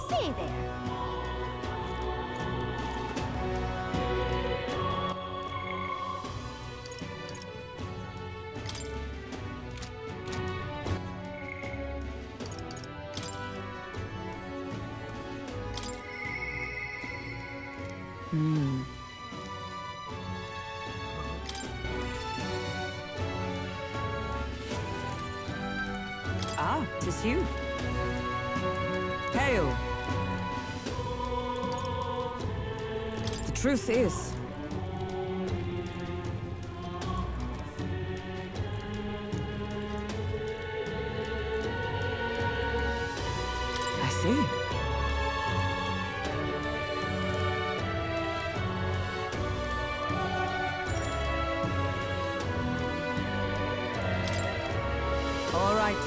Say there. Ah, 'tis you. Hail. The truth is, I see. All right.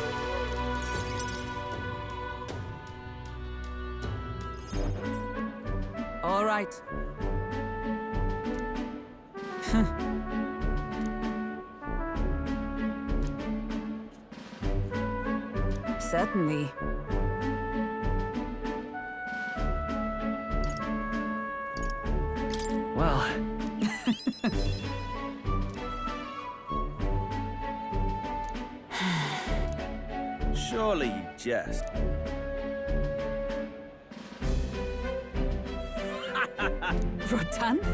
All right. Certainly. Well, Surely you jest. Rotanth?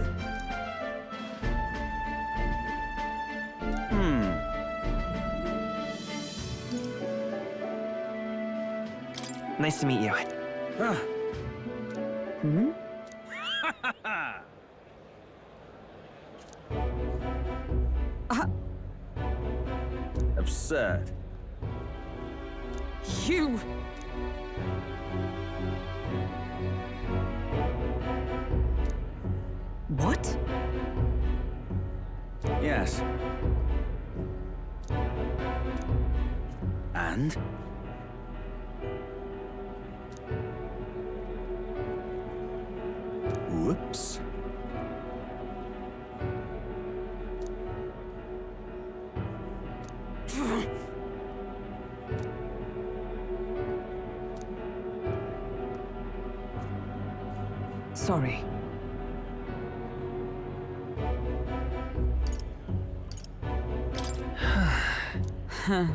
nice to meet you. Hmm? Absurd. You! What? Yes. And? Whoops. Sorry. Huh.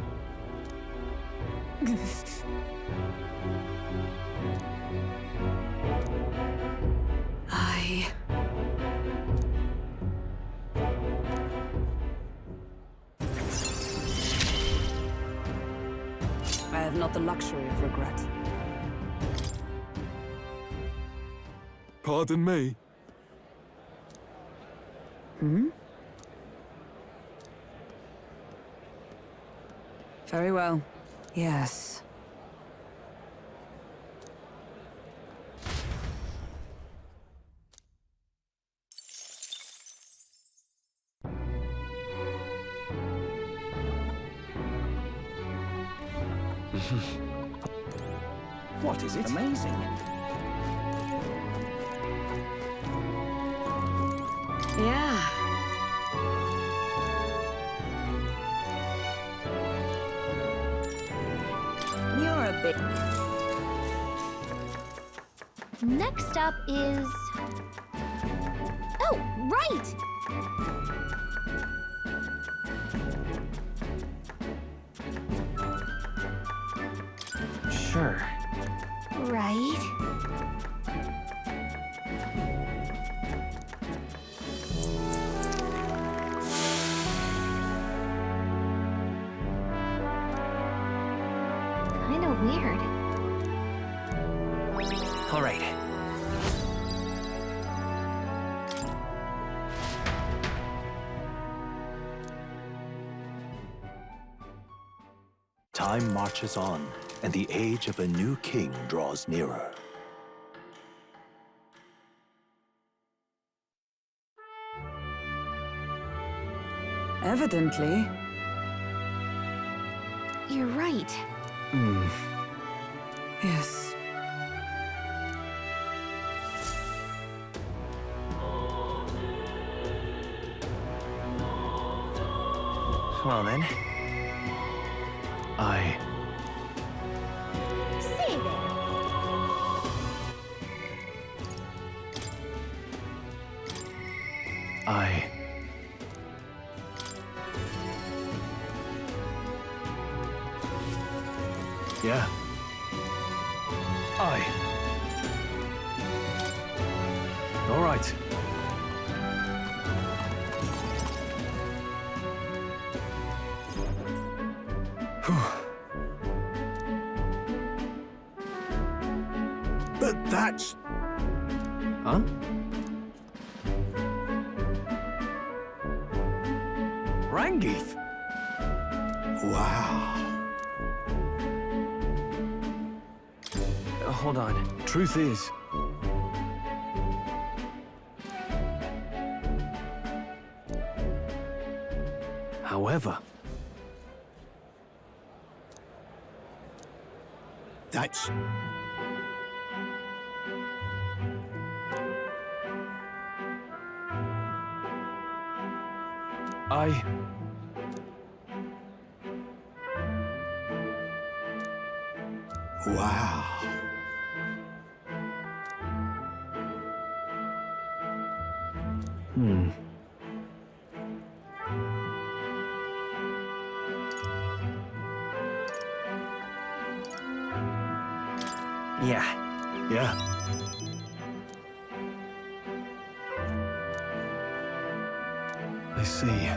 I have not the luxury of regret. Pardon me. Hmm? Very well. Yes. What is it? Amazing. Yeah. You're a bit... Next up is... Oh, right! Sure. Right. Kinda weird. All right. Time marches on, and the age of a new king draws nearer. Evidently. You're right. Yes. Well then. Say there. Yeah. All right. But that's... Huh? Rangith? Wow. Hold on. Truth is, however, That's... Wow. Yeah. yeah. I see.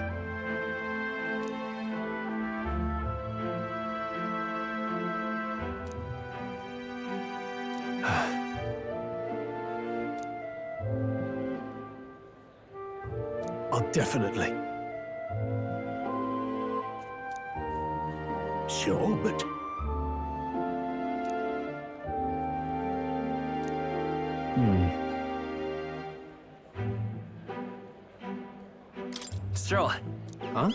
Definitely. Sure, but... Stroll. Huh?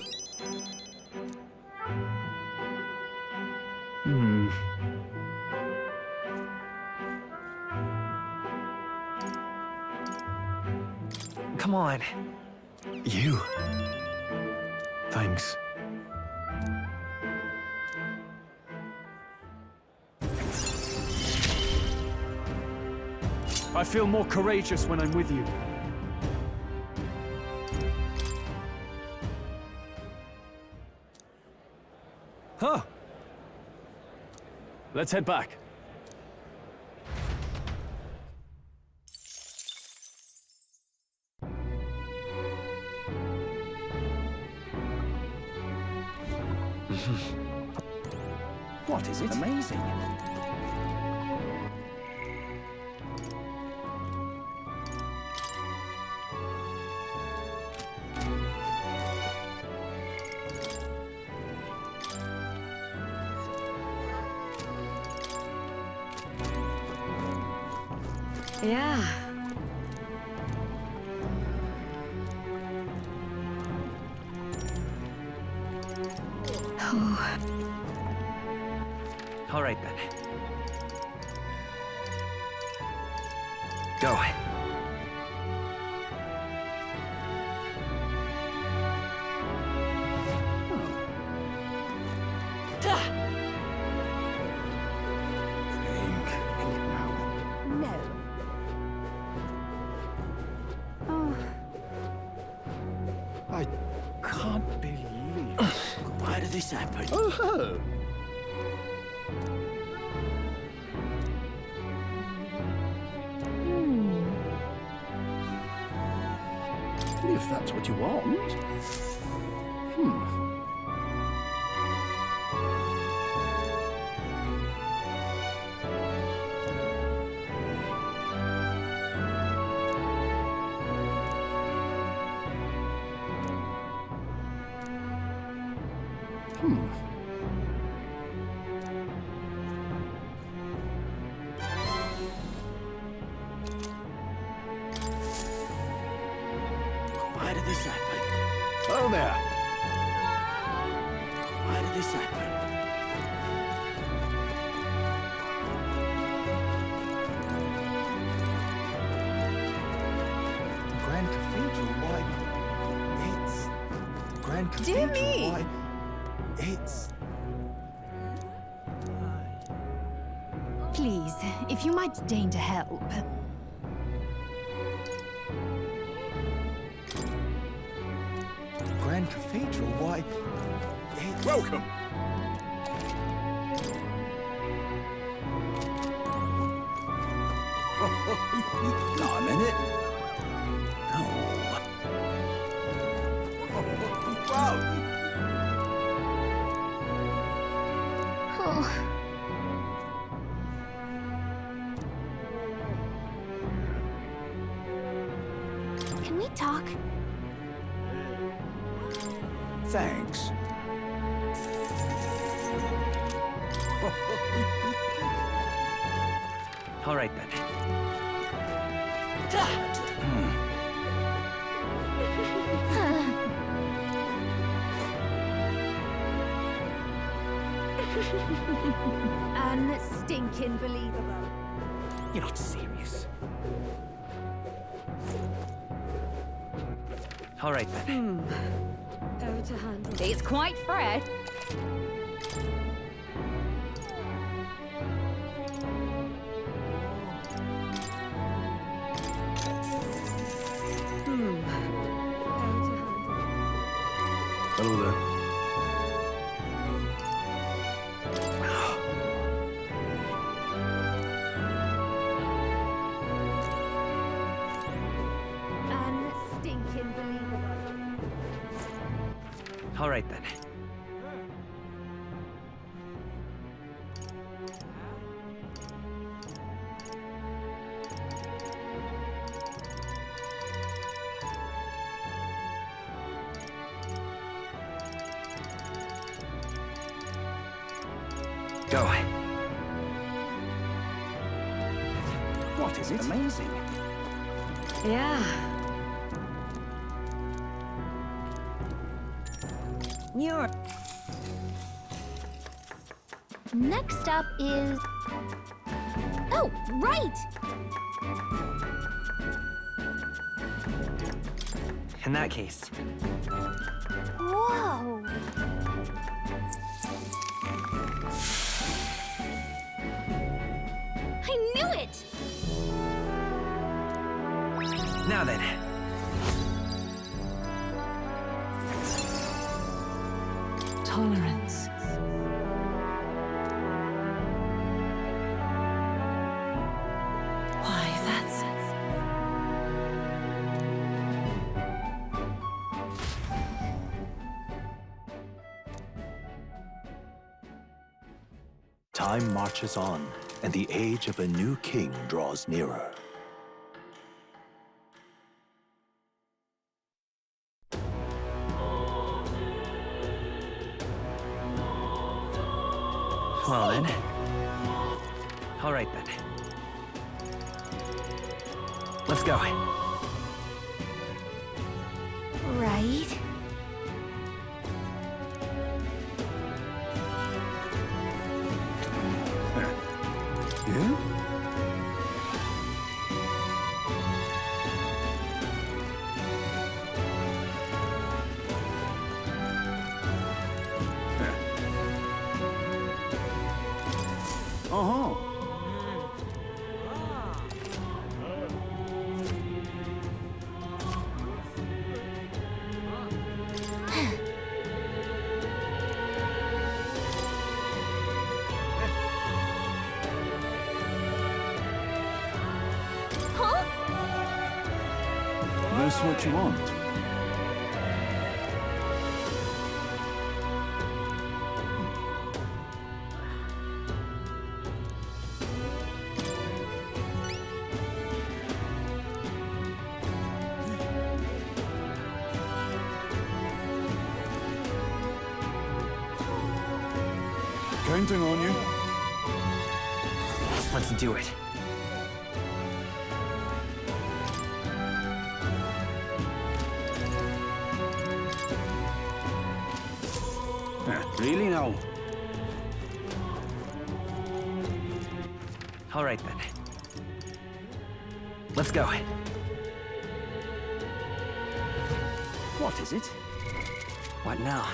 Come on. You. Thanks. I feel more courageous when I'm with you. Huh. Let's head back. What is it? Amazing. Yeah. All right, then. Go. No. Oh, I can't believe... Why did this happen? Oh! If that's what you want. Why did this happen? Oh, there. Why did this happen? The Grand Cathedral, why... It's... The Grand Dear Cathedral, me. why... It's... please, if you might deign to help. grand cathedral, why, it's... Welcome. Not a minute. No. Wow! Oh. Can we talk? Thanks. All right then. Unstinking believable. You're not serious. All right then. Over to handle. It's quite fresh. Hello there. Unstinking believable. All right then. Go. What is it? Amazing. Yeah. You're... Next up is... Oh, right! In that case, Whoa! I knew it! now then. Tolerance. Why, that's... Time marches on, and the age of a new king draws nearer. Well then. All right then. Let's go. Right. Yeah? Uh-huh. Huh? This what you want? Counting on you. Let's do it. Really now? All right then. Let's go. What is it? What now?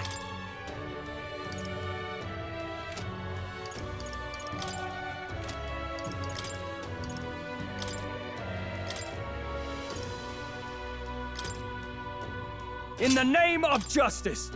In the name of justice!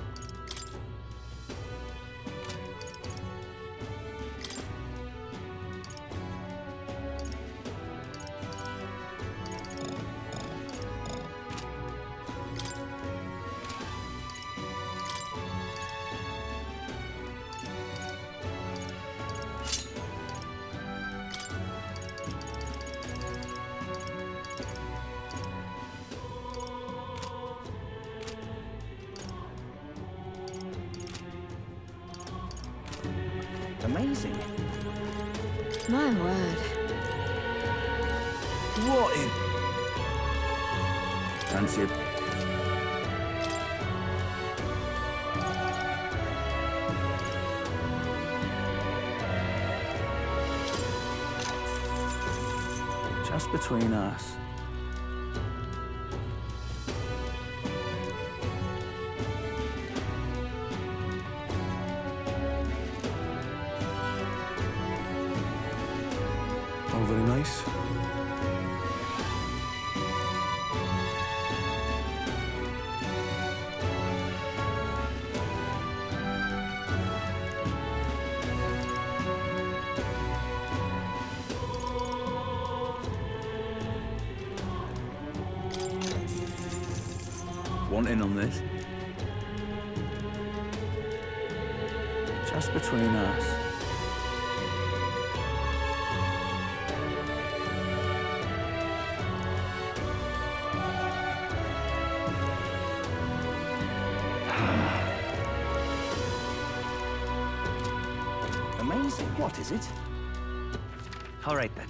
Amazing. My word. What in? Fancy it? Just between us. All very nice. Want in on this? Just between us. Amazing. What is it? All right then.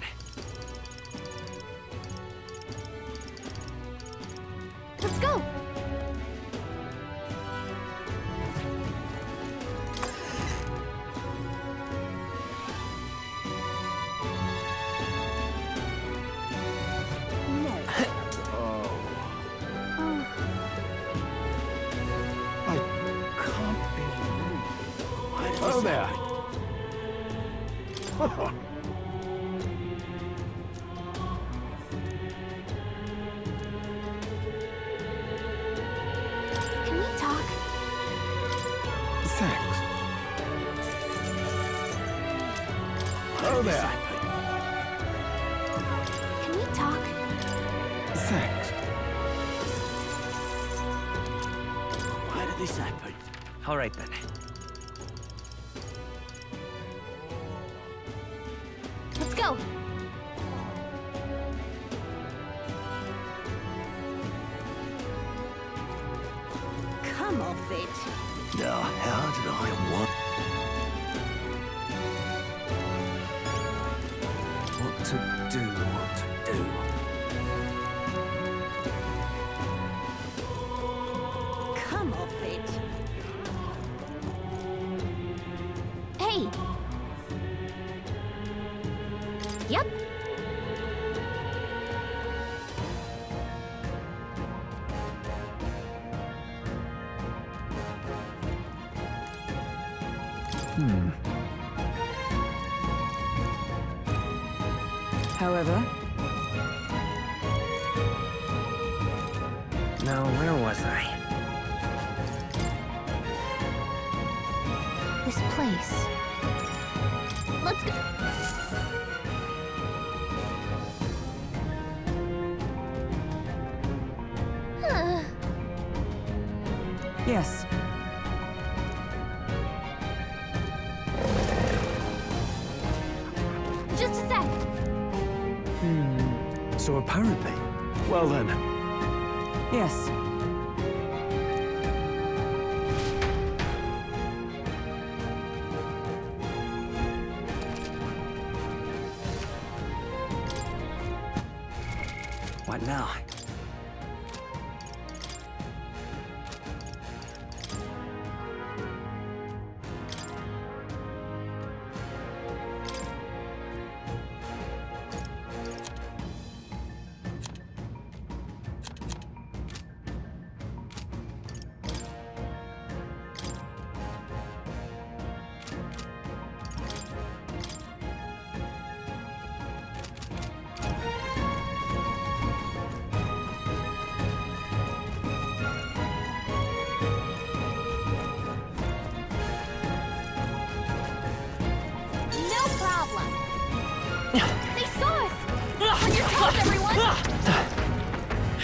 Let's go! I can't believe. Why did Oh, this there. happen? Can we talk? Thanks. Oh, there. Can we talk? Thanks. Why did this happen? All right then. Let's go! Come off it. Now, how did I want... What to do, what to do? Come off it. Hey! Yep. However, Now, where was I? This place. Let's go. yes. Just a sec. So apparently... Well then, Yes. What now?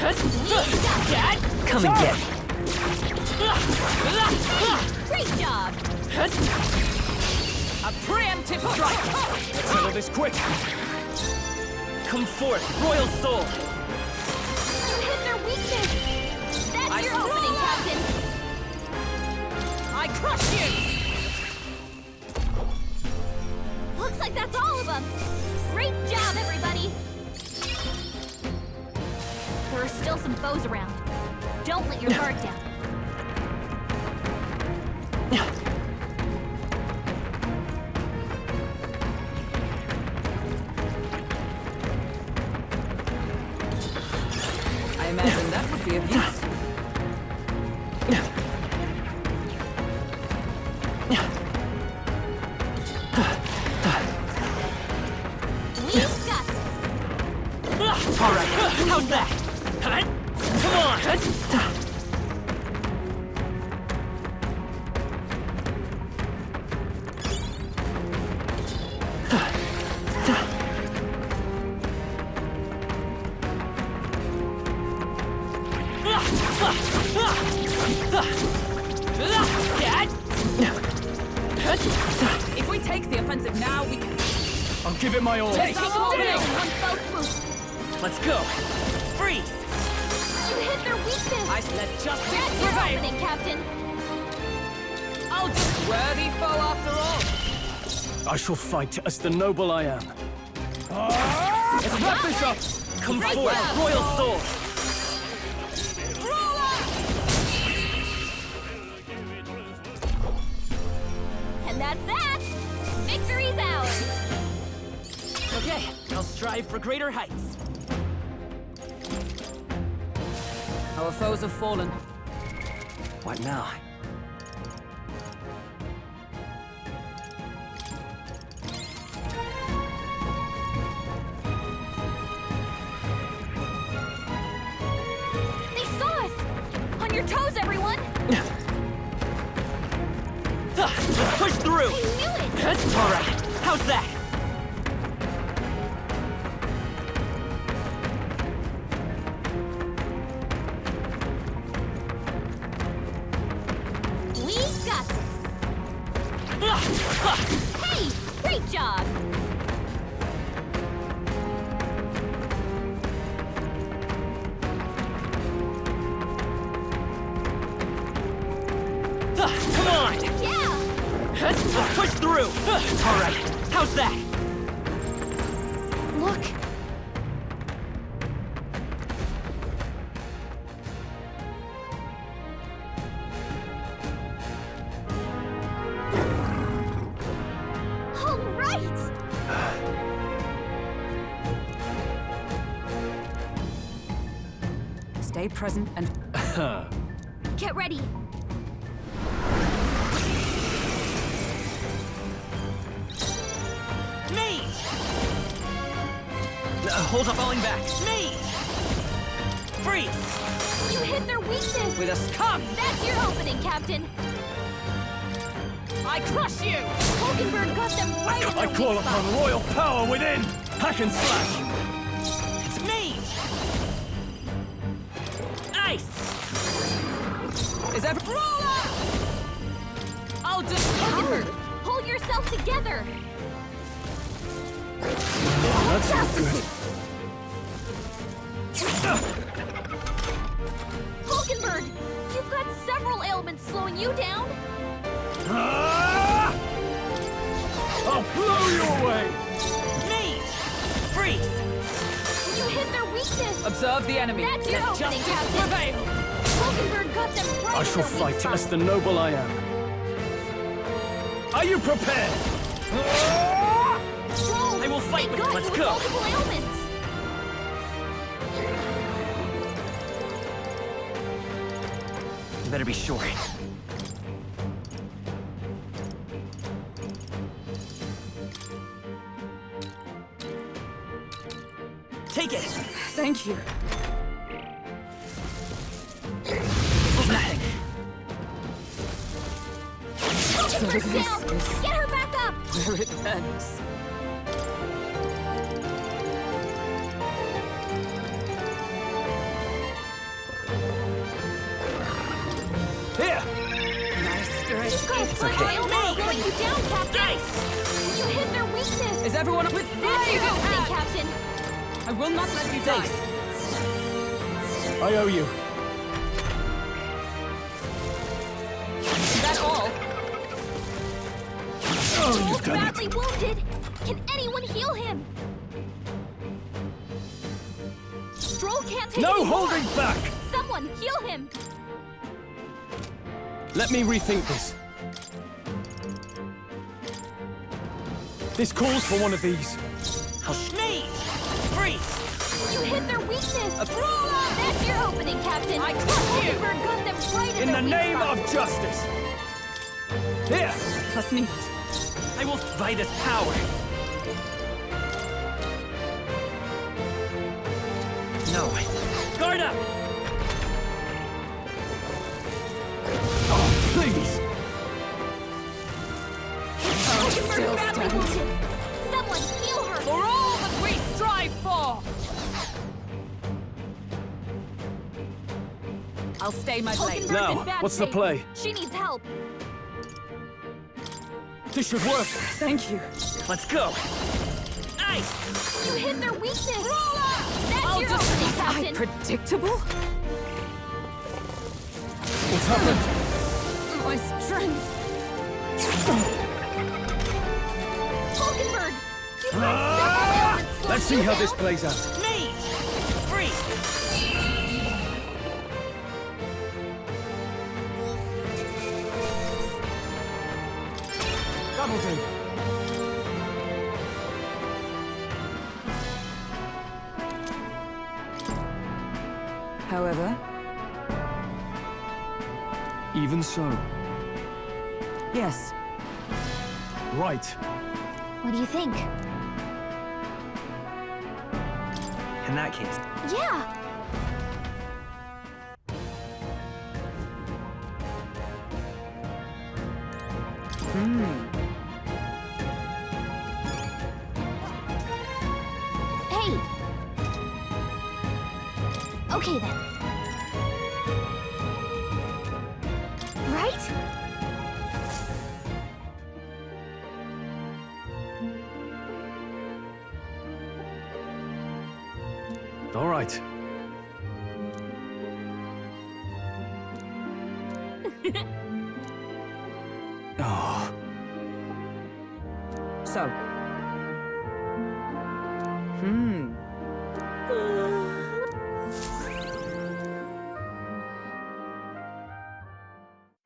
Dad, Come and get it. great job. A preemptive strike! Settle this quick. Come forth, Royal Soul. You hit their weakness. That's I your screw opening, up. Captain. I crush you! Looks like that's all of them. Great job, everybody. There are still some foes around. Don't let your guard down. I imagine that would be of use. We've got this. All right, how's that? Come on. If we take the offensive now, we can... I'll give it my all. Take Take it all all down in! in one fell swoop. Let's go. Freeze. You hit their weakness. I let justice That's your prevail! opening, Captain. I'll just worthy foe after all! I shall fight as the noble I am. Let's wrap this up. Come Great forth, job. Royal Soul. And that's that. Victory's ours. Okay, I'll strive for greater heights. Our foes have fallen. What now? They saw us. On your toes, everyone. Let's push through. I knew it. All right, how's that? We got this. Hey, great job. Come on. Yeah. Let's push through. All right, how's that? Look. All right. Stay present and... Get ready. Mage! Hold up, falling back. Mage! Freeze! You hit their weakness. with us. Come! That's your opening, Captain. I crush you! Hulkenberg got them right in their I call weak spot. upon royal power within! Hack and slash! It's Mage! Ice! Is that... Roller! I'll just... Hulkenberg, pull yourself together. That's not good. Hulkenberg, you've got several ailments slowing you down. Ah! I'll blow you away! Mage! Freeze! You hit their weakness. Observe the enemy. That's your Let opening, justice Captain. prevail! Hulkenberg got them right I in shall their weak fight spot. as the noble I am. Are you prepared? Ah! Stroll, I will fight they with got you. Let's you with go. multiple ailments. You better be sure. Take it! Thank you. Nothing. Hulkenberg's this down. is- Get her back up. Where it ends. These girls It's are okay. slowing you down, Captain! You hit their weakness! Is everyone with That's your opening, behead? Captain! I will not let you die. I owe you. Is that all? Oh, you've done badly it. wounded! Can anyone heal him? Stroll can't take No anymore. holding back! Someone heal him! Let me rethink this. This calls for one of these. Sneeze! Freeze! You hit their weakness! A brawler! That's your opening, Captain! I crush you! Hulkenberg got them right in In their the weak name spot. of justice! Here! Plus me. I will by this power. No. Guard up! Oh, please! Hulkenberg badly wounded! Someone heal her! For all that we strive for! I'll stay my blade. Hulkenberg's Now, in bad what's the shape. play? She needs help. This should work. Thank you. Let's go. Ice! You hit their weakness! That's I'll your just opening, Captain! predictable? What's happened? My strength. Hulkenberg! You have several ailments slowing Let's see you how down. this plays out. Sneeze! Freeze! That'll do. However, Even so. yes. Right. What do you think? In that case, Yeah! Hey! Okay then. Right? All right. Oh, so.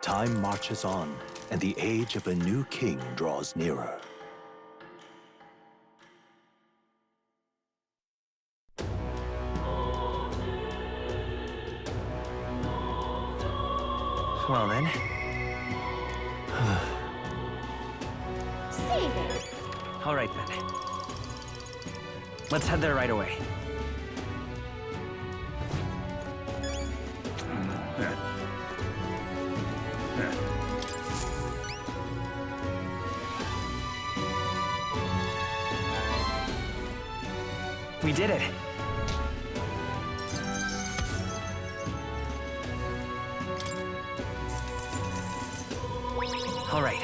Time marches on, and the age of a new king draws nearer. Well then. Save it. All right then. Let's head there right away. We did it. All right.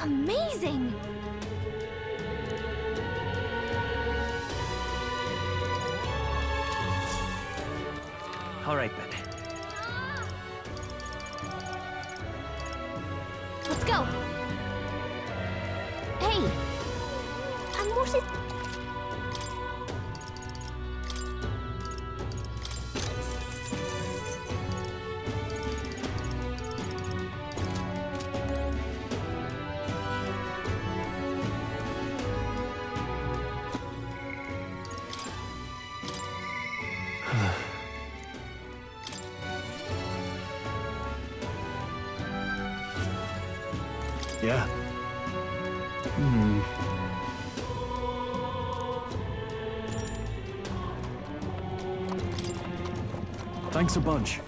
Amazing! All right then. Let's go! Hey! Amortis... Yeah. thanks a bunch.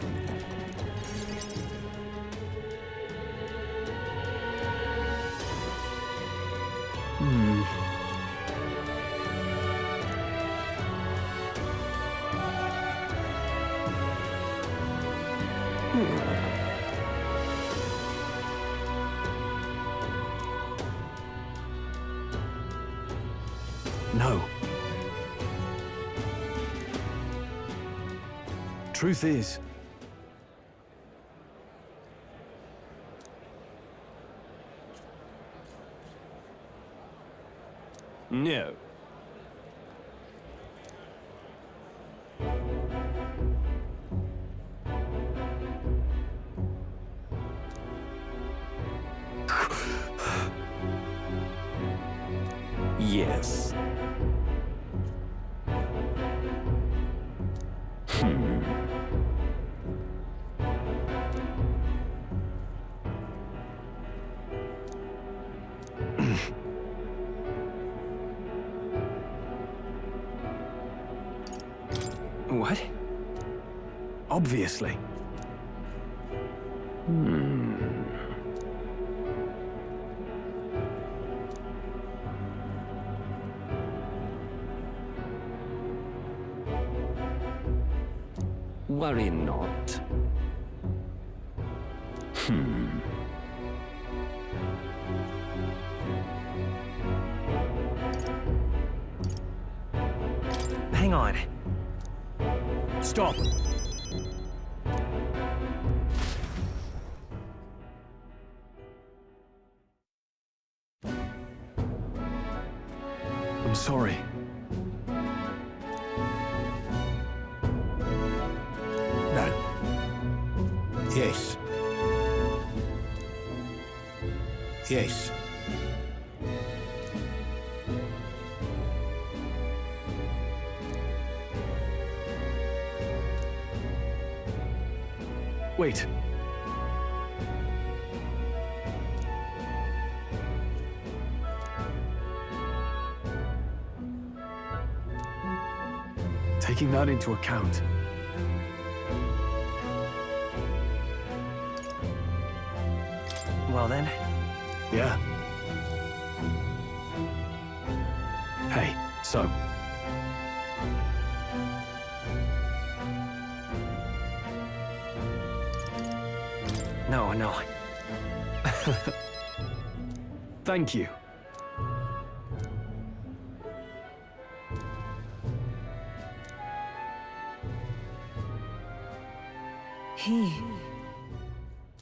No. Truth is, No. Yes. what? Obviously. Worry not. Hang on. Stop. I'm sorry. No. Yes. Yes. Wait. Taking that into account. Well then, Yeah. Hey, so. no. Thank you.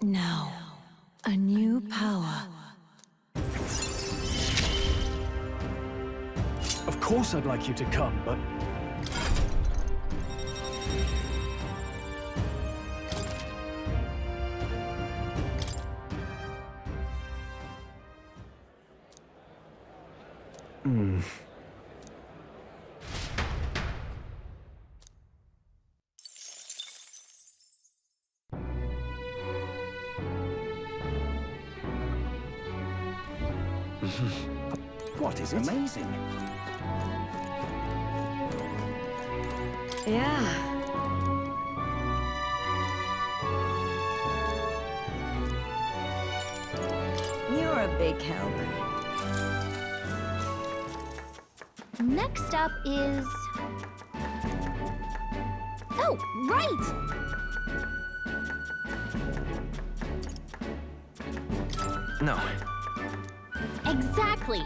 Now, a new power. Of course I'd like you to come, but... What is it? Amazing. Yeah. You're a big help. Next up is... Oh, right! No. Exactly.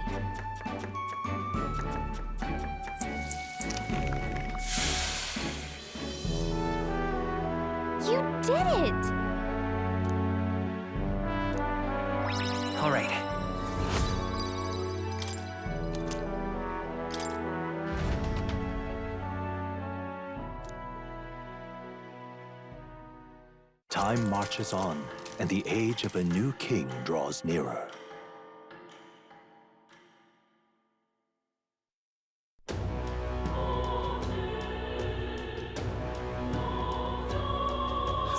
You did it! All right. Time marches on, and the age of a new king draws nearer.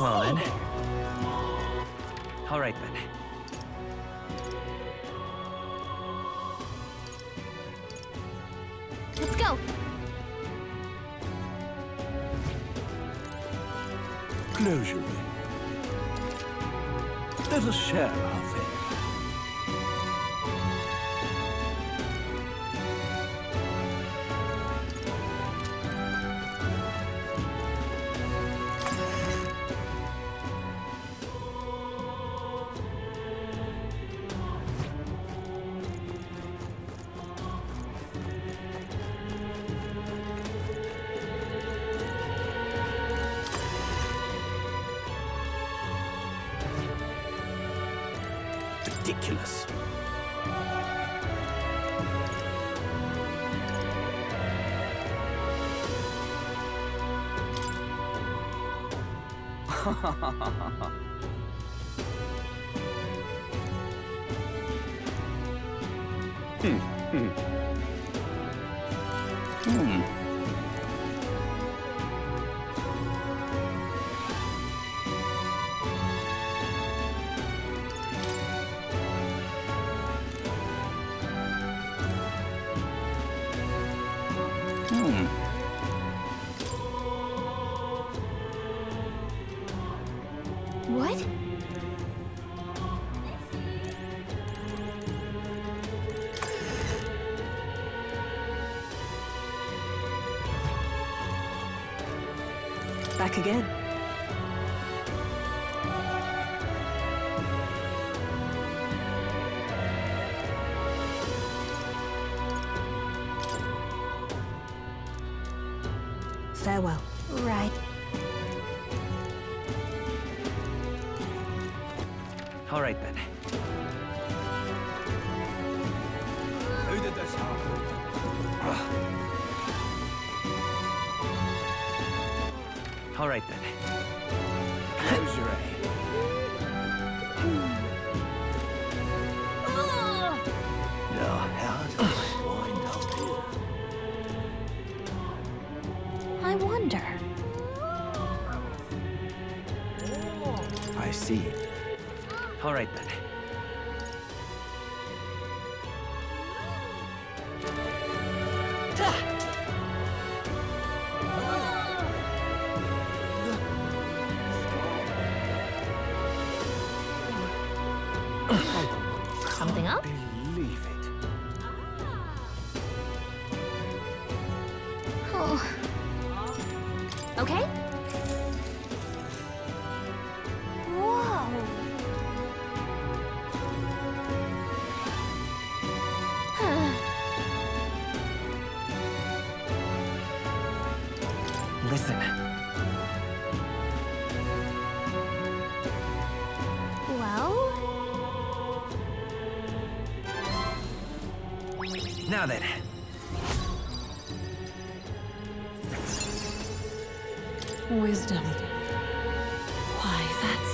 Well then. All right then. Let's go. Close your in. Let us share our fare. ridiculous. What? Back again. Farewell. Right. All right then. How did this happen? All right then. Close your eye. Ugh. Now, how did I wind up here? I wonder. I see. All right then. Something up? Believe it. Oh. Okay. Whoa. Listen. Well, Now then. Wisdom. Why, that's...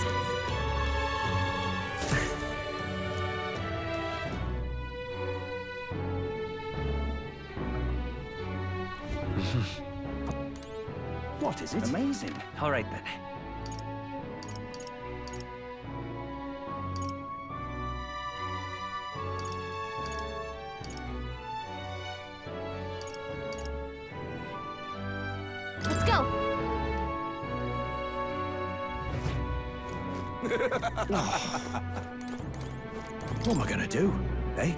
What is it? Amazing. All right then. let's go. What am I gonna do? Eh?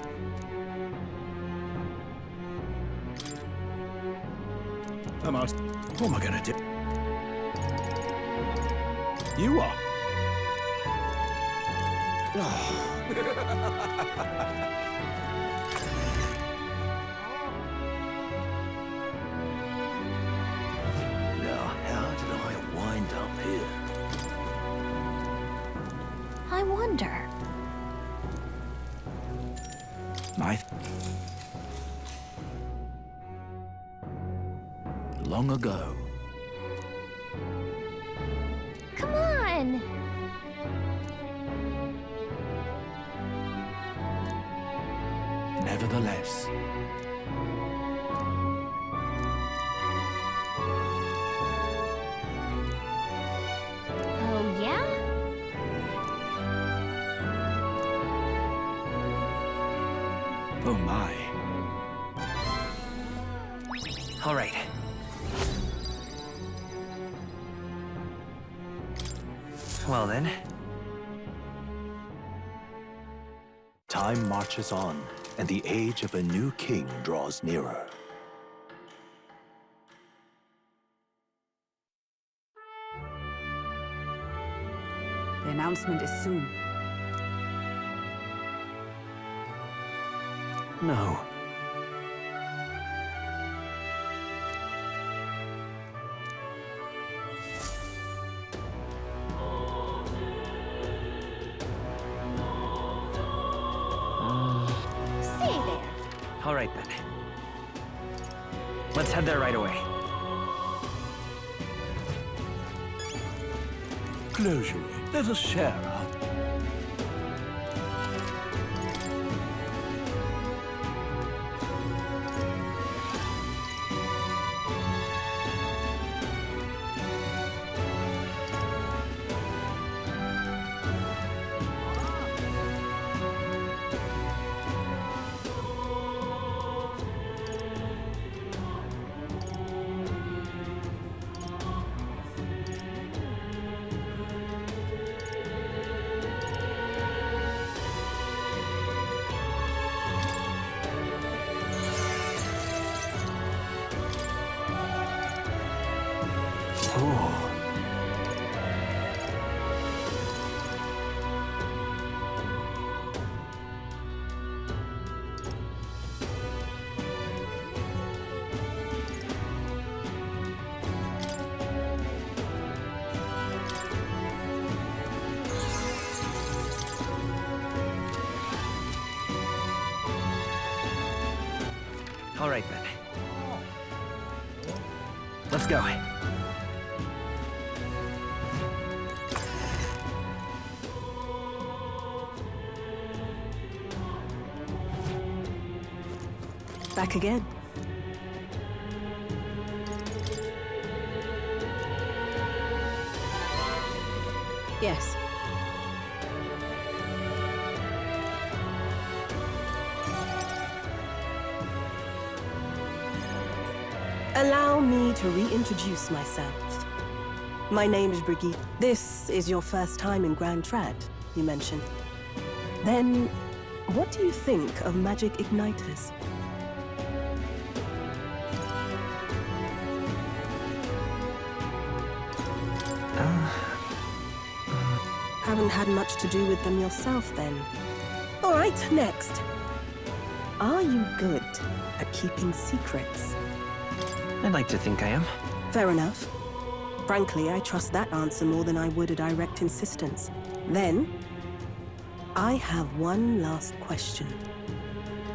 I'm out. What am I gonna do? You are. Now, how did I wind up here? I wonder. Long ago. Come on. Nevertheless. Oh, yeah? Oh my. All right. Well then. Time marches on, and the age of a new king draws nearer. The announcement is soon. No. All right then. Let's head there right away. Close your eyes. Let us share our... All right then. Let's go. Back again. Yes. Allow me to reintroduce myself. My name is Brigitte. This is your first time in Grand Trad, you mentioned. Then, what do you think of magic igniters? Haven't had much to do with them yourself, then. All right, next. Are you good at keeping secrets? I'd like to think I am. Fair enough. Frankly, I trust that answer more than I would a direct insistence. Then, I have one last question.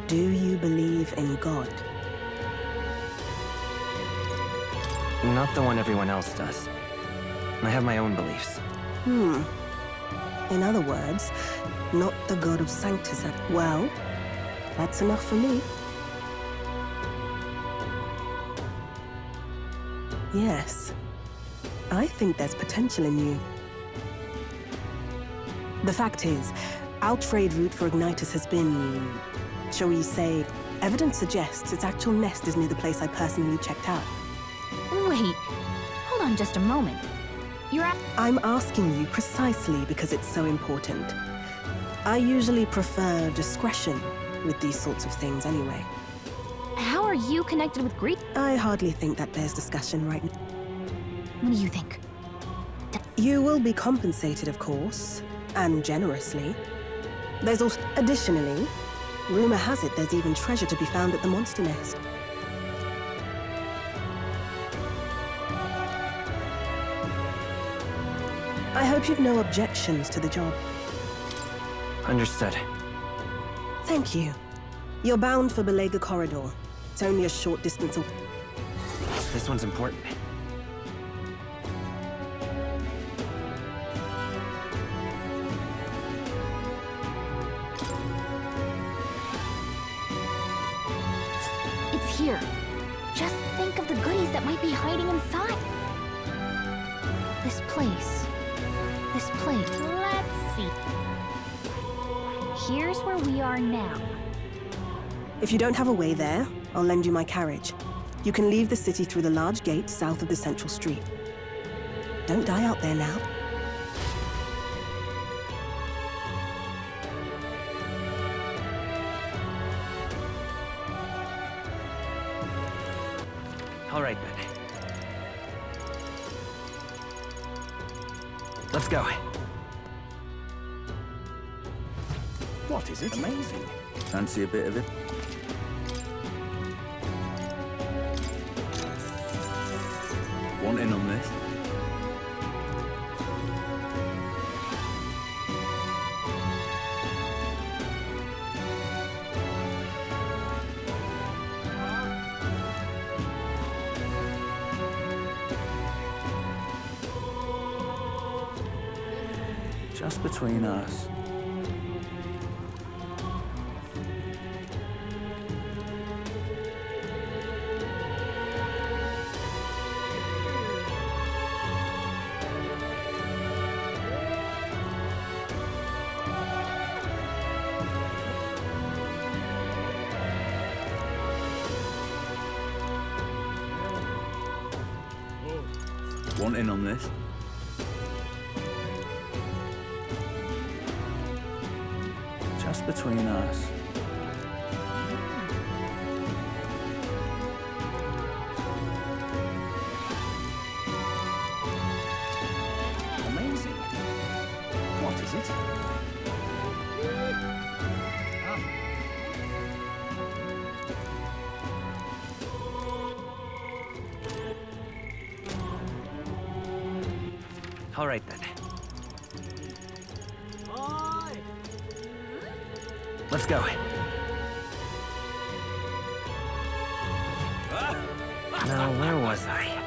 Do you believe in God? Not the one everyone else does. I have my own beliefs. In other words, not the god of Sanctus. Well, that's enough for me. Yes. I think there's potential in you. The fact is, our trade route for Ignitus has been, shall we say, evidence suggests its actual nest is near the place I personally checked out. Wait, hold on just a moment. You're at... I'm asking you precisely because it's so important. I usually prefer discretion with these sorts of things anyway. How are you connected with Greek? I hardly think that bears discussion right now. What do you think? You will be compensated, of course, and generously. There's also... Additionally, rumor has it there's even treasure to be found at the monster nest. I hope you've no objections to the job. Understood. Thank you. You're bound for Belega Corridor. It's only a short distance away. This one's important. It's here. Just think of the goodies that might be hiding inside. This place. This place. Let's see. Here's where we are now. If you don't have a way there, I'll lend you my carriage. You can leave the city through the large gate south of the central street. Don't die out there now. All right, then. Let's go. What is it? Amazing. Fancy a bit of it? Want in on this? Just between us. Want in on this? Just between us. Amazing. What is it? All right then. Let's go. Now, where was I?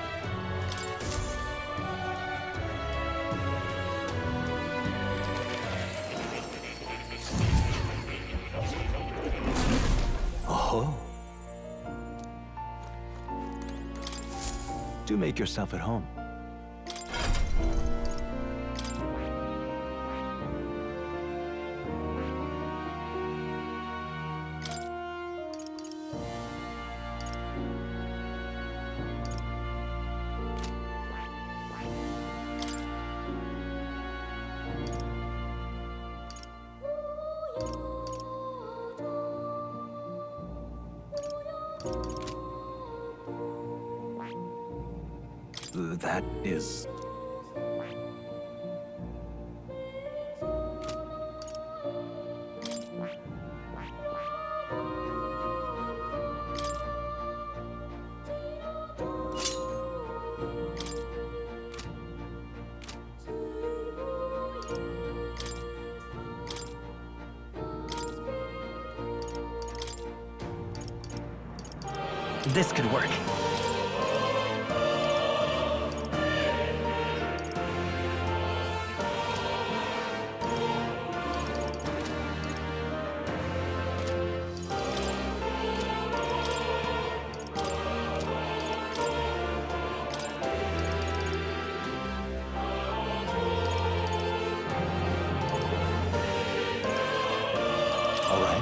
Oh. Do make yourself at home. That is... This could work. All right.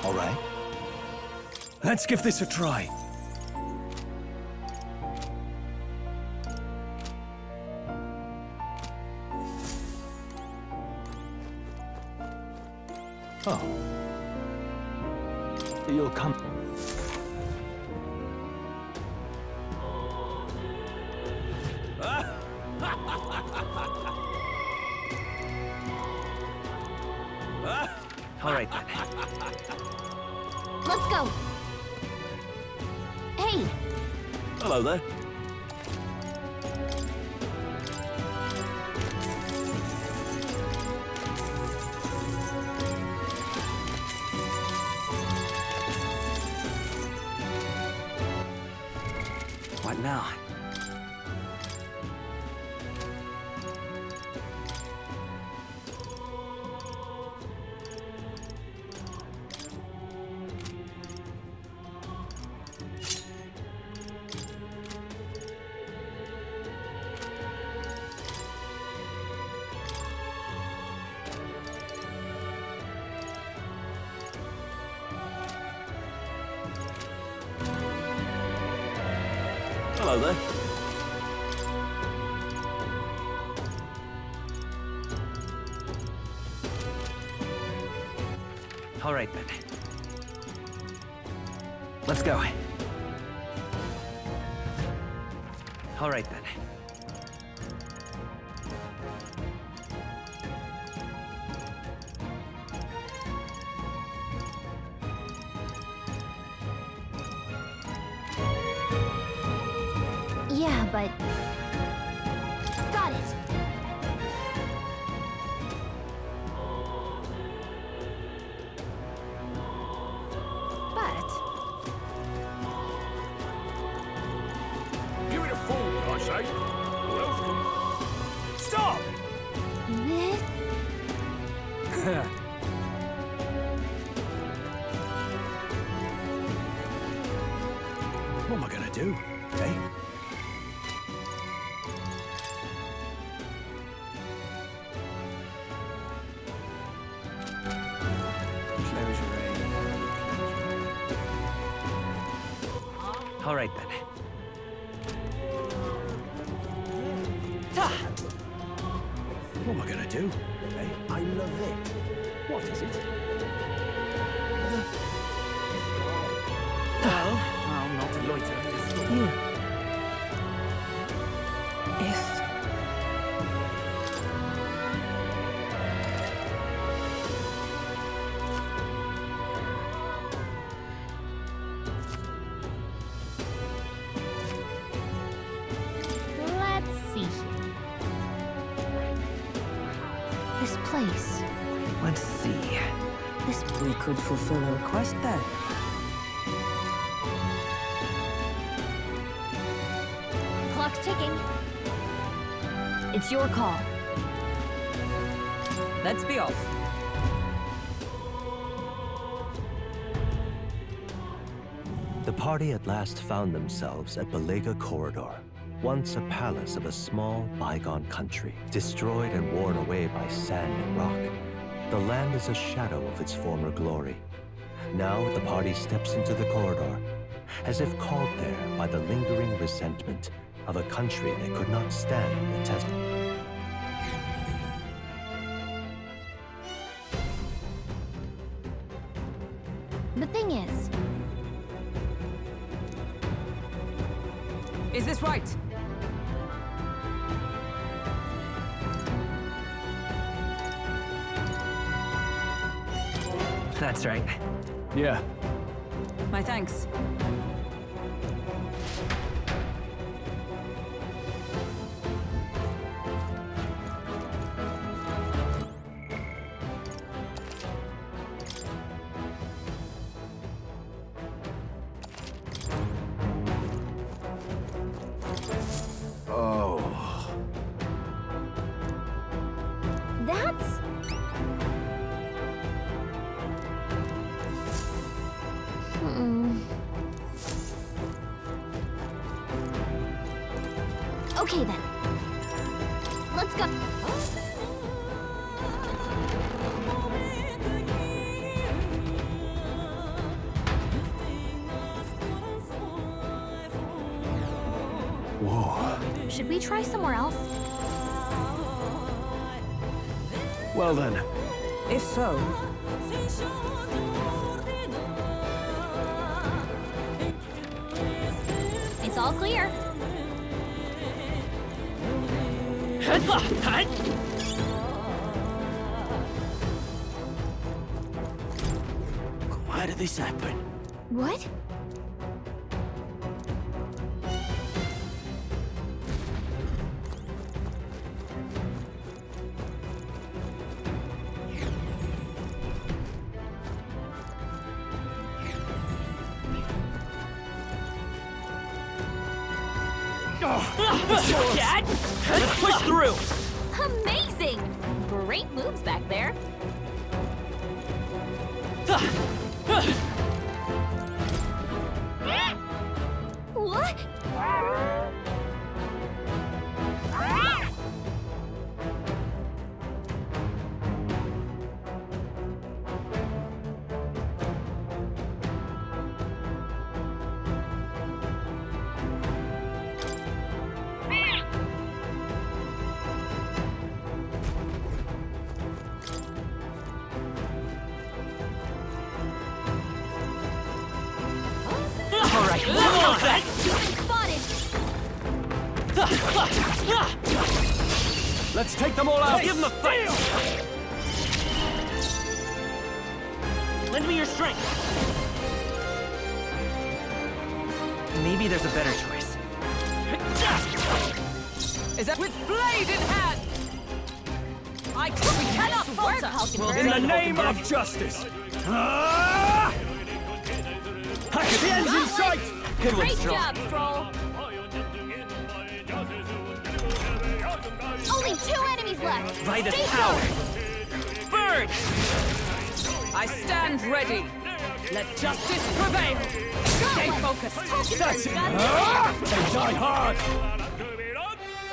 All right. Let's give this a try. Oh. You'll come... All right then. Let's go. Hey, Hello there. What now? Hello there. All right then. Let's go. All right then. yeah, but... Got it. But What am I gonna do? Eh? Close your eyes. All right then. What am I gonna do? Eh? I love it. What is it? Well, I'll not loiter in the storm. You. If... Let's see here. This place. Let's see. This... We could fulfill a request there. The clock's ticking. It's your call. Let's be off. The party at last found themselves at Belega Corridor, once a palace of a small, bygone country, destroyed and worn away by sand and rock. The land is a shadow of its former glory. Now the party steps into the corridor, as if called there by the lingering resentment of a country that could not stand the test. The thing is, Is this right? That's right. Yeah. My thanks. Oh. that's... Okay then. Let's go. Whoa. Should we try somewhere else? Well then. If so, It's all clear. Why did this happen? What? Dad! Let's push through! Amazing! Great moves back there. What? Spotted! Let's take them all out! Give them a fight! Lend me your strength! Maybe there's a better choice. Is that with blade in hand? We cannot falter. In the name of justice! Ah! The end's in sight! Good one, Great Stroll. job, Stroll! Only 2 enemies left! Right as Stay power. sharp. Emerge! I stand ready. Let justice prevail. Stay focused. That's it! They die hard!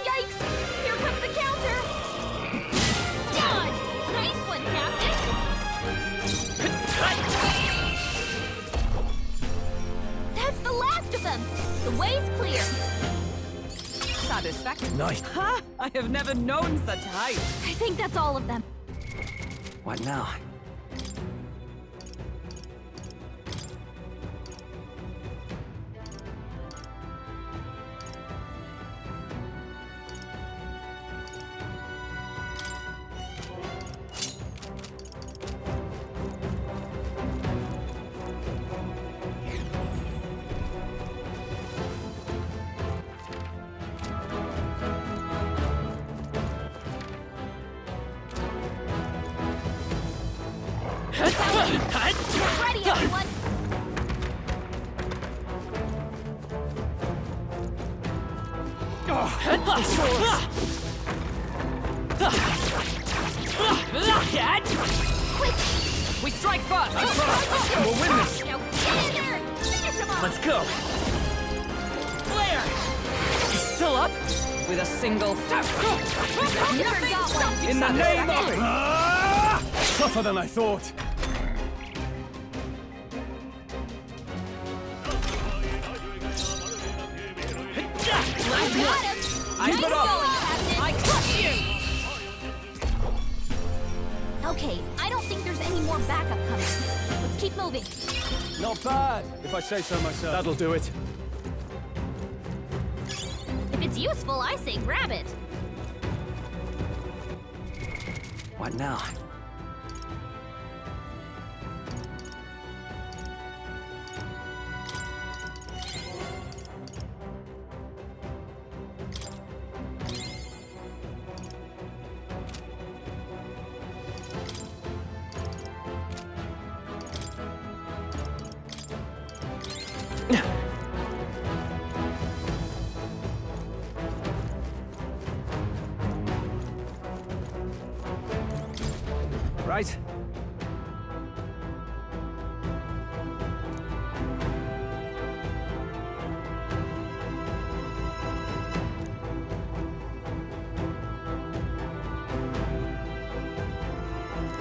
Yikes! Here comes the counter! Dodge! Nice one, Captain! That's the last of them! The way's clear! Satisfactory. Nice. Huh? I have never known such height. I think that's all of them. What now? Get ready, everyone! Quick! We strike first. We'll win this! Now get in there! Finish him off! Let's go! Flare! He's still up? With a single step. Never got one! In the name of... Tougher than I thought. I got him! I Nice put up. going, Captain! I crush you! Okay, I don't think there's any more backup coming. Let's keep moving. Not bad, if I say so myself. That'll do it. If it's useful, I say grab it. What now? Right?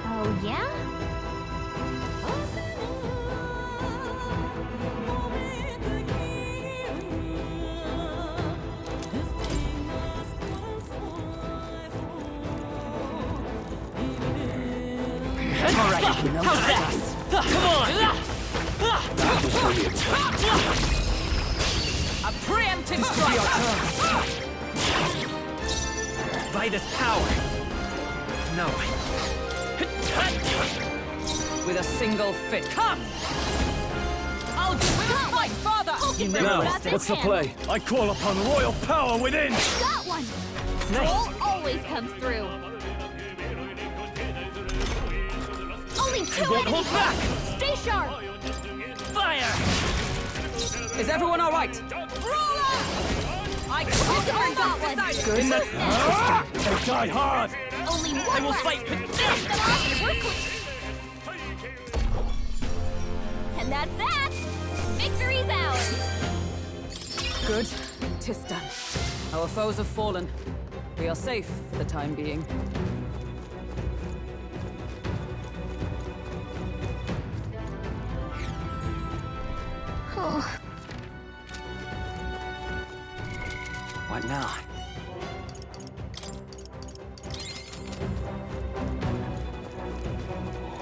Oh, yeah? How's that? Come on! A preemptive strike! Vitus power! No. With a single fit. Come! I'll do this fight further! You Now, never missed it. what's the play? I call upon royal power within! Got one! Troll always comes through. Only two Don't enemies hold back! left. Stay sharp! Fire! Is everyone all right? I Never got one! In that... They die hard! Only one I will left. fight! Finish them off and we're clear. And that's that! Victory's ours! Good. 'Tis done. Our foes have fallen. We are safe for the time being. Oh, What now?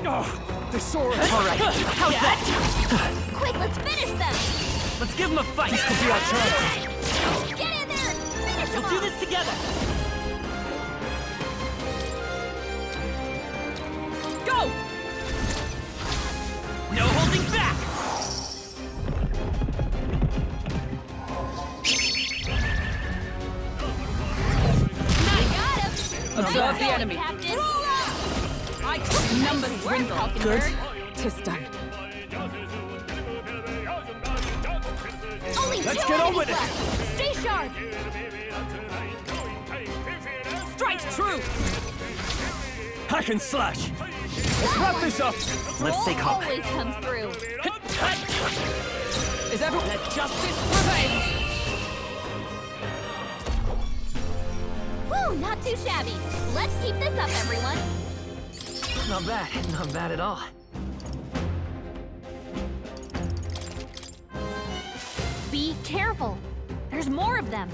Oh, they saw us! All right. How's that? quick, let's finish them! Let's give him a fight. This could be our chance! Get in there! Finish them We'll do off. this together. Go! No holding back. Got him! Observe the Nice enemy. going, Captain. I numbers dwindle. Good. 'Tis done. Only Let's two get on enemies with it. left. Stay sharp! Strike true! Hack and slash! Let's wrap this up! Let's stay calm. Always comes through. Is everyone... Let justice prevail! Woo, not too shabby. Let's keep this up, everyone. Not bad. Not bad at all. Be careful. There's more of them.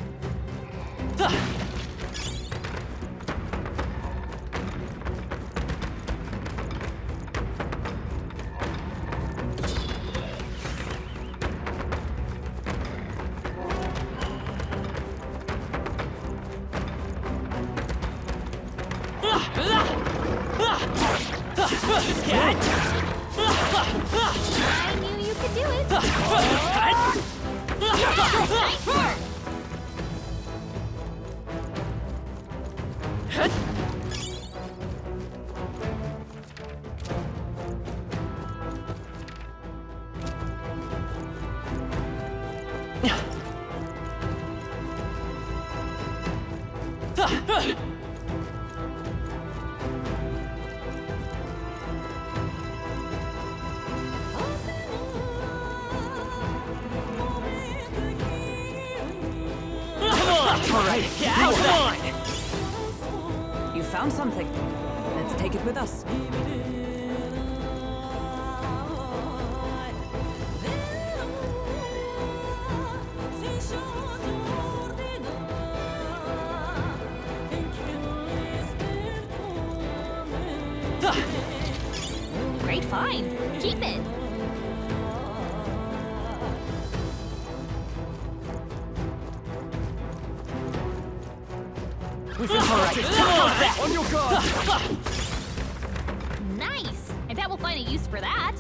I knew you could do it. Nice work. All right, come on! You found something. Let's take it with us. Great find. Keep it. On your guard! Nice. I bet we'll find a use for that.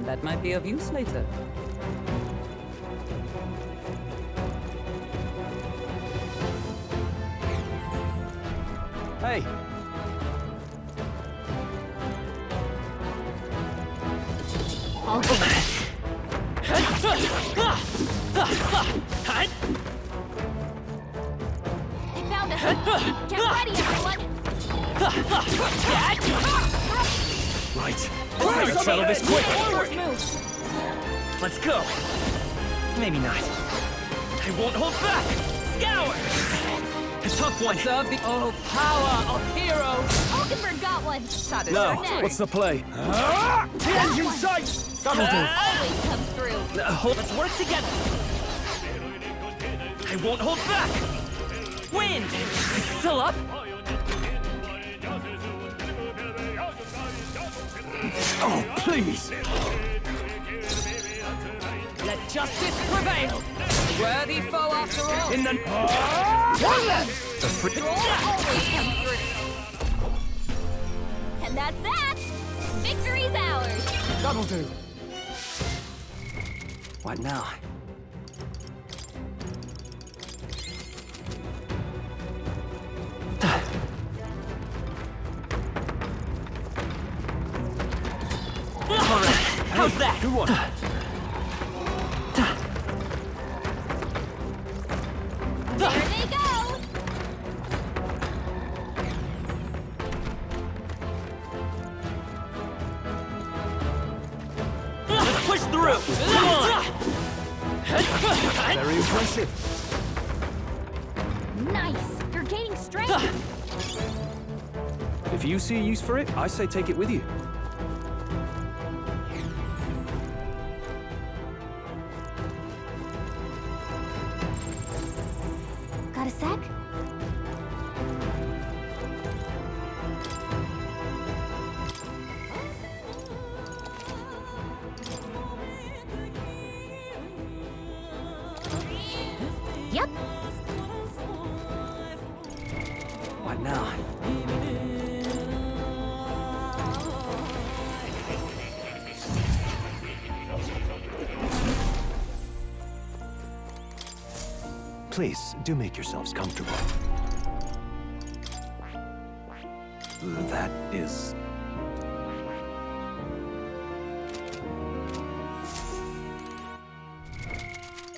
That might be of use later. Hey, I'll go. They found us. Get ready, everyone. right. Let's settle this quick! Let's go. Maybe not. I won't hold back! Scour! A tough one. Serve the power of heroes! Oldenburg got one. Now, Next. what's the play? The end's in sight! That'll do. Always comes through. Let's work together. I won't hold back. Wind. Still up. Oh, please! Let justice prevail! Worthy foe after all! In the... One left! Roll always comes through. And that's that. Victory's ours. That'll do. What now? All right. How's that? Good one. There they go. Let's push through. Come on. Very impressive. Nice. You're gaining strength. If you see a use for it, I say take it with you. Got a sec? Yep. What now? Please, do make yourselves comfortable. That is...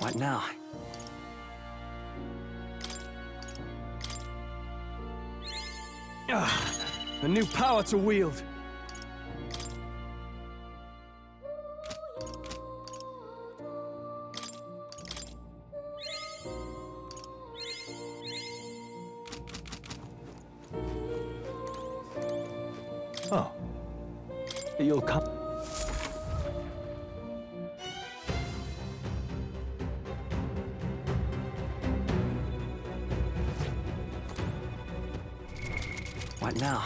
What now? A new power to wield. Oh. You'll come. What now?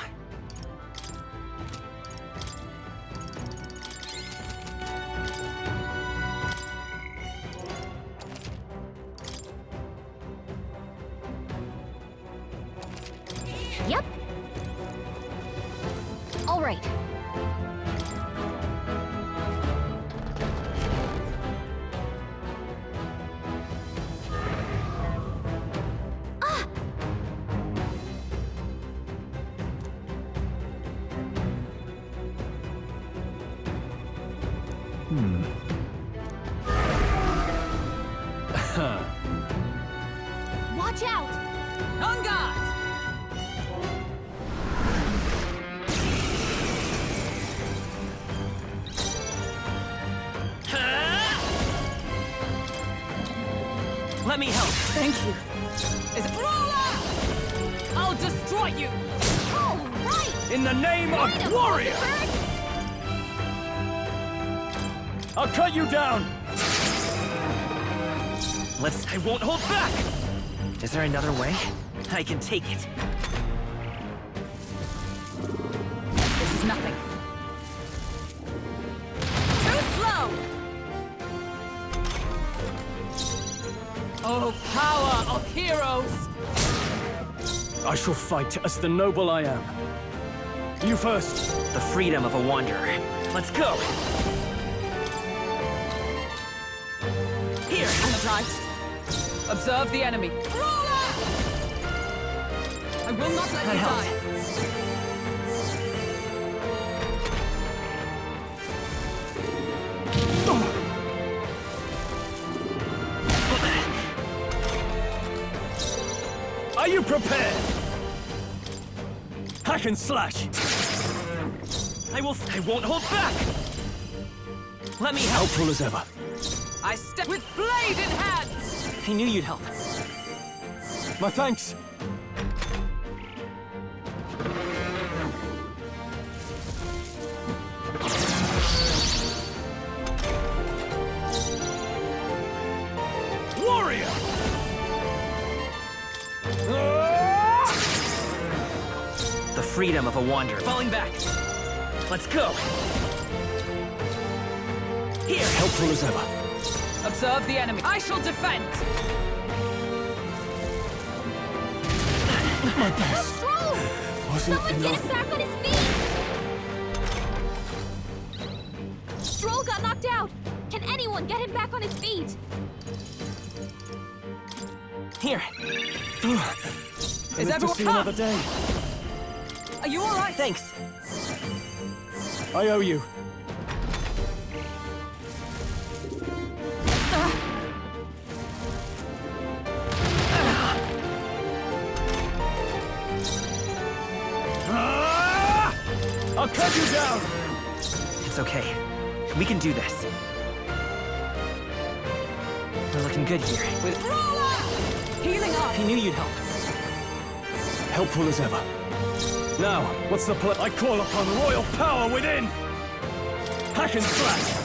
Yep. All right. Watch out! On guard! Let me help. Thank you. Is it Brawler? I'll destroy you! All right! In the name of Right, warrior! bird! I'll cut you down! I won't hold back! Is there another way? I can take it. This is nothing. Too slow! Oh, power of heroes! I shall fight as the noble I am. You first. The freedom of a wanderer. Let's go! Here! Right. Observe the enemy. Brawler! I will not let I you helped. die. Are you prepared? Hack and slash! I won't hold back! Let me help! Helpful as ever. I step with blade in hand! I knew you'd help. My thanks. Warrior! The freedom of a wanderer. Falling back. Let's go! Here! Helpful as ever. Observe the enemy. I shall defend! My best Stroll! wasn't Someone get enough. him back on his feet! Stroll got knocked out! Can anyone get him back on his feet? Here! Is everyone to see come? another day. Are you alright? Thanks! I owe you. I'll cut you down! It's okay. We can do this. We're looking good here. With Brawler! Healing up! I knew you'd help. Helpful as ever. Now, what's the plan? I call upon royal power within! Hack and slash!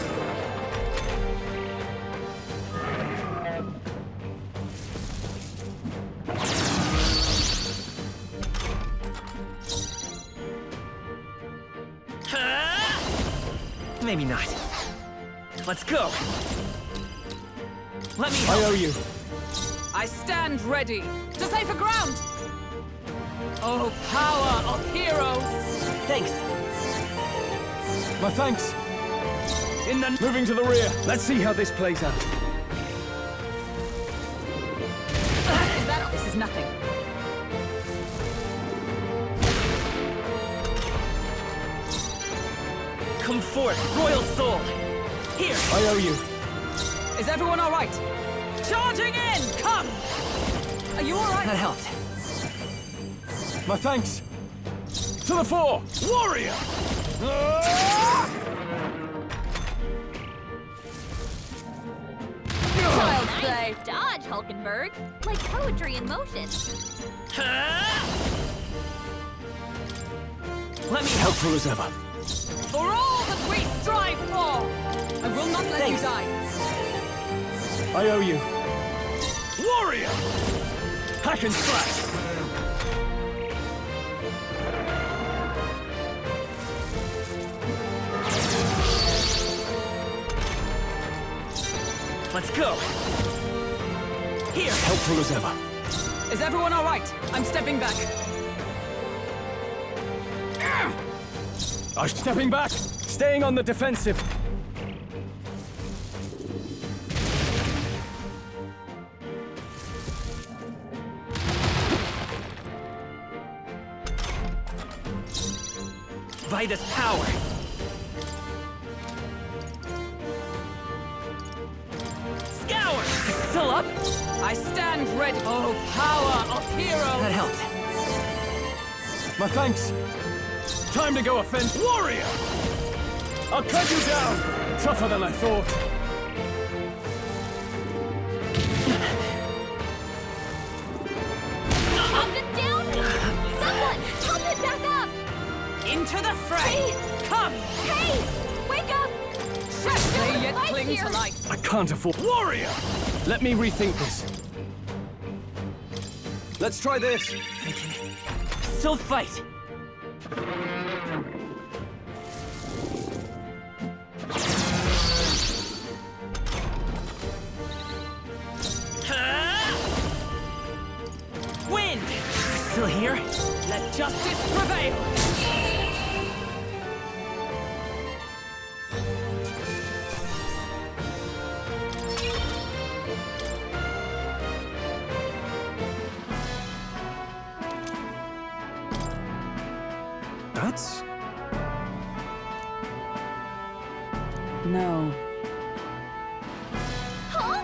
Maybe not. Let's go! Let me I help! owe you. I stand ready to save for ground! Oh, power of heroes! Thanks! My thanks. In the... Moving to the rear. Let's see how this plays out. Is that... This is nothing. Come forth, royal soul! Here! I owe you. Is everyone alright? Charging in! Come! Are you alright? That helped. My thanks! To the fore! Warrior! Child's play! Nice dodge, Hulkenberg. Like poetry in motion. Let me help. Helpful as ever. For all that we strive for! I will not let you die. I owe you. Warrior! Hack and slash! Let's go. Here. Helpful as ever. Is everyone alright? I'm stepping back. I'm stepping back! Staying on the defensive! Vitus power. Scour! Still up? I stand ready. Oh, power of heroes! That helped. My thanks! Time to go offend Warrior! I'll cut you down! Tougher than I thought. Chopped it down! Someone, help it back up! Into the fray! Come! Hey! Wake up! They yet life cling here. to life. I can't afford Warrior! Let me rethink this. Let's try this. Still fight. Wind! Still here? Let justice prevail! That's... No. Huh?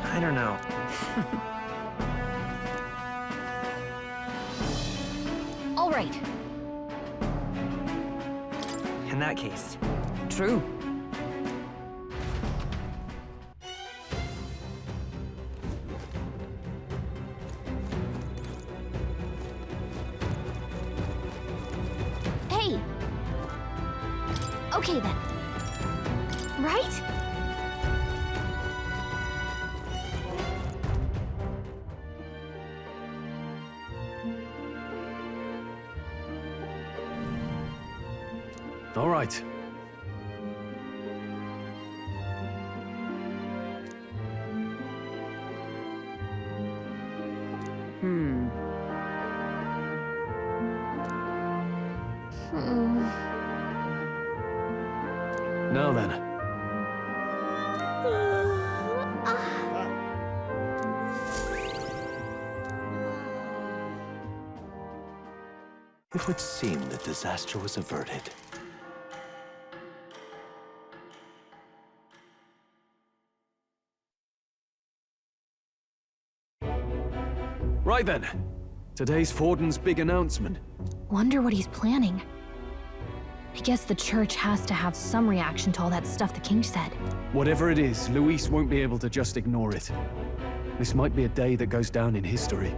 I don't know. All right. In that case. True. Hey. Okay then. Right? All right. Now then. It would seem the disaster was averted. Right then. Today's Forden's big announcement. Wonder what he's planning. I guess the church has to have some reaction to all that stuff the king said. Whatever it is, Luis won't be able to just ignore it. This might be a day that goes down in history.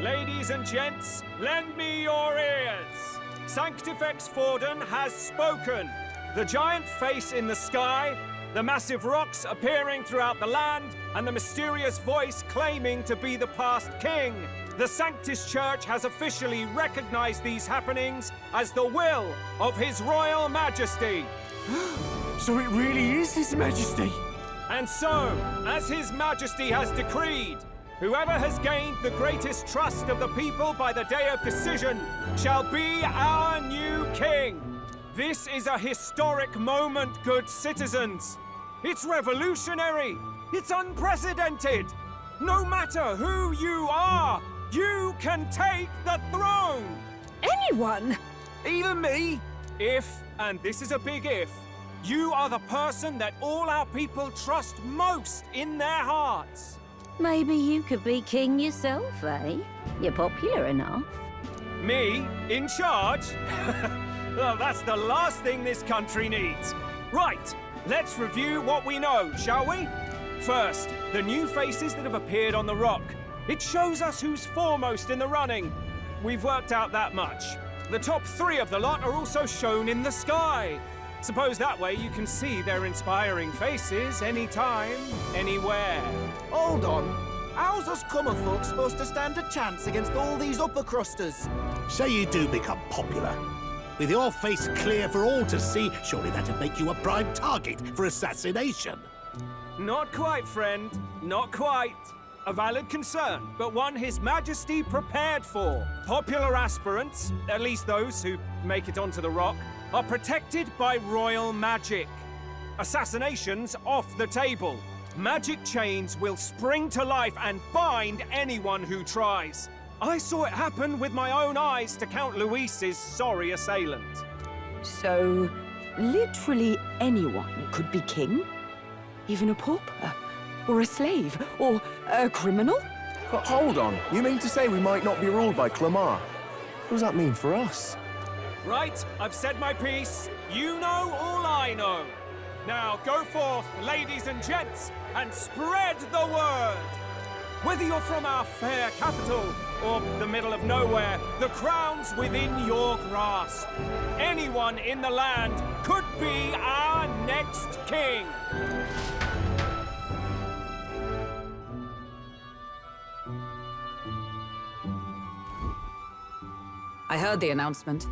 Ladies and gents, lend me your ears. Sanctifex Forden has spoken. The giant face in the sky, the massive rocks appearing throughout the land, and the mysterious voice claiming to be the past king. The Sanctus Church has officially recognized these happenings as the will of His Royal Majesty. So it really is His Majesty! And so, as His Majesty has decreed, whoever has gained the greatest trust of the people by the day of decision shall be our new king. This is a historic moment, good citizens. It's revolutionary. It's unprecedented! No matter who you are, you can take the throne! Anyone? Even me? If, and this is a big if, you are the person that all our people trust most in their hearts. Maybe you could be king yourself, eh? You're popular enough. Me? In charge? Well, that's the last thing this country needs. Right, let's review what we know, shall we? First, the new faces that have appeared on the rock. It shows us who's foremost in the running. We've worked out that much. The top 3 of the lot are also shown in the sky. Suppose that way you can see their inspiring faces anytime, anywhere. Hold on. How's us common folk supposed to stand a chance against all these upper crusters? Say you do become popular. With your face clear for all to see, surely that'd make you a prime target for assassination. Not quite, friend. Not quite. A valid concern, but one His Majesty prepared for. Popular aspirants, at least those who make it onto the rock, are protected by royal magic. Assassinations off the table. Magic chains will spring to life and bind anyone who tries. I saw it happen with my own eyes to Count Luis's sorry assailant. So, literally anyone could be king? Even a pauper? Or a slave? Or a criminal? Hold on. You mean to say we might not be ruled by Clamar? What does that mean for us? Right, I've said my piece. You know all I know. Now go forth, ladies and gents, and spread the word. Whether you're from our fair capital or the middle of nowhere, the crown's within your grasp. Anyone in the land could be our next king. I heard the announcement.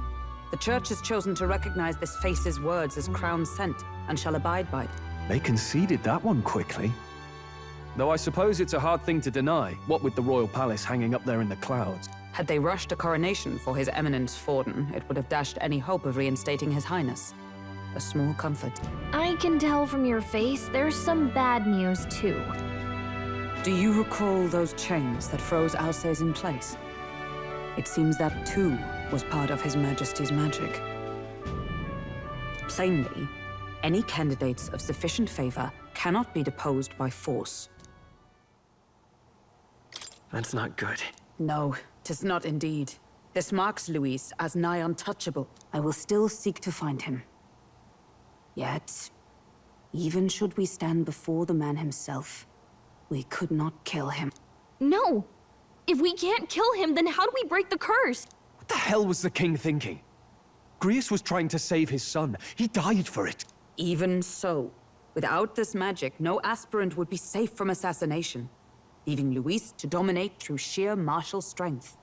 The Church has chosen to recognize this face's words as crown sent, and shall abide by them. They conceded that one quickly. Though I suppose it's a hard thing to deny, what with the royal palace hanging up there in the clouds. Had they rushed a coronation for His Eminence Forden, it would have dashed any hope of reinstating His Highness. A small comfort. I can tell from your face there's some bad news, too. Do you recall those chains that froze Alsace in place? It seems that, too, was part of His Majesty's magic. Plainly, any candidates of sufficient favor cannot be deposed by force. That's not good. No, 'tis not indeed. This marks Luis as nigh untouchable. I will still seek to find him. Yet, even should we stand before the man himself, we could not kill him. No! If we can't kill him, then how do we break the curse? What the hell was the king thinking? Grius was trying to save his son. He died for it. Even so, without this magic, no aspirant would be safe from assassination, leaving Luis to dominate through sheer martial strength.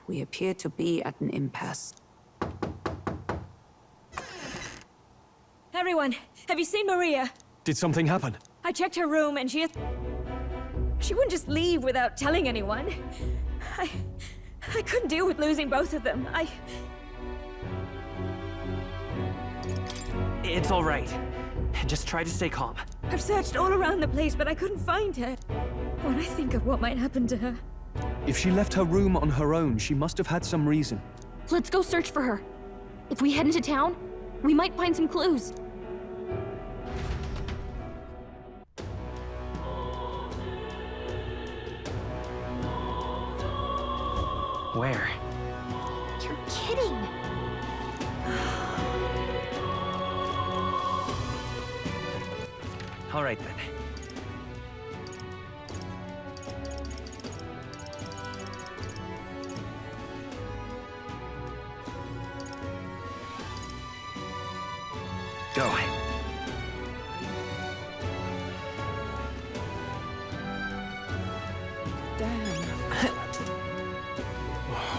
We appear to be at an impasse. Everyone, have you seen Maria? Did something happen? I checked her room and she wouldn't just leave without telling anyone. I couldn't deal with losing both of them. It's all right. Just try to stay calm. I've searched all around the place, but I couldn't find her. When I think of what might happen to her. If she left her room on her own, she must have had some reason. Let's go search for her. If we head into town, we might find some clues. Where? You're kidding. All right, then. Go.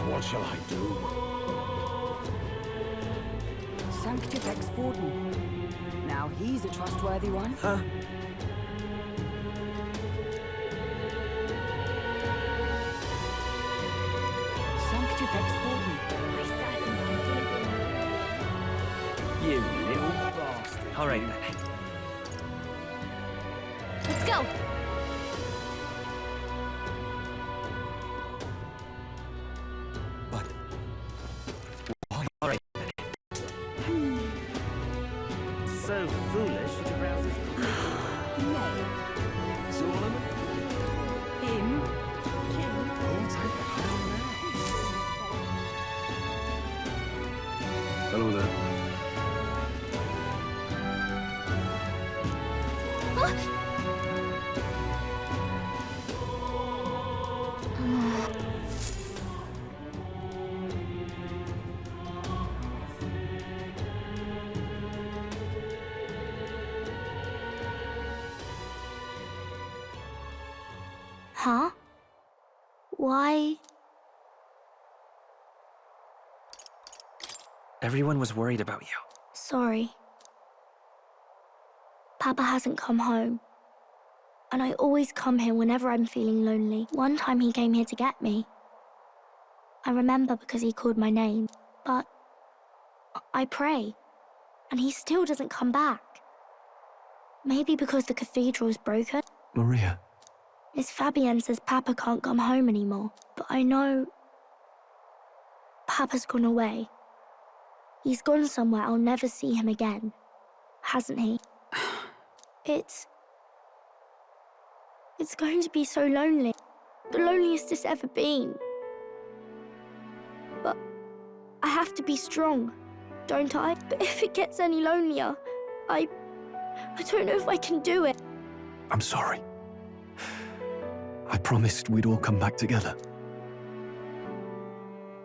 What shall I do? Sanctifex Forden. Now he's a trustworthy one. Huh? Sanctifex Forden. You little bastard. All right, then. Let's go! But... why? Alright. So foolish to rouse his Him? King? Hello there. Huh? Why? Everyone was worried about you. Sorry. Papa hasn't come home. And I always come here whenever I'm feeling lonely. One time he came here to get me. I remember because he called my name. But I pray. And he still doesn't come back. Maybe because the cathedral's broken? Maria. Miss Fabienne says Papa can't come home anymore. But I know... Papa's gone away. He's gone somewhere I'll never see him again. Hasn't he? It's going to be so lonely. The loneliest it's ever been. But I have to be strong, don't I? But if it gets any lonelier, I don't know if I can do it. I'm sorry. I promised we'd all come back together.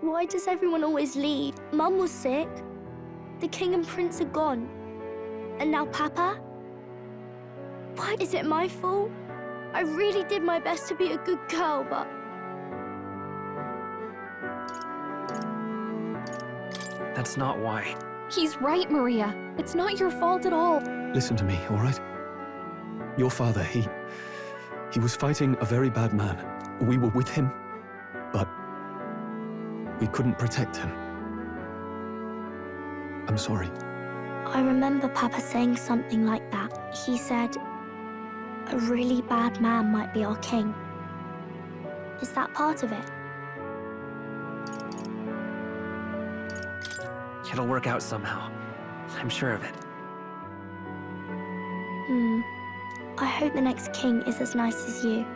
Why does everyone always leave? Mum was sick. The king and prince are gone. And now Papa? Why is it my fault? I really did my best to be a good girl, but... That's not why. He's right, Maria. It's not your fault at all. Listen to me, all right? Your father, he was fighting a very bad man. We were with him, but we couldn't protect him. I'm sorry. I remember Papa saying something like that. He said, a really bad man might be our king. Is that part of it? It'll work out somehow. I'm sure of it. I hope the next king is as nice as you.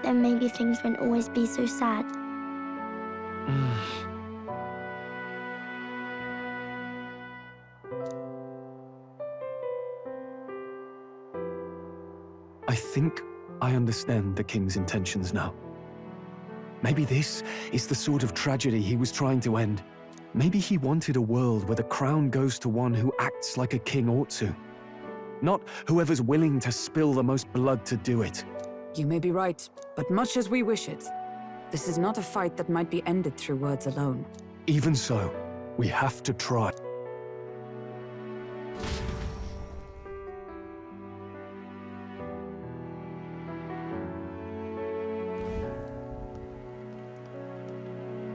Then maybe things won't always be so sad. I think I understand the king's intentions now. Maybe this is the sort of tragedy he was trying to end. Maybe he wanted a world where the crown goes to one who acts like a king ought to. Not whoever's willing to spill the most blood to do it. You may be right, but much as we wish it, this is not a fight that might be ended through words alone. Even so, we have to try.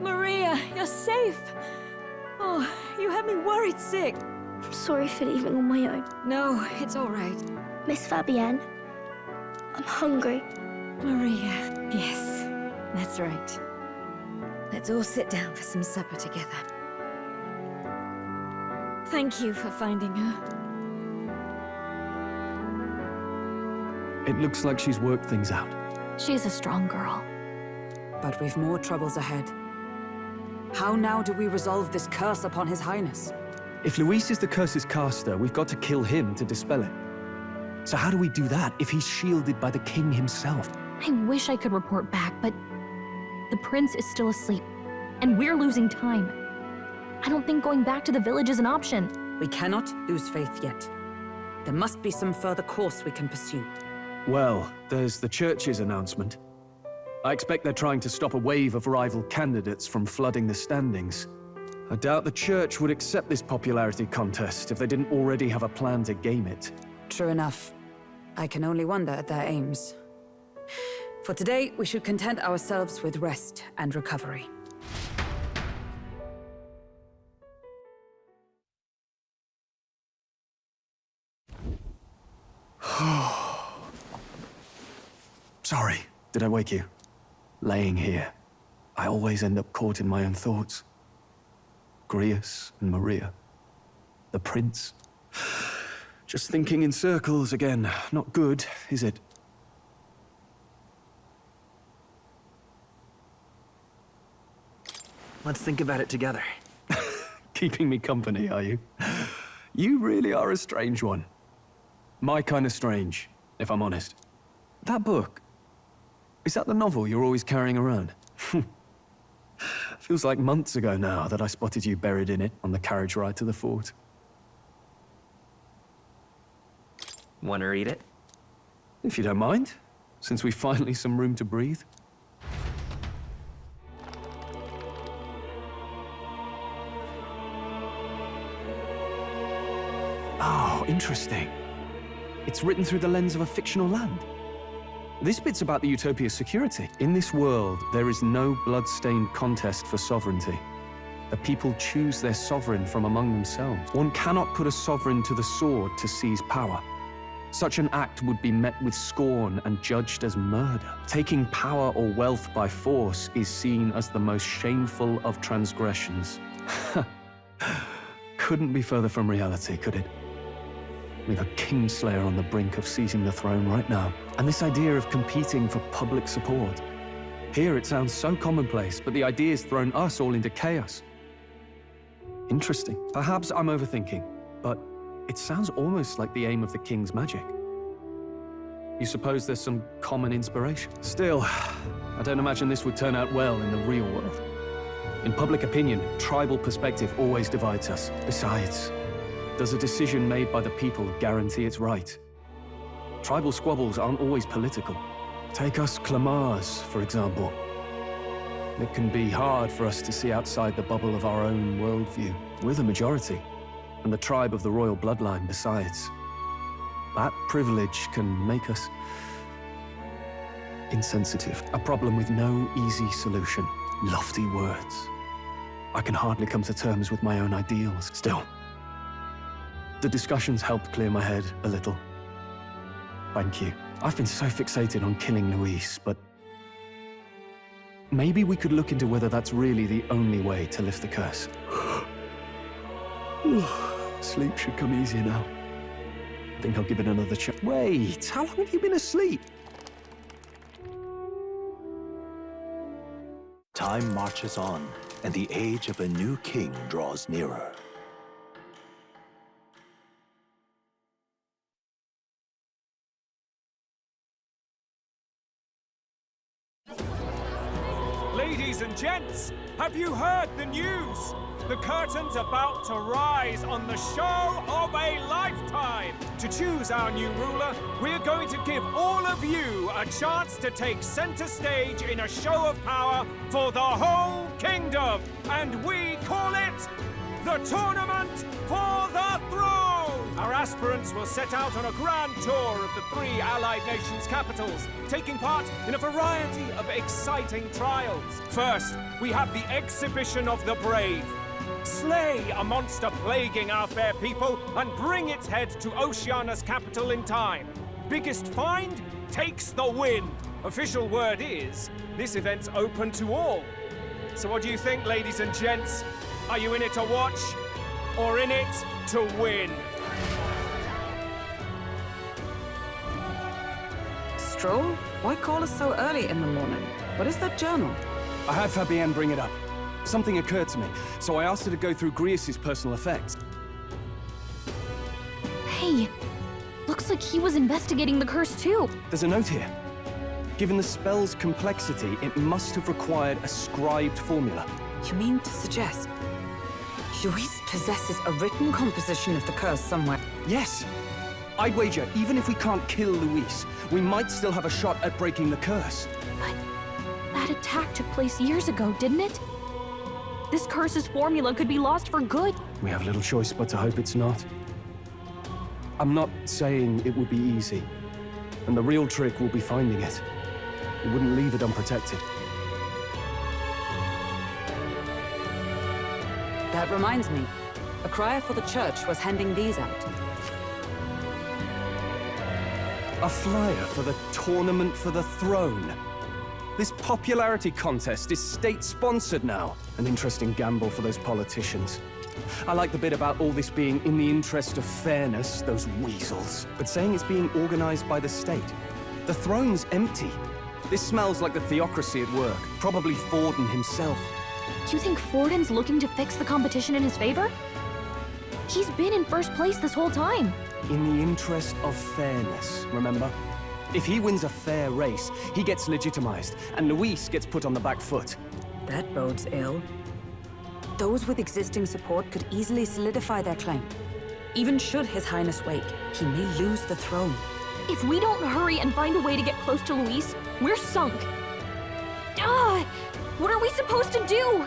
Maria, you're safe. Oh, you had me worried sick. I'm sorry for leaving on my own. No, it's all right. Miss Fabienne, I'm hungry. Maria, yes, that's right. Let's all sit down for some supper together. Thank you for finding her. It looks like she's worked things out. She's a strong girl. But we've more troubles ahead. How now do we resolve this curse upon His Highness? If Luis is the curse's caster, we've got to kill him to dispel it. So how do we do that if he's shielded by the king himself? I wish I could report back, but the prince is still asleep, and we're losing time. I don't think going back to the village is an option. We cannot lose faith yet. There must be some further course we can pursue. Well, there's the church's announcement. I expect they're trying to stop a wave of rival candidates from flooding the standings. I doubt the church would accept this popularity contest if they didn't already have a plan to game it. True enough. I can only wonder at their aims. For today, we should content ourselves with rest and recovery. Sorry, did I wake you? Laying here, I always end up caught in my own thoughts. Grius and Maria. The prince. Just thinking in circles again. Not good, is it? Let's think about it together. Keeping me company, are you? You really are a strange one. My kind of strange, if I'm honest. That book, is that the novel you're always carrying around? Feels like months ago now that I spotted you buried in it on the carriage ride to the fort. Want to read it? If you don't mind, since we've finally some room to breathe. Oh, interesting. It's written through the lens of a fictional land. This bit's about the Utopia's security. In this world, there is no blood-stained contest for sovereignty. The people choose their sovereign from among themselves. One cannot put a sovereign to the sword to seize power. Such an act would be met with scorn and judged as murder. Taking power or wealth by force is seen as the most shameful of transgressions. Couldn't be further from reality, could it? We've a kingslayer on the brink of seizing the throne right now. And this idea of competing for public support. Here it sounds so commonplace, but the idea's thrown us all into chaos. Interesting. Perhaps I'm overthinking, but it sounds almost like the aim of the king's magic. You suppose there's some common inspiration? Still, I don't imagine this would turn out well in the real world. In public opinion, tribal perspective always divides us. Besides, does a decision made by the people guarantee it's right? Tribal squabbles aren't always political. Take us Clamars, for example. It can be hard for us to see outside the bubble of our own worldview. We're the majority, and the tribe of the royal bloodline besides. That privilege can make us insensitive. A problem with no easy solution. Lofty words. I can hardly come to terms with my own ideals. Still, the discussions helped clear my head a little. Thank you. I've been so fixated on killing Luis, but maybe we could look into whether that's really the only way to lift the curse. Sleep should come easier now. I think I'll give it another chance. Wait, how long have you been asleep? Time marches on, and the age of a new king draws nearer. Ladies and gents, have you heard the news? The curtain's about to rise on the show of a lifetime. To choose our new ruler, we're going to give all of you a chance to take center stage in a show of power for the whole kingdom. And we call it the Tournament for the Throne. Our aspirants will set out on a grand tour of the 3 allied nations' capitals, taking part in a variety of exciting trials. First, we have the Exhibition of the Brave. Slay a monster plaguing our fair people and bring its head to Oceania's capital in time. Biggest find takes the win. Official word is, this event's open to all. So what do you think, ladies and gents? Are you in it to watch or in it to win? Stroll? Why call us so early in the morning? What is that journal? I had Fabienne bring it up. Something occurred to me, so I asked her to go through Grius's personal effects. Hey, looks like he was investigating the curse too. There's a note here. Given the spell's complexity, it must have required a scribed formula. You mean to suggest Luis possesses a written composition of the curse somewhere? Yes. I'd wager, even if we can't kill Luis, we might still have a shot at breaking the curse. But that attack took place years ago, didn't it? This curse's formula could be lost for good. We have little choice but to hope it's not. I'm not saying it would be easy, and the real trick will be finding it. We wouldn't leave it unprotected. That reminds me. A crier for the church was handing these out. A flyer for the Tournament for the Throne. This popularity contest is state-sponsored now. An interesting gamble for those politicians. I like the bit about all this being in the interest of fairness, those weasels. But saying it's being organized by the state. The throne's empty. This smells like the theocracy at work. Probably Forden himself. You think Forden's looking to fix the competition in his favor? He's been in first place this whole time. In the interest of fairness, remember? If he wins a fair race, he gets legitimized, and Luis gets put on the back foot. That bodes ill. Those with existing support could easily solidify their claim. Even should His Highness wake, he may lose the throne. If we don't hurry and find a way to get close to Luis, we're sunk. What are we supposed to do?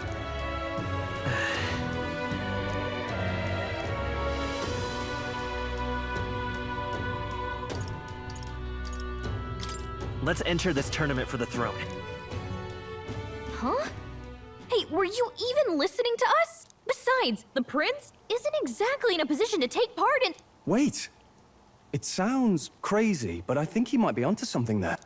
Let's enter this tournament for the throne. Huh? Hey, were you even listening to us? Besides, the prince isn't exactly in a position to take part in— Wait! It sounds crazy, but I think he might be onto something there.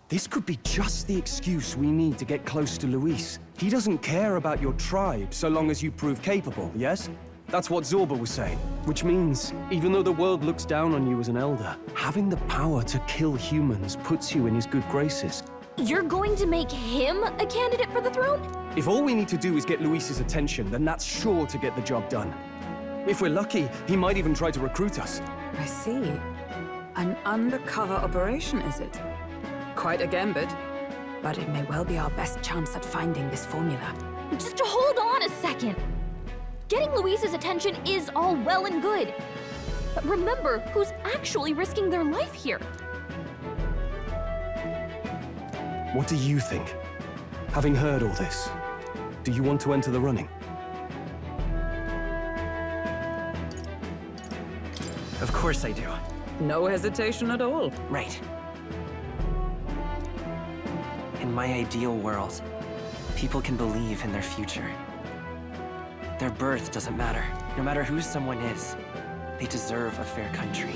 This could be just the excuse we need to get close to Luis. He doesn't care about your tribe so long as you prove capable, yes? That's what Zorba was saying. Which means, even though the world looks down on you as an elder, having the power to kill humans puts you in his good graces. You're going to make him a candidate for the throne? If all we need to do is get Luis's attention, then that's sure to get the job done. If we're lucky, he might even try to recruit us. I see. An undercover operation, is it? Quite a gambit. But it may well be our best chance at finding this formula. Just hold on a second. Getting Luis's attention is all well and good. But remember who's actually risking their life here. What do you think? Having heard all this, do you want to enter the running? Of course I do. No hesitation at all. Right. In my ideal world, people can believe in their future. Their birth doesn't matter. No matter who someone is, they deserve a fair country.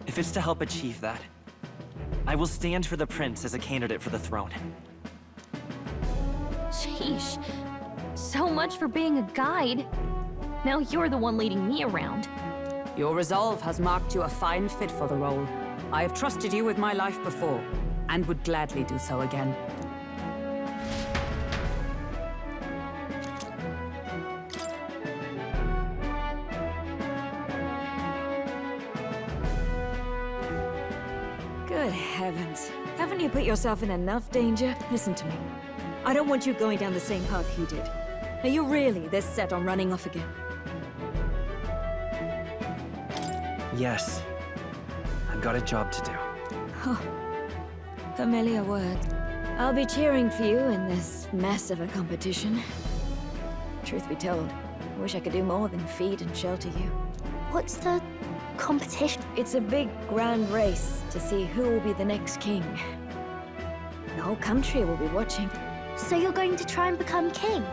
If it's to help achieve that, I will stand for the prince as a candidate for the throne. Sheesh. So much for being a guide. Now you're the one leading me around. Your resolve has marked you a fine fit for the role. I have trusted you with my life before, and would gladly do so again. Good heavens. Haven't you put yourself in enough danger? Listen to me. I don't want you going down the same path he did. Are you really this set on running off again? Yes. I've got a job to do. Oh, familiar words. I'll be cheering for you in this mess of a competition. Truth be told, I wish I could do more than feed and shelter you. What's the competition? It's a big, grand race to see who will be the next king. The whole country will be watching. So you're going to try and become king?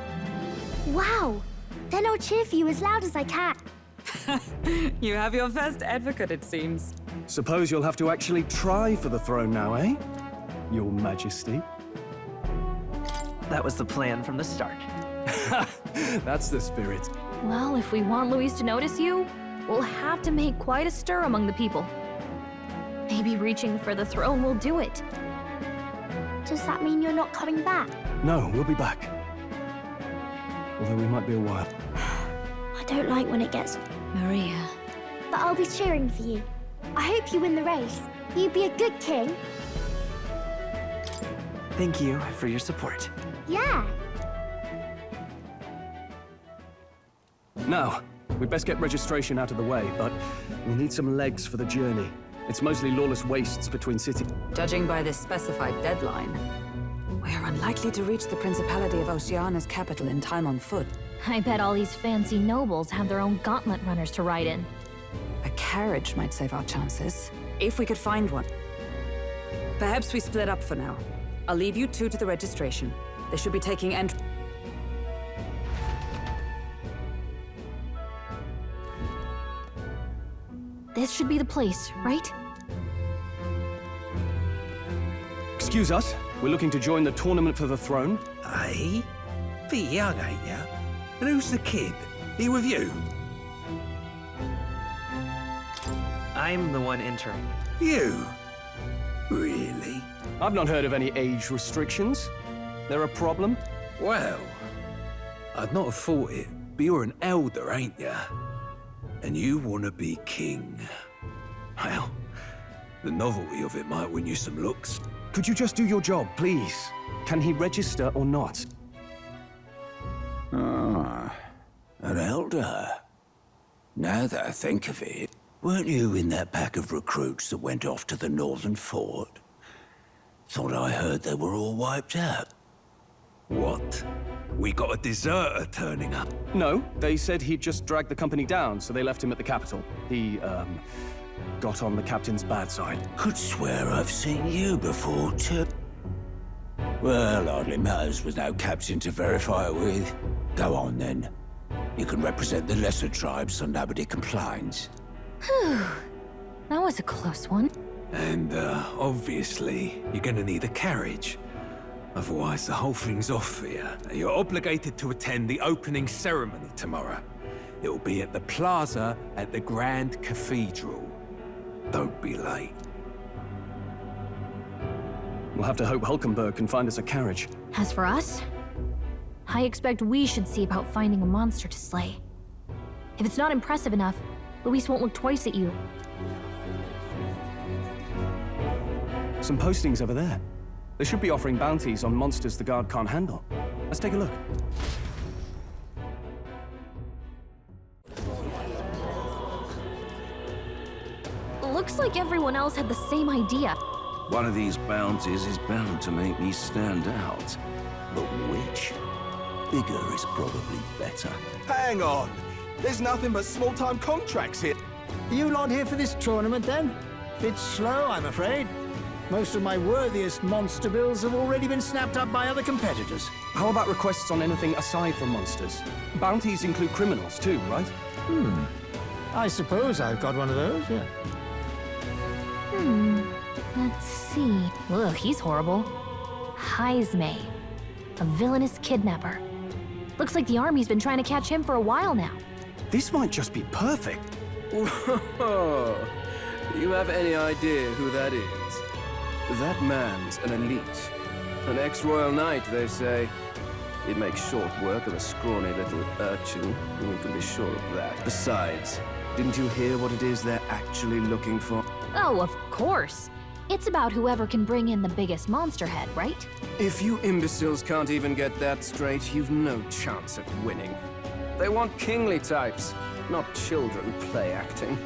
Wow! Then I'll cheer for you as loud as I can. You have your first advocate, it seems. Suppose you'll have to actually try for the throne now, eh? Your Majesty. That was the plan from the start. That's the spirit. Well, if we want Luis to notice you, we'll have to make quite a stir among the people. Maybe reaching for the throne will do it. Does that mean you're not coming back? No, we'll be back. Although we might be a while. I don't like when it gets... Maria. But I'll be cheering for you. I hope you win the race. You'd be a good king. Thank you for your support. Yeah. Now, we'd best get registration out of the way, but we'll need some legs for the journey. It's mostly lawless wastes between cities. Judging by this specified deadline, we are unlikely to reach the Principality of Oceana's capital in time on foot. I bet all these fancy nobles have their own gauntlet runners to ride in. A carriage might save our chances, if we could find one. Perhaps we split up for now. I'll leave you two to the registration. They should be taking entry. This should be the place, right? Excuse us, we're looking to join the tournament for the throne. Aye? Bit young, ain't ya? And who's the kid? He with you? I'm the one entering. You? Really? I've not heard of any age restrictions. There a problem? Well, I'd not have thought it, but you're an elder, ain't ya? And you want to be king. Well, the novelty of it might win you some looks. Could you just do your job, please? Can he register or not? Ah, an elder. Now that I think of it, weren't you in that pack of recruits that went off to the northern fort? Thought I heard they were all wiped out. What? We got a deserter turning up? No, they said he'd just dragged the company down, so they left him at the capital. He, got on the captain's bad side. Could swear I've seen you before, too. Well, hardly matters with no captain to verify it with. Go on, then. You can represent the lesser tribes so nobody complains. Whew. That was a close one. And, obviously, you're gonna need a carriage. Otherwise, the whole thing's off for you. You're obligated to attend the opening ceremony tomorrow. It'll be at the plaza at the Grand Cathedral. Don't be late. We'll have to hope Hulkenberg can find us a carriage. As for us, I expect we should see about finding a monster to slay. If it's not impressive enough, Luis won't look twice at you. Some postings over there. They should be offering bounties on monsters the guard can't handle. Let's take a look. Looks like everyone else had the same idea. One of these bounties is bound to make me stand out. But which? Bigger is probably better. Hang on! There's nothing but small-time contracts here. You lot here for this tournament, then? Bit slow, I'm afraid. Most of my worthiest monster bills have already been snapped up by other competitors. How about requests on anything aside from monsters? Bounties include criminals too, right? I suppose I've got one of those, yeah. Let's see. Ugh, he's horrible. Heisme, a villainous kidnapper. Looks like the army's been trying to catch him for a while now. This might just be perfect. Whoa. Do you have any idea who that is? That man's an elite. An ex-royal knight, they say. He'd make short work of a scrawny little urchin, you can be sure of that. Besides, didn't you hear what it is they're actually looking for? Oh, of course. It's about whoever can bring in the biggest monster head, right? If you imbeciles can't even get that straight, you've no chance at winning. They want kingly types, not children play acting.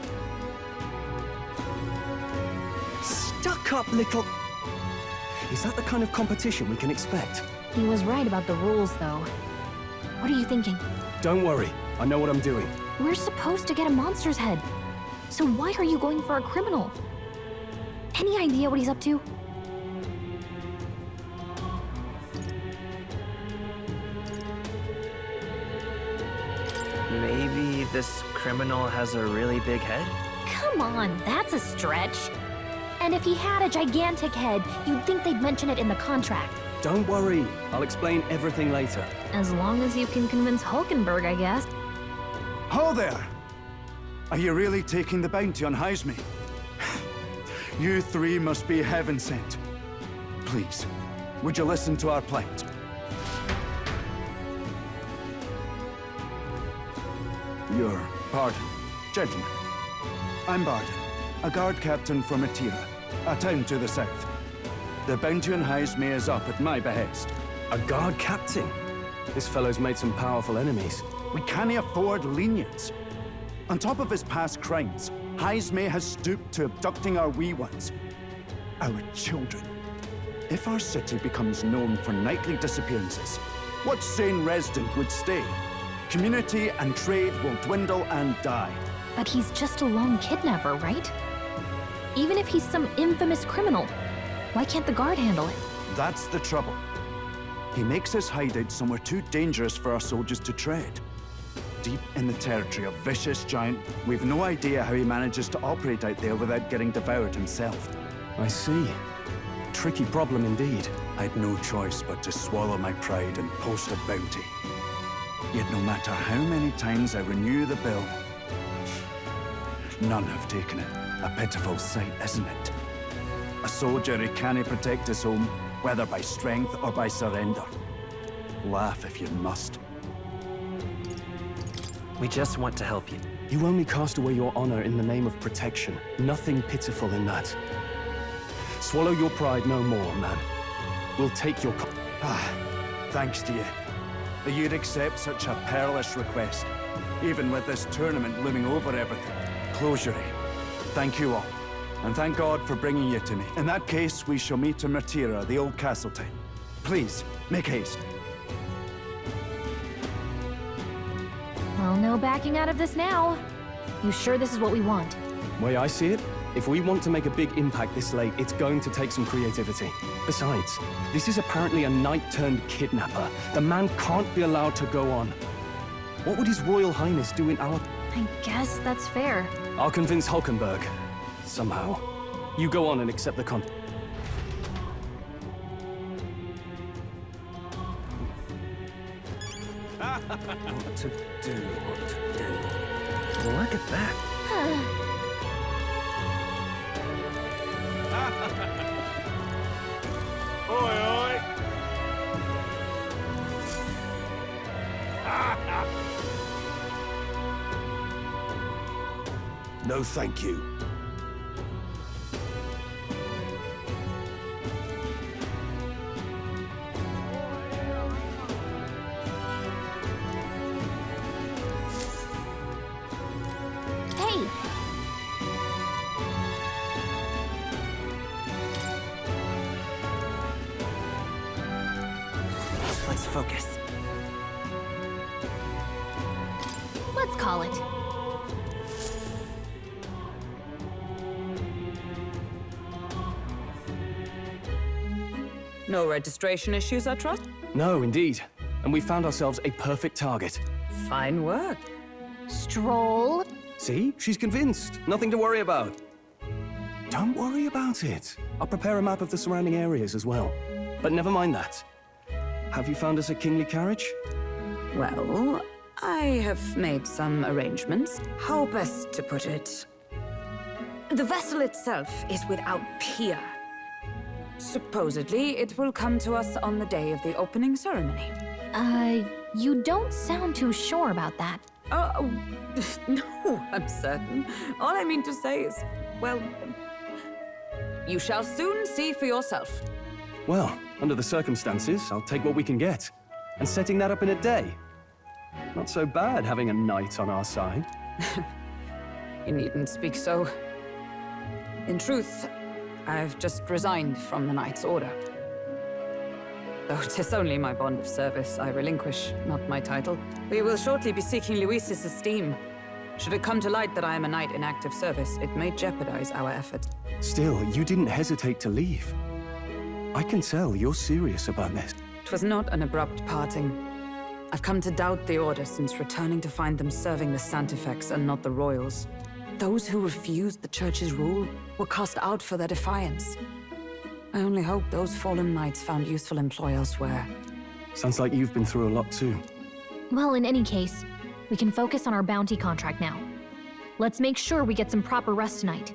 Stuck-up little... Is that the kind of competition we can expect? He was right about the rules, though. What are you thinking? Don't worry, I know what I'm doing. We're supposed to get a monster's head. So why are you going for a criminal? Any idea what he's up to? Maybe this criminal has a really big head? Come on, that's a stretch. And if he had a gigantic head, you'd think they'd mention it in the contract. Don't worry, I'll explain everything later. As long as you can convince Hulkenberg, I guess. Ho there! Are you really taking the bounty on Heisme? You three must be heaven sent. Please, would you listen to our plight? Your pardon, gentlemen. I'm Barden, a guard captain from Atira, a town to the south. The bounty on Heisme is up at my behest. A guard captain? This fellow's made some powerful enemies. We can't afford lenience. On top of his past crimes, Heisme has stooped to abducting our wee ones. Our children. If our city becomes known for nightly disappearances, what sane resident would stay? Community and trade will dwindle and die. But he's just a lone kidnapper, right? Even if he's some infamous criminal, why can't the guard handle it? That's the trouble. He makes his hideout somewhere too dangerous for our soldiers to tread. deep in the territory of vicious giant. We've no idea how he manages to operate out there without getting devoured himself. I see. Tricky problem indeed. I'd no choice but to swallow my pride and post a bounty. Yet no matter how many times I renew the bill, none have taken it. A pitiful sight, isn't it? A soldier who can't protect his home, whether by strength or by surrender. Laugh if you must. We just want to help you. You only cast away your honor in the name of protection. Nothing pitiful in that. Swallow your pride no more, man. We'll take your Thanks to you. That you'd accept such a perilous request, even with this tournament looming over everything. Closure. Thank you all. And thank God for bringing you to me. In that case, we shall meet in Martira, the old castle town. Please, make haste. Well, no backing out of this now. You sure this is what we want? way I see it, if we want to make a big impact this late, it's going to take some creativity. Besides, this is apparently a knight-turned-kidnapper. The man can't be allowed to go on. What would His Royal Highness do in our... I guess that's fair. I'll convince Hulkenberg. Somehow. You go on and accept the con... What to do, what to do. Look at that. Oi, oi! No, thank you. Hey! Let's focus. Let's call it. No registration issues, I trust? No, indeed. And we found ourselves a perfect target. Fine work. Stroll. See? She's convinced. Nothing to worry about. Don't worry about it. I'll prepare a map of the surrounding areas as well. But never mind that. Have you found us a kingly carriage? Well, I have made some arrangements. How best to put it? The vessel itself is without peer. Supposedly, it will come to us on the day of the opening ceremony. You don't sound too sure about that. Oh, no, I'm certain. All I mean to say is, well, you shall soon see for yourself. Well, under the circumstances, I'll take what we can get. And setting that up in a day. Not so bad having a knight on our side. You needn't speak so. In truth, I've just resigned from the Knight's Order. Though 'tis only my bond of service I relinquish, not my title. We will shortly be seeking Luis's esteem. Should it come to light that I am a knight in active service, it may jeopardize our efforts. Still, you didn't hesitate to leave. I can tell you're serious about this. It was not an abrupt parting. I've come to doubt the Order since returning to find them serving the Santifex and not the Royals. Those who refused the Church's rule were cast out for their defiance. I only hope those fallen knights found useful employ elsewhere. Sounds like you've been through a lot too. Well, in any case, we can focus on our bounty contract now. Let's make sure we get some proper rest tonight.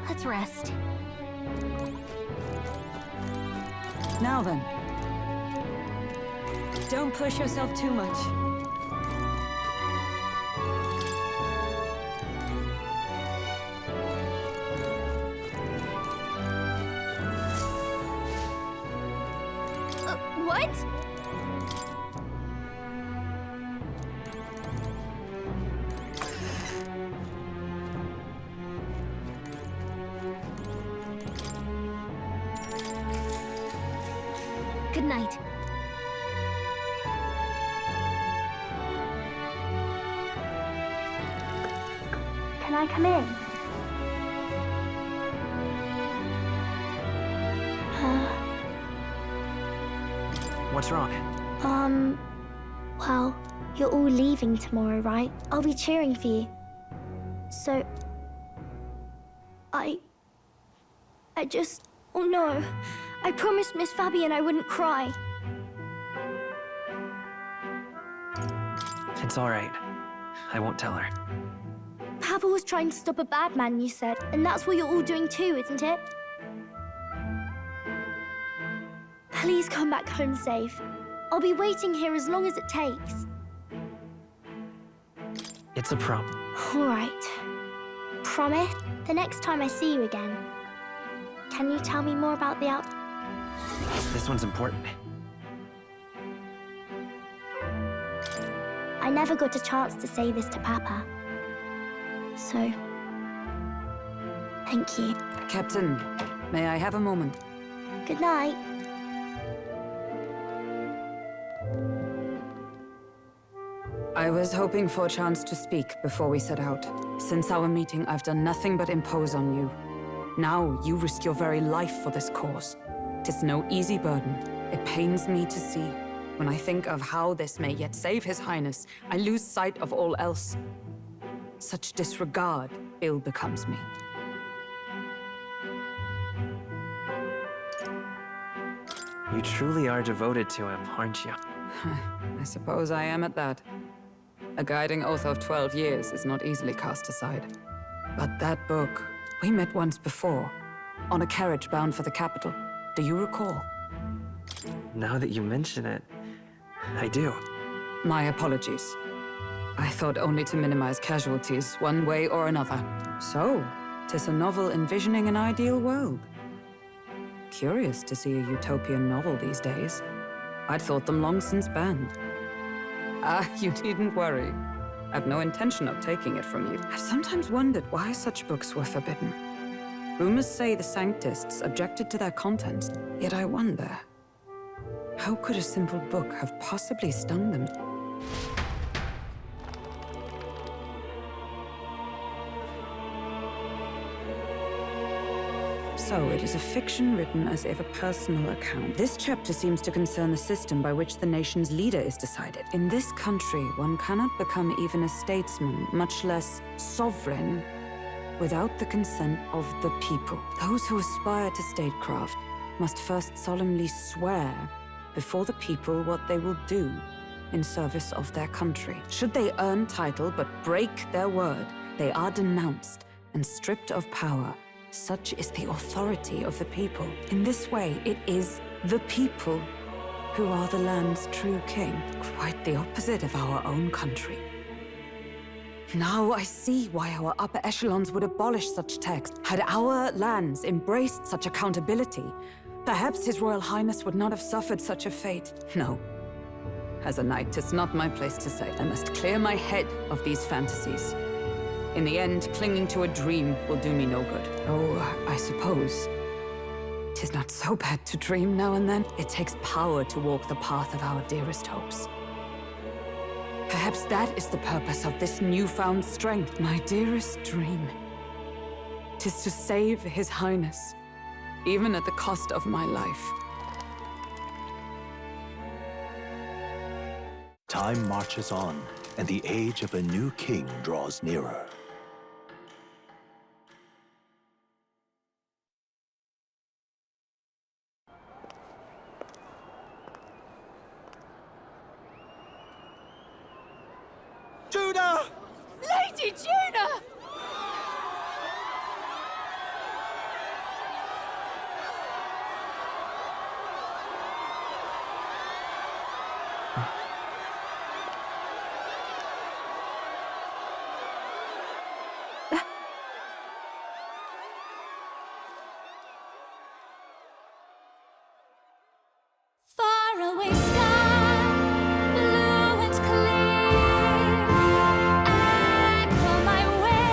Let's rest. Now then. Don't push yourself too much. What? Good night. Can I come in? What's wrong? Well, you're all leaving tomorrow, right? I'll be cheering for you. So... I just... Oh no. I promised Miss Fabian I wouldn't cry. It's all right. I won't tell her. Papa was trying to stop a bad man, you said. And that's what you're all doing too, isn't it? Please come back home safe. I'll be waiting here as long as it takes. It's a problem. All right. Promise? The next time I see you again, can you tell me more about the out... This one's important. I never got a chance to say this to Papa. So... thank you. Captain, may I have a moment? Good night. I was hoping for a chance to speak before we set out. Since our meeting, I've done nothing but impose on you. Now, you risk your very life for this cause. 'Tis no easy burden. It pains me to see. When I think of how this may yet save His Highness, I lose sight of all else. Such disregard ill becomes me. You truly are devoted to him, aren't you? I suppose I am at that. A guiding oath of 12 years is not easily cast aside. But that book, we met once before, on a carriage bound for the capital. Do you recall? Now that you mention it, I do. My apologies. I thought only to minimize casualties, one way or another. So, 'tis a novel envisioning an ideal world. Curious to see a utopian novel these days. I'd thought them long since banned. Ah, you needn't worry. I've no intention of taking it from you. I've sometimes wondered why such books were forbidden. Rumors say the Sanctists objected to their contents, yet I wonder, how could a simple book have possibly stung them? So, it is a fiction written as if a personal account. This chapter seems to concern the system by which the nation's leader is decided. In this country, one cannot become even a statesman, much less sovereign, without the consent of the people. Those who aspire to statecraft must first solemnly swear before the people what they will do in service of their country. Should they earn title but break their word, they are denounced and stripped of power. Such is the authority of the people. In this way, it is the people who are the land's true king. Quite the opposite of our own country. Now I see why our upper echelons would abolish such text. Had our lands embraced such accountability, perhaps His Royal Highness would not have suffered such a fate. No. As a knight, 'tis not my place to say. I must clear my head of these fantasies. In the end, clinging to a dream will do me no good. Oh, I suppose 'tis not so bad to dream now and then. It takes power to walk the path of our dearest hopes. Perhaps that is the purpose of this newfound strength. My dearest dream 'tis to save His Highness, even at the cost of my life. Time marches on, and the age of a new king draws nearer. Judah! Lady Judah! Faraway sky, blue and clear. Echo my way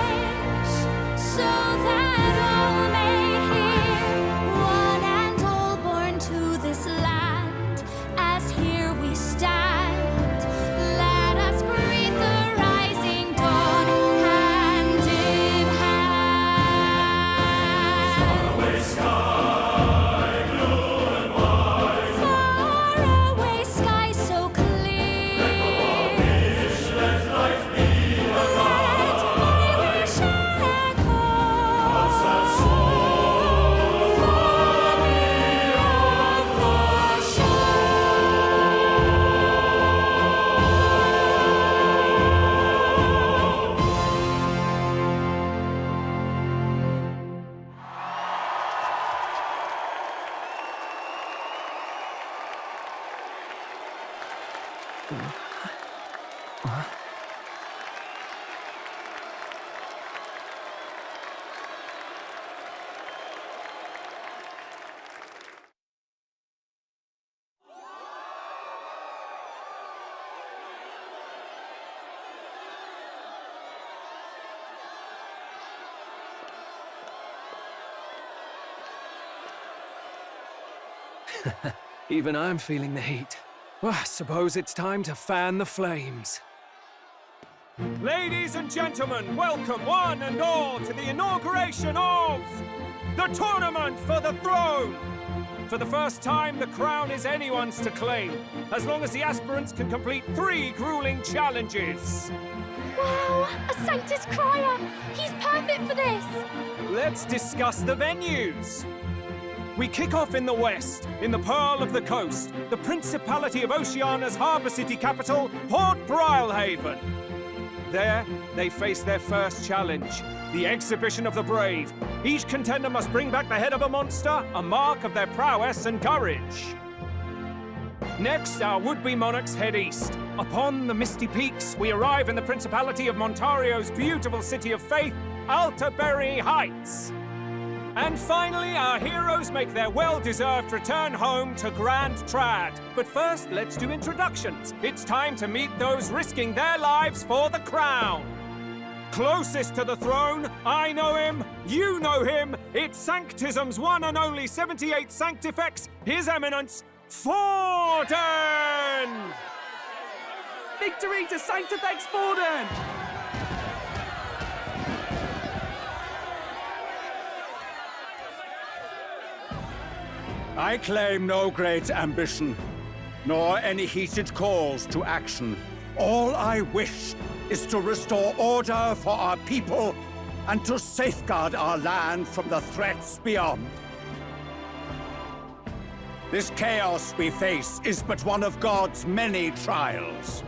Even I'm feeling the heat. Well, I suppose it's time to fan the flames. Ladies and gentlemen, welcome one and all to the inauguration of the Tournament for the Throne! For the first time, the crown is anyone's to claim, as long as the aspirants can complete 3 grueling challenges. Wow, a Sanctus Crier! He's perfect for this! Let's discuss the venues. We kick off in the west, in the Pearl of the Coast, the Principality of Oceania's harbour city capital, Port Brilehaven. There, they face their first challenge, the Exhibition of the Brave. Each contender must bring back the head of a monster, a mark of their prowess and courage. Next, our would-be monarchs head east. Upon the misty peaks, we arrive in the Principality of Montario's beautiful city of faith, Altaberry Heights. And finally, our heroes make their well-deserved return home to Grand Trad. But first, let's do introductions. It's time to meet those risking their lives for the crown. Closest to the throne, I know him, you know him. It's Sanctism's one and only 78th Sanctifex, His Eminence, Forden! Victory to Sanctifex Forden! I claim no great ambition, nor any heated calls to action. All I wish is to restore order for our people and to safeguard our land from the threats beyond. This chaos we face is but one of God's many trials.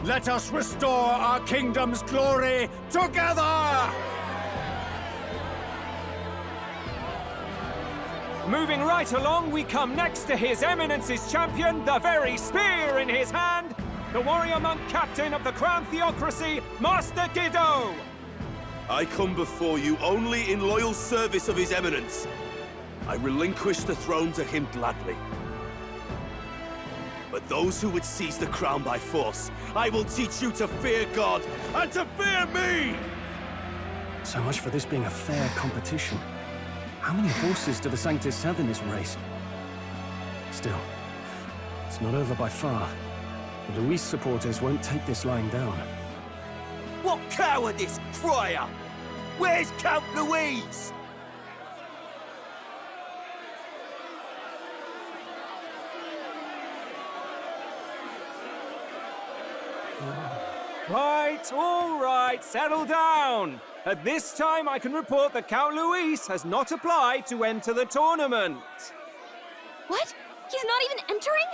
Let us restore our kingdom's glory together! Moving right along, we come next to His Eminence's champion, the very spear in his hand, the warrior monk captain of the Crown Theocracy, Master Yugioh. I come before you only in loyal service of His Eminence. I relinquish the throne to him gladly. But those who would seize the crown by force, I will teach you to fear God and to fear me! So much for this being a fair competition. How many horses do the Sanctus have in this race? Still, it's not over by far. The Luis supporters won't take this lying down. What cowardice, Crier! Where's Count Louise? Right, all right, settle down. At this time, I can report that Count Luis has not applied to enter the tournament. What? He's not even entering?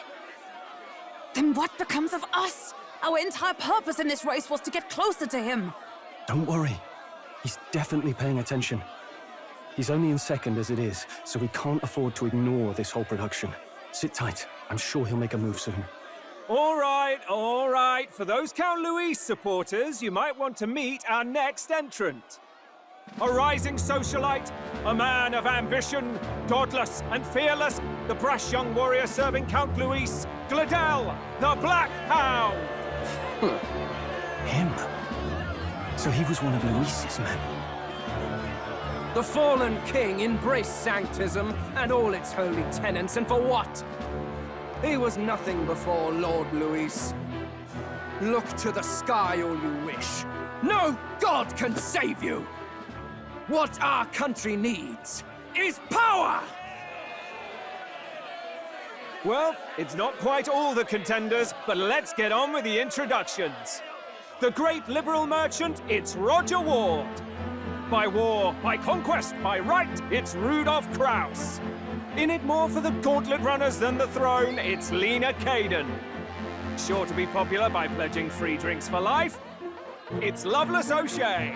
Then what becomes of us? Our entire purpose in this race was to get closer to him. Don't worry. He's definitely paying attention. He's only in second as it is, so we can't afford to ignore this whole production. Sit tight. I'm sure he'll make a move soon. All right. For those Count Luis supporters, you might want to meet our next entrant. A rising socialite, a man of ambition, godless and fearless, the brash young warrior serving Count Luis, Gladel, the Black Hound. Him? So he was one of Luis's men. The fallen king embraced Sanctism and all its holy tenets, and for what? He was nothing before Lord Luis. Look to the sky all you wish. No god can save you! What our country needs is power! Well, it's not quite all the contenders, but let's get on with the introductions. The great liberal merchant, it's Roger Ward. By war, by conquest, by right, it's Rudolph Kraus. In it more for the gauntlet runners than the throne, it's Lena Caden. Sure to be popular by pledging free drinks for life, it's Loveless O'Shea.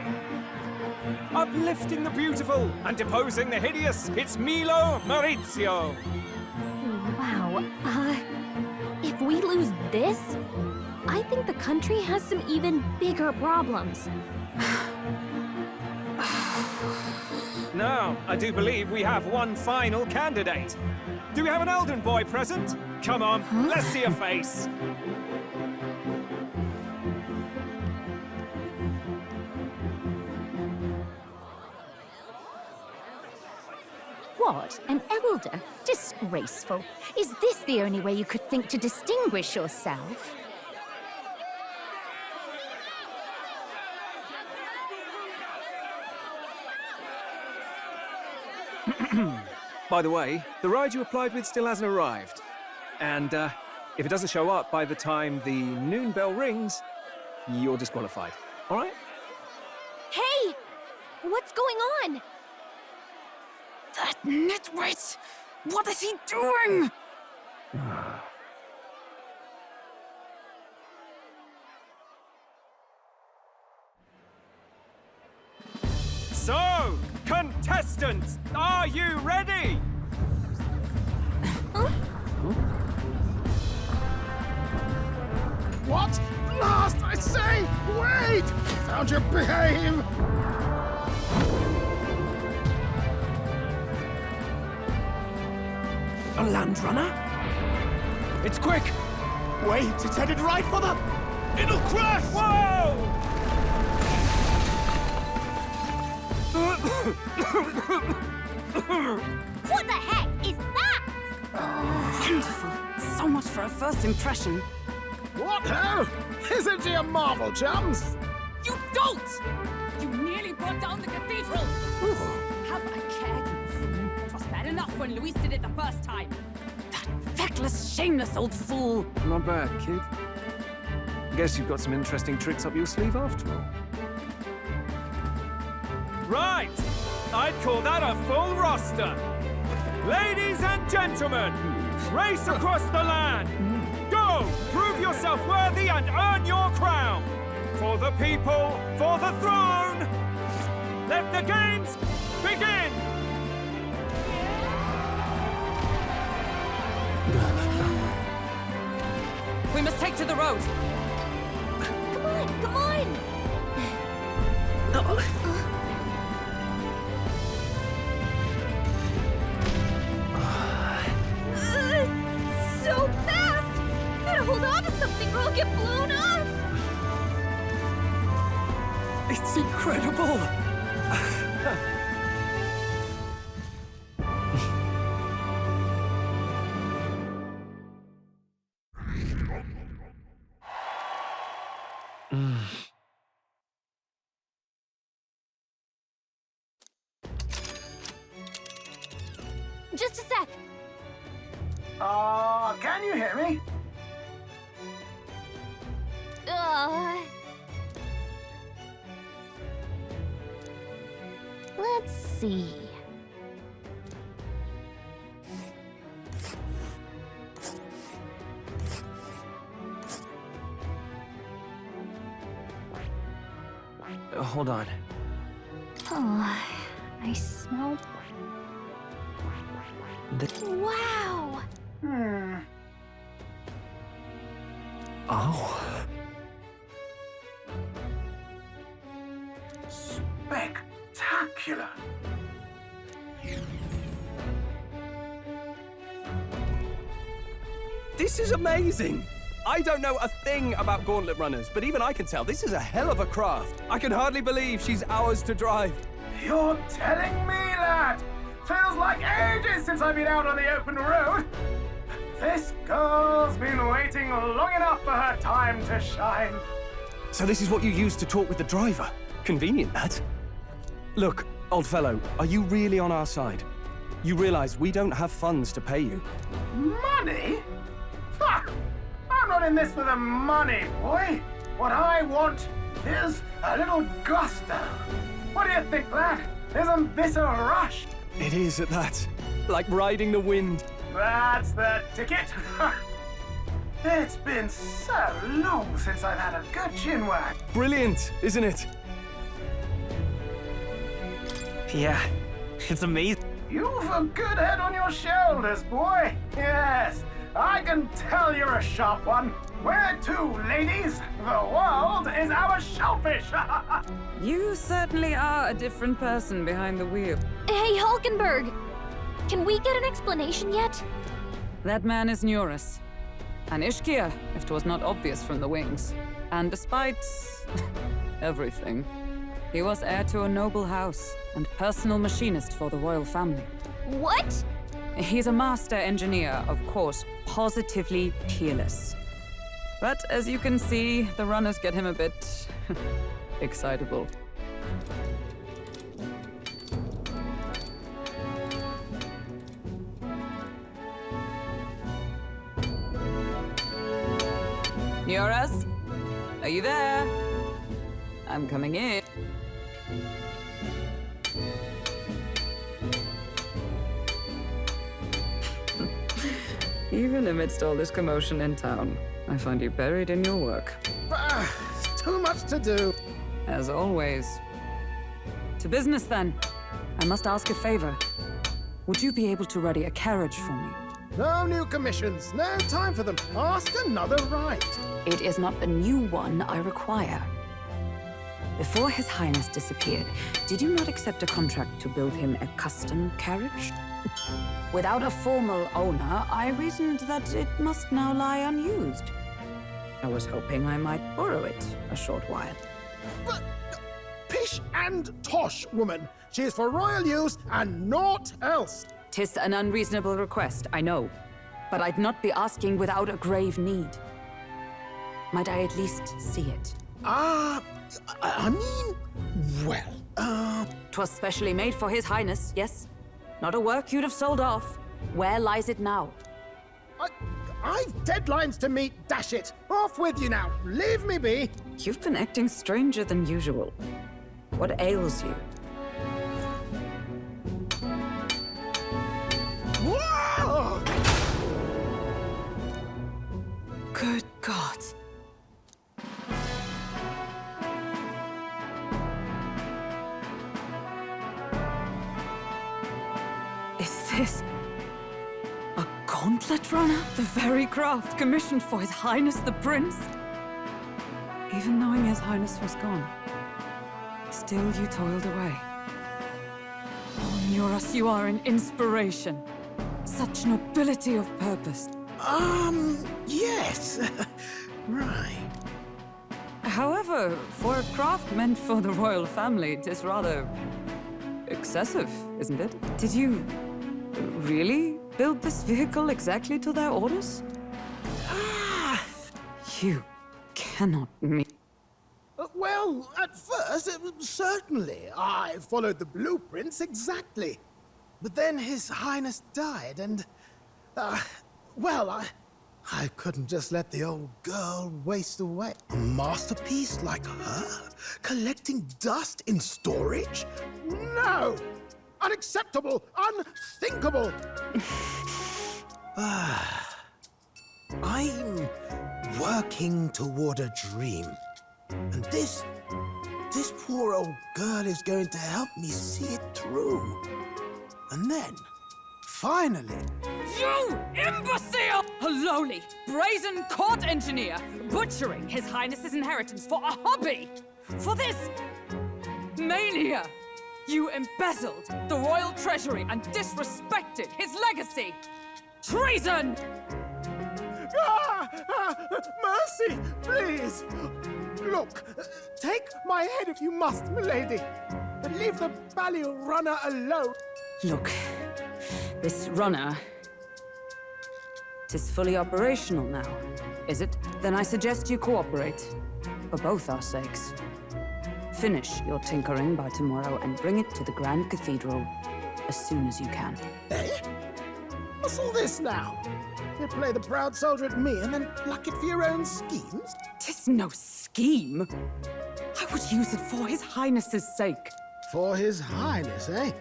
Uplifting the beautiful and deposing the hideous, it's Milo Maurizio. Wow. If we this, I think the country has some even bigger problems. Now, I do believe we have one final candidate. Do we have an Elden boy present? Come on, let's see a face. What? An elder? Disgraceful. Is this the only way you could think to distinguish yourself? By the way, the ride you applied with still hasn't arrived. And if it doesn't show up by the time the noon bell rings, you're disqualified. All right? Hey! What's going on? That nitwit! What is he doing? So, contestants, are you ready? What? Last, I say! Wait! Found your behave! A land runner? It's quick! Wait, it's headed right for the... It'll crash! Whoa! What the heck is that? Wonderful. So much for a first impression. What ho? Isn't he a marvel, chums? You don't! You nearly brought down the cathedral! Have a care, you fool. It was bad enough when Luis did it the first time. That feckless, shameless old fool. Not bad, kid. Guess you've got some interesting tricks up your sleeve after all. Right! I'd call that a full roster. Ladies and gentlemen, race across the land. Go! Prove yourself worthy and earn your crown. For the people, for the throne. Let the games begin! We must take to the road. Come on, come on! So fast! Gotta hold on to something or I'll get blown up! It's incredible! Just a sec. Can you hear me? Let's see. Hold on. Oh, I smelled... Wow! Oh. Spectacular! This is amazing! I don't know a thing about gauntlet runners, but even I can tell this is a hell of a craft. I can hardly believe she's ours to drive. You're telling me that? Feels like ages since I've been out on the open road. This girl's been waiting long enough for her time to shine. So this is what you use to talk with the driver? Convenient, that. Look, old fellow, are you really on our side? You realize we don't have funds to pay you. Money? Ha! I'm not in this for the money, boy. What I want is a little gusto. What do you think, lad? Isn't this a rush? It is at that. Like riding the wind. That's the ticket. It's been so long since I've had a good chin wag. Brilliant, isn't it? Yeah, it's amazing. You've a good head on your shoulders, boy. Yes, I can tell you're a sharp one. Where to, ladies? The world is our shellfish. You certainly are a different person behind the wheel. Hey, Hulkenberg! Can we get an explanation yet? That man is Neurus. An Ishkia, if 'twas not obvious from the wings. And despite everything, he was heir to a noble house and personal machinist for the royal family. What? He's a master engineer, of course, positively peerless. But as you can see, the runners get him a bit excitable. Neurus? Are you there? I'm coming in. Even amidst all this commotion in town, I find you buried in your work. Too much to do. As always. To business, then. I must ask a favor. Would you be able to ready a carriage for me? No new commissions. No time for them. Ask another right. It is not a new one I require. Before His Highness disappeared, did you not accept a contract to build him a custom carriage? Without a formal owner, I reasoned that it must now lie unused. I was hoping I might borrow it a short while. But, pish and tosh, woman. She is for royal use and naught else. 'Tis an unreasonable request, I know. But I'd not be asking without a grave need. Might I at least see it? I mean, well, 'Twas specially made for His Highness, yes? Not a work you'd have sold off. Where lies it now? I've deadlines to meet, dash it! Off with you now! Leave me be! You've been acting stranger than usual. What ails you? Whoa! Good God. Is this a gauntlet runner? The very craft commissioned for His Highness the Prince? Even knowing His Highness was gone, still you toiled away. Oh, Neurus, you are an inspiration. Such nobility of purpose. Yes. Right. However, for a craft meant for the royal family, it is rather excessive, isn't it? Did you really build this vehicle exactly to their orders? You cannot mean... Well, at first, certainly. I followed the blueprints exactly. But then His Highness died, and... I couldn't just let the old girl waste away. A masterpiece like her? Collecting dust in storage? No! Unacceptable! Unthinkable! I'm working toward a dream. And this poor old girl is going to help me see it through. And then, finally... You imbecile! A lowly, brazen court engineer butchering His Highness's inheritance for a hobby! For this mania! You embezzled the royal treasury and disrespected his legacy! Treason! Mercy, please! Look, take my head if you must, milady. But leave the Balliol runner alone. Look, this runner... 'tis fully operational now, is it? Then I suggest you cooperate. For both our sakes. Finish your tinkering by tomorrow and bring it to the Grand Cathedral as soon as you can. Eh? What's all this now? You play the proud soldier at me and then pluck it for your own schemes? 'Tis no scheme. I would use it for His Highness's sake. For His Highness, eh?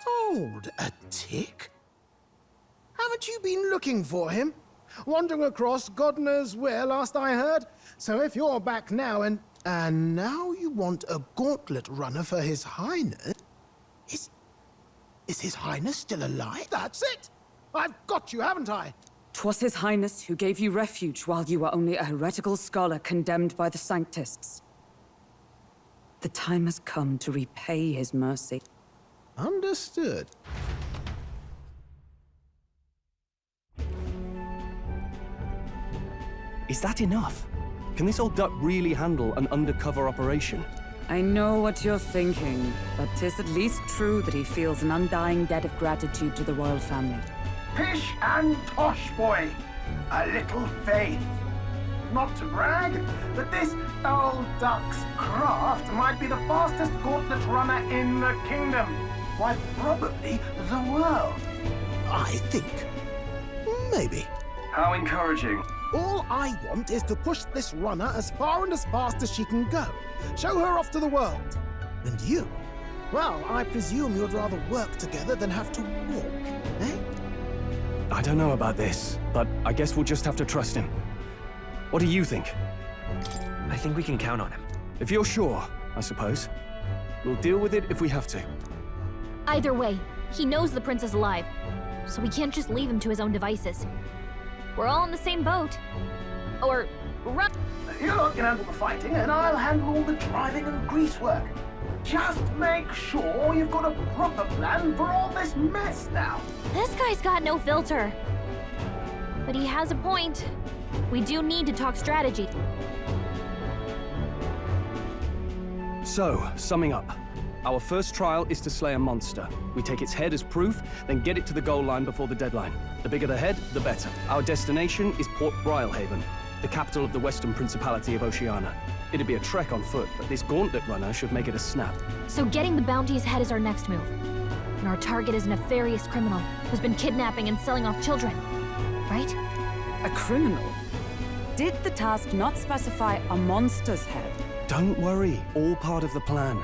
Hold a tick. Haven't you been looking for him? Wandering across God knows where, last I heard. So if you're back now and now you want a gauntlet runner for His Highness? Is His Highness still alive? That's it! I've got you, haven't I? 'Twas His Highness who gave you refuge while you were only a heretical scholar condemned by the Sanctists. The time has come to repay his mercy. Understood. Is that enough? Can this old duck really handle an undercover operation? I know what you're thinking, but 'tis at least true that he feels an undying debt of gratitude to the royal family. Pish and tosh, boy. A little faith. Not to brag, but this old duck's craft might be the fastest gauntlet runner in the kingdom. Why, probably the world. I think. Maybe. How encouraging. All I want is to push this runner as far and as fast as she can go. Show her off to the world. And you? Well, I presume you'd rather work together than have to walk, eh? I don't know about this, but I guess we'll just have to trust him. What do you think? I think we can count on him. If you're sure, I suppose. We'll deal with it if we have to. Either way, he knows the prince is alive, so we can't just leave him to his own devices. We're all in the same boat. Or run. You lot can handle the fighting, and I'll handle all the driving and grease work. Just make sure you've got a proper plan for all this mess now. This guy's got no filter. But he has a point. We do need to talk strategy. So, summing up. Our first trial is to slay a monster. We take its head as proof, then get it to the goal line before the deadline. The bigger the head, the better. Our destination is Port Brylehaven, the capital of the Western Principality of Oceania. It'd be a trek on foot, but this gauntlet runner should make it a snap. So getting the bounty's head is our next move. And our target is a nefarious criminal who's been kidnapping and selling off children. Right? A criminal? Did the task not specify a monster's head? Don't worry, all part of the plan.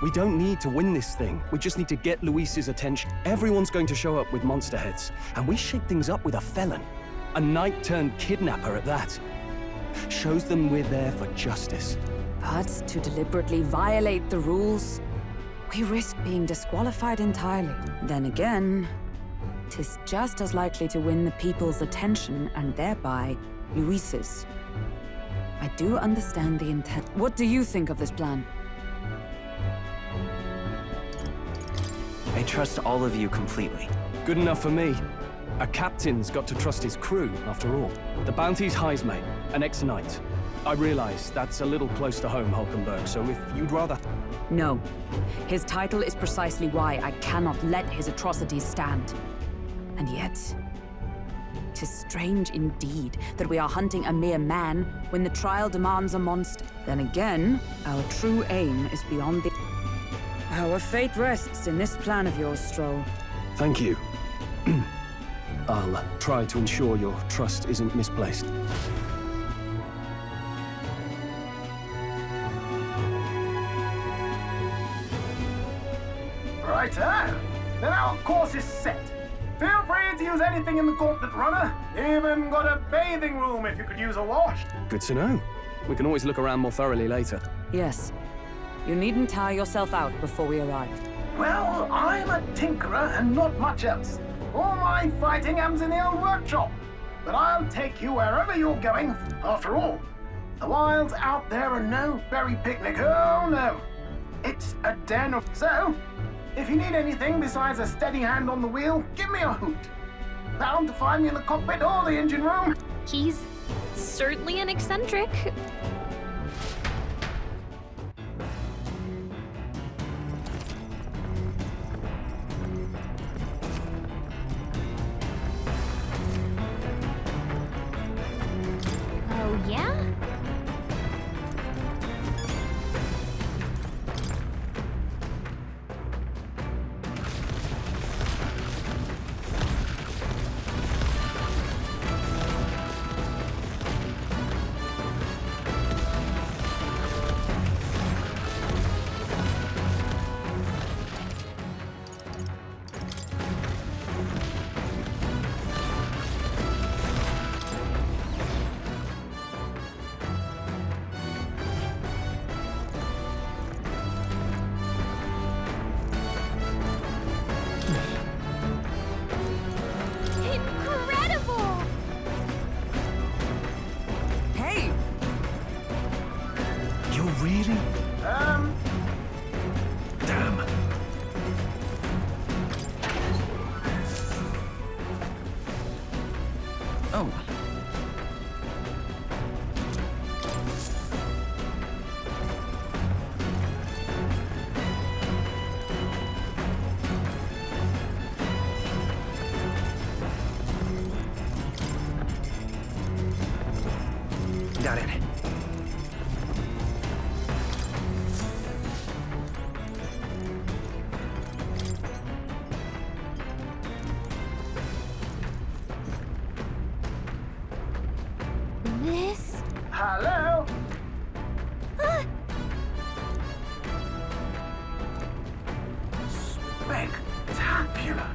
We don't need to win this thing. We just need to get Luis's attention. Everyone's going to show up with monster heads, and we shake things up with a felon. A knight-turned-kidnapper at that. Shows them we're there for justice. But to deliberately violate the rules, we risk being disqualified entirely. Then again, 'tis just as likely to win the people's attention and thereby Luis's. I do understand the intent. What do you think of this plan? I trust all of you completely. Good enough for me. A captain's got to trust his crew, after all. The bounty's Heismay, an ex-knight. I realize that's a little close to home, Hulkenberg, so if you'd rather... No. His title is precisely why I cannot let his atrocities stand. And yet, 'tis strange indeed that we are hunting a mere man when the trial demands a monster. Then again, our true aim is beyond the... Our fate rests in this plan of yours, Stroll. Thank you. I'll try to ensure your trust isn't misplaced. Righto. Then our course is set. Feel free to use anything in the gauntlet runner. Even got a bathing room if you could use a wash. Good to know. We can always look around more thoroughly later. Yes. You needn't tire yourself out before we arrive. Well, I'm a tinkerer and not much else. All my fighting happens in the old workshop. But I'll take you wherever you're going. After all, the wilds out there are no berry picnic. Oh, no. It's a den of... So, if you need anything besides a steady hand on the wheel, give me a hoot. Bound to find me in the cockpit or the engine room. He's certainly an eccentric. Oh, yeah? Oh. Got it. This? Hello? Spectacular.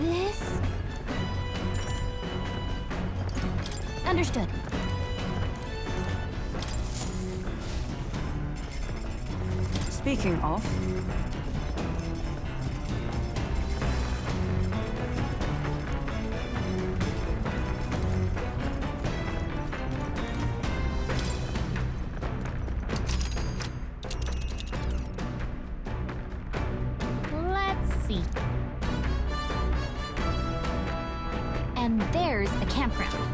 This? Understood. Speaking of... Let's see. And there's a campground.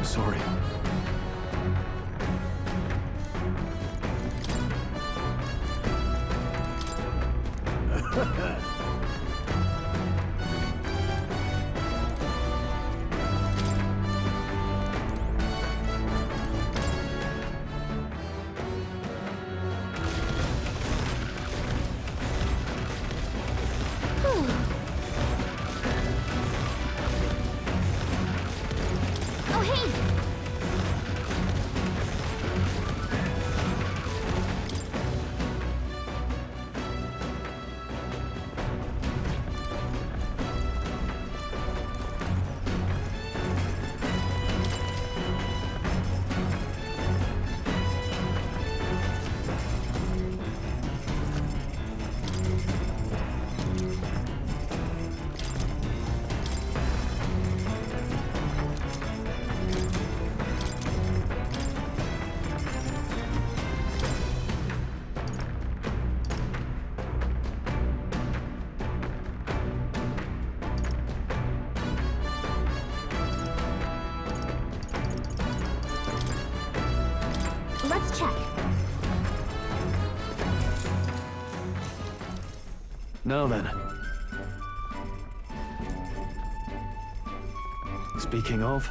Sorry. Oh, hey! Let's check. Now then. Speaking of...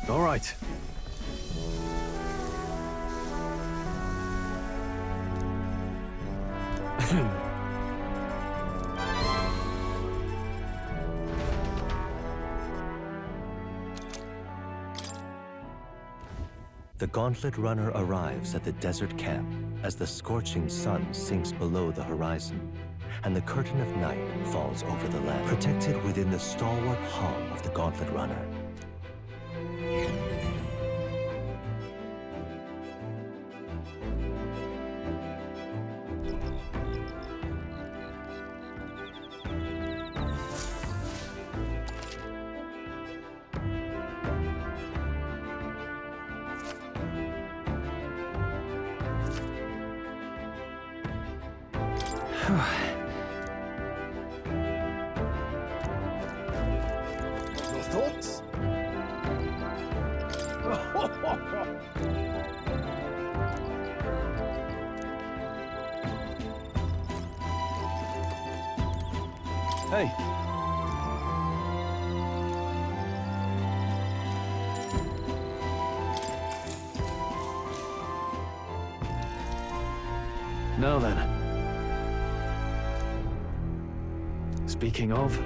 All right. The Gauntlet Runner arrives at the desert camp as the scorching sun sinks below the horizon, and the curtain of night falls over the land, protected within the stalwart hull of the Gauntlet Runner. Your thoughts? Hey. Now then. Speaking of...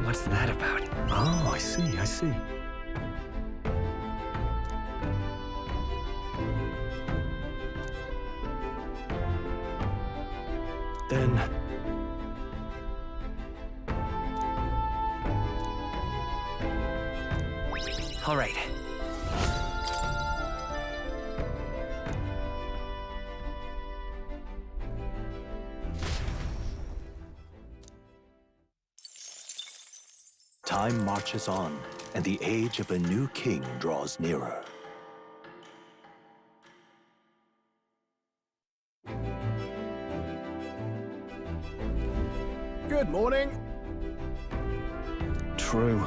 What's that about? Oh, I see. Then... All right. Time marches on, and the age of a new king draws nearer. Good morning. True.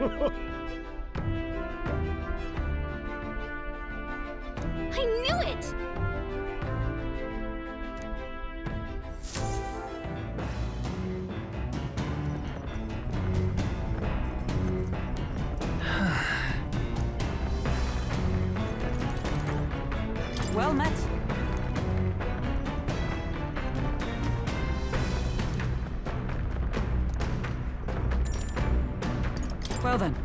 I knew it! Well met. Well then.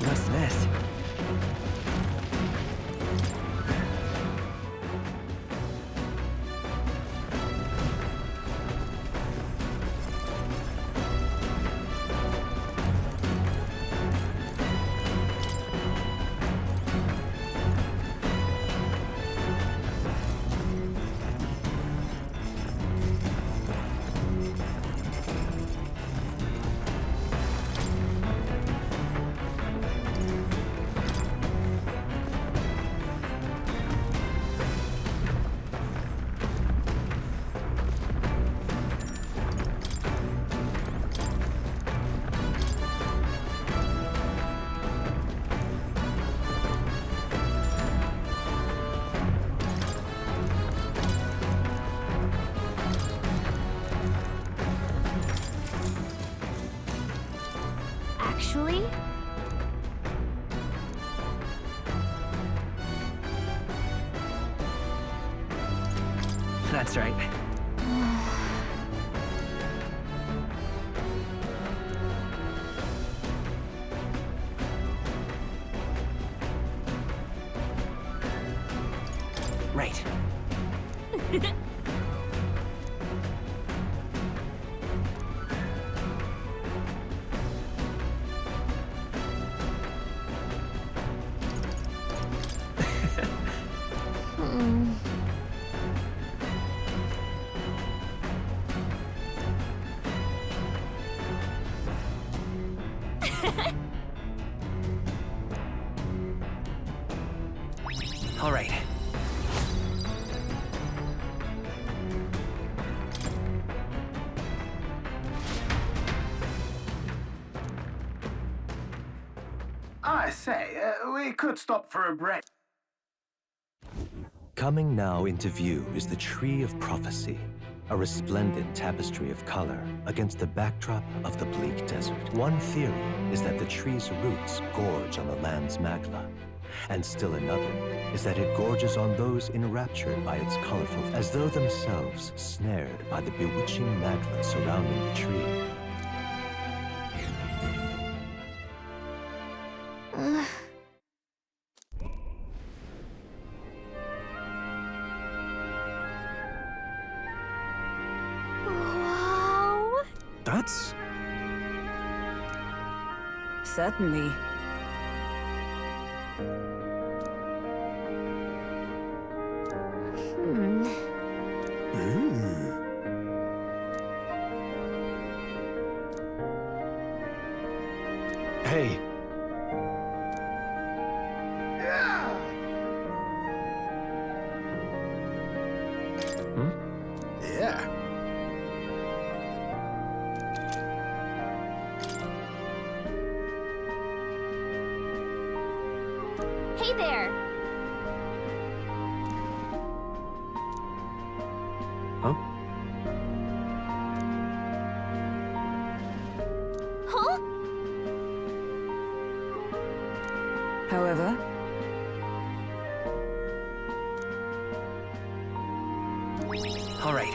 What's this? Actually, That's right. Right. All right. I say, we could stop for a break. Coming now into view is the Tree of Prophecy, a resplendent tapestry of color against the backdrop of the bleak desert. One theory is that the tree's roots gorge on the land's magma, and still another is that it gorges on those enraptured by its colorful, as though themselves snared by the bewitching magma surrounding the tree. wow. That's... Certainly. Hey. Yeah. Hey there! Huh? Huh? However, All right.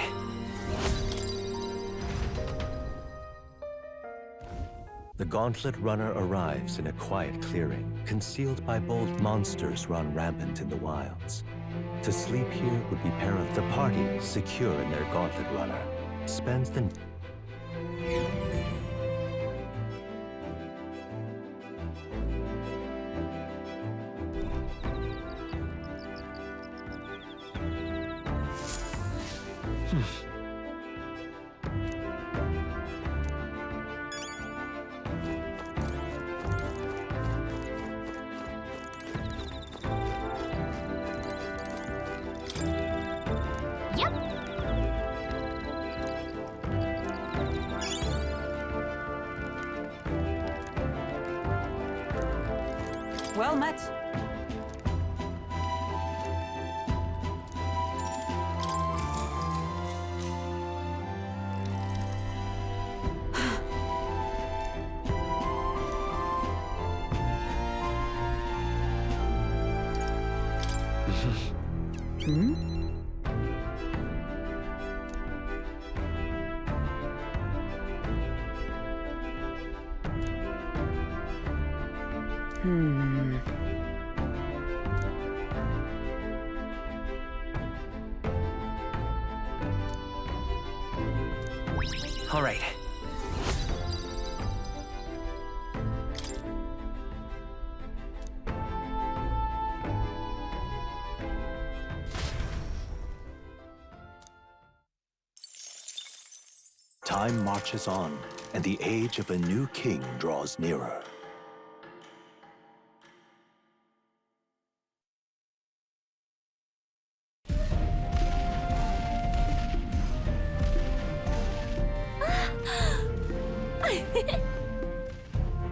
The Gauntlet Runner arrives in a quiet clearing, concealed by bold monsters run rampant in the wilds. To sleep here would be perilous. The party, secure in their Gauntlet Runner, spends the Yep. Well met. All right. time marches on, and the age of a new king draws nearer.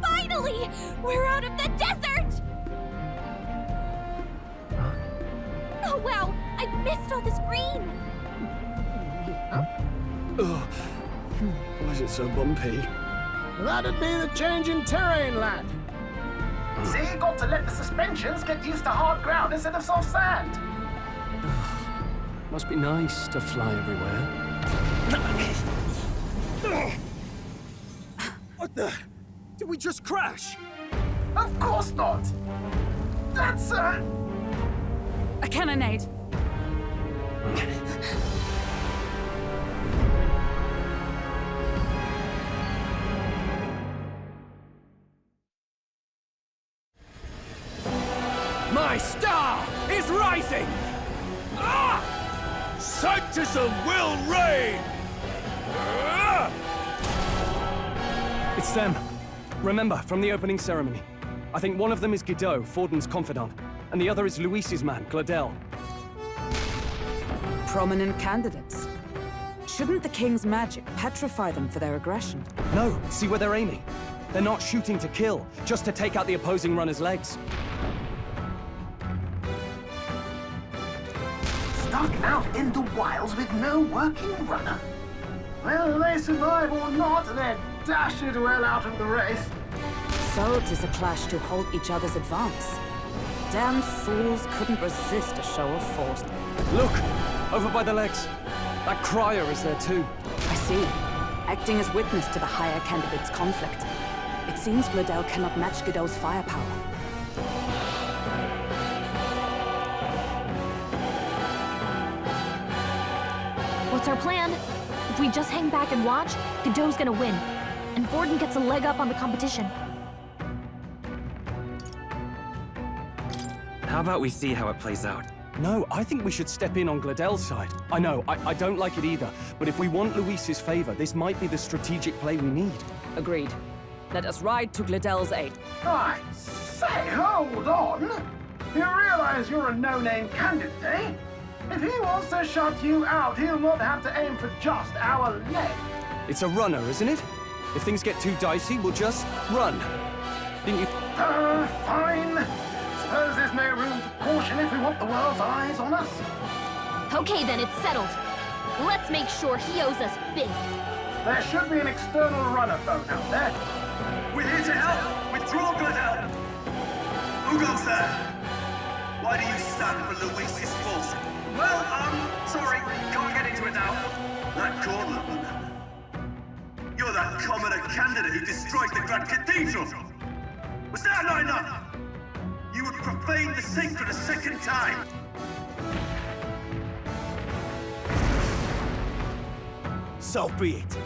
Finally! We're out of the desert! Oh wow, I missed all this green! Ugh. Why is it so bumpy? That'd be the change in terrain, lad. See, you got to let the suspensions get used to hard ground instead of soft sand. Must be nice to fly everywhere. What the? Did we just crash? Of course not. That's A cannonade. My star is rising! Ah! Sanctism will reign! Ah! It's them. Remember, from the opening ceremony. I think one of them is Yugioh, Forden's confidant, and the other is Luis's man, Gladel. prominent candidates. Shouldn't the king's magic petrify them for their aggression? No, see where they're aiming. They're not shooting to kill, just to take out the opposing runner's legs. stuck out in the wilds with no working runner. Whether they survive or not, they're dashed well out of the race. So 'tis a clash to halt each other's advance. Damned fools couldn't resist a show of force. Look! Over by the legs. That crier is there too. I see. Acting as witness to the higher candidate's conflict. It seems Gladel cannot match Godot's firepower. What's our plan? If we just hang back and watch, Godot's gonna win. And Forden gets a leg up on the competition. How about we see how it plays out? No, I think we should step in on Gladel's side. I know, I don't like it either, but if we want Luis's favor, this might be the strategic play we need. Agreed. Let us ride to Gladel's aid. I say, hold on! You realize you're a no-name candidate, eh? If he wants to shut you out, he'll not have to aim for just our leg. It's a runner, isn't it? If things get too dicey, we'll just run. Didn't you? Fine. Suppose there's no room for caution if we want the world's eyes on us. Okay then, it's settled. Let's make sure he owes us big. There should be an external runner phone out there. We're here to help! Withdraw, Gladel! Who goes there? Why do you stand for Luis's force? Well, sorry, can't get into it now. That Cornland one. You're that commoner candidate who destroyed the Grand Cathedral! Was that not enough? You would profane the sacred a second time! So be it.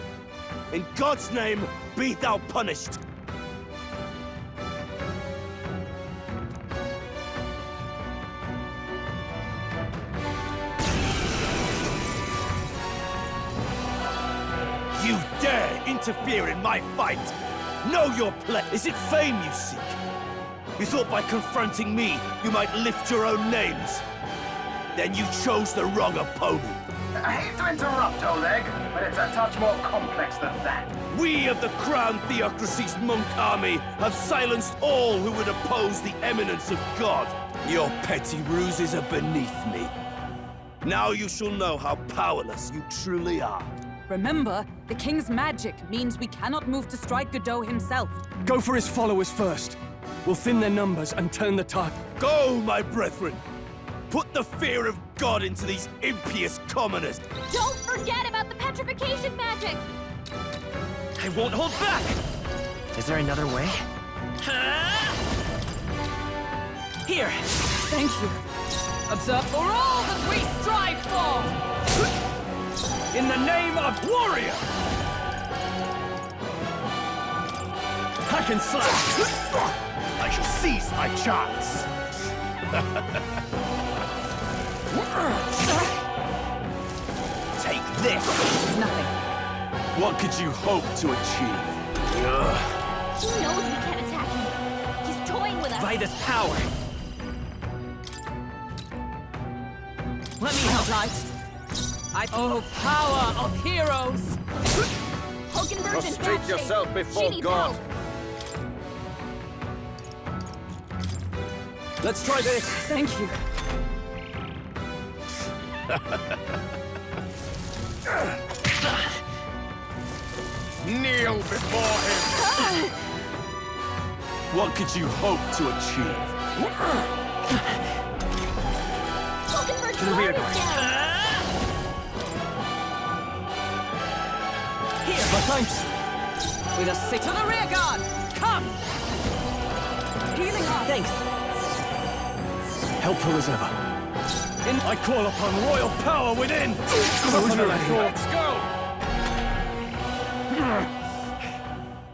In God's name, be thou punished. You dare interfere in my fight! Know your place! Is it fame you seek? You thought by confronting me, you might lift your own names? Then you chose the wrong opponent. I hate to interrupt, Oleg, but it's a touch more complex than that. We of the Crown Theocracy's monk army have silenced all who would oppose the eminence of God. Your petty ruses are beneath me. Now you shall know how powerless you truly are. Remember, the king's magic means we cannot move to strike Yugioh himself. Go for his followers first. We'll thin their numbers and turn the tide. Go, my brethren! Put the fear of God into these impious commoners! Don't forget about the petrification magic! I won't hold back! Is there another way? Here! Thank you. Observe for all that we strive for! In the name of warrior! Hack and slash! I shall seize my chance! Take this! Nothing. What could you hope to achieve? He knows we can't attack him. He's toying with us. By this power! Let me help, light. Oh, power of heroes! Prostrate yourself before God. Let's try this. Thank you. Kneel before him! What could you hope to achieve? To the rear door. Here, my thanks. With a stick to the rear guard. Come. Healing us. Thanks. Helpful as ever. I call upon royal power within! Let's go!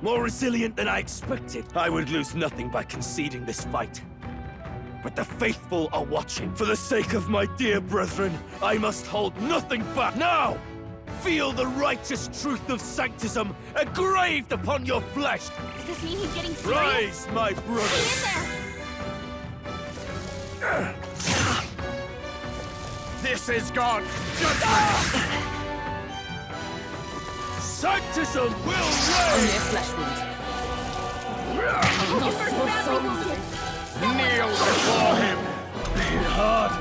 More resilient than I expected. I would lose nothing by conceding this fight. But the faithful are watching. For the sake of my dear brethren, I must hold nothing back. Now! Feel the righteous truth of sanctism engraved upon your flesh! Does this mean he's getting serious? Rise, my brothers! This is God's judgment! Sanctism will reign! Only a flesh wound. Kneel before him! Be hard!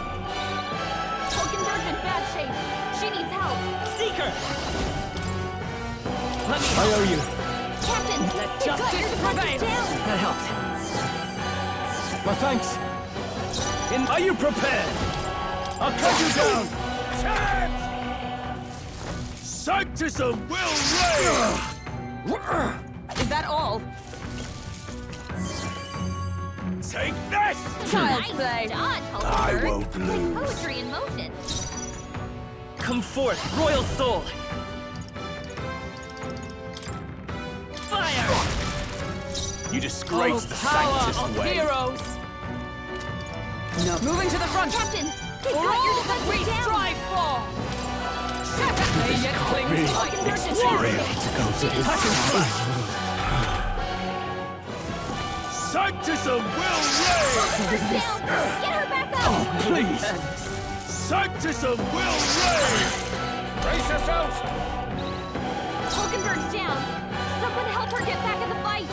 Hulkenberg's in bad shape. She needs help. Seek her! Let me I owe you. Captain, let justice prevail. That helped. My thanks. Are you prepared? I'll cut you down! Sanctism will reign! Is that all? Take this! Child's play. Dodge, I won't lose. Poetry in motion. Come forth, royal soul! Fire! You disgrace the power Sanctist of way. heroes! No. Moving to the front! Captain, they've For got your all that we defenses down. strive for! They yet cling to life. It's warrior to go to his Sanctism will reign! Down. Get her back up! Oh, please! Sanctism will reign! Brace yourselves! Hulkenberg's down. Someone help her get back in the fight.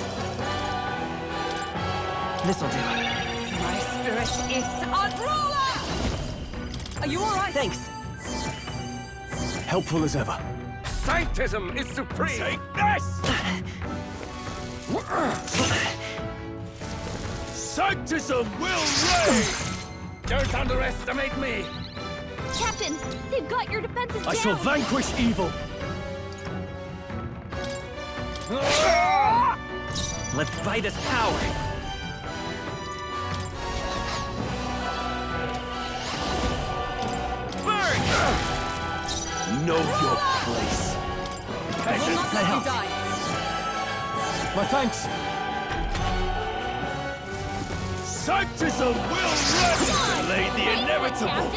This'll do. My spirit is unruler! Are you alright? Thanks. Helpful as ever. Sanctism is supreme! Take this! Sanctism will reign! Don't underestimate me! Captain, they've got your defenses down. I shall vanquish evil. Let's buy this power. Burn! Know your place. Will not let you die. My thanks. Sanctism will reign! Delay the inevitable!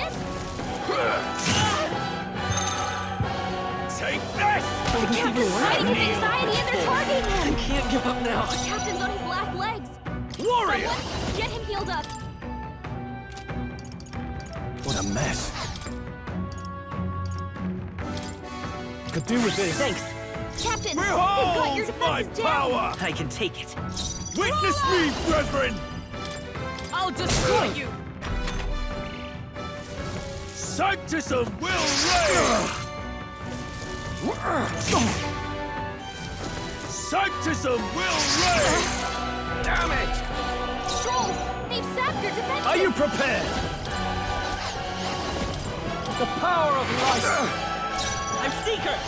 Take this! The captain's hiding his anxiety and they're targeting him. I can't give up now. The captain's on his last legs. Warrior! Someone, get him healed up. What a mess. Could do with this. Thanks. Captain, they've got your Behold my defenses down. power! I can take it. Witness me, brethren! I'll destroy you! Sanctism will reign! Sanctism will reign! Damn it! Stroll, they've sapped your defenses. Are you prepared? The power of light! I'm Seeker!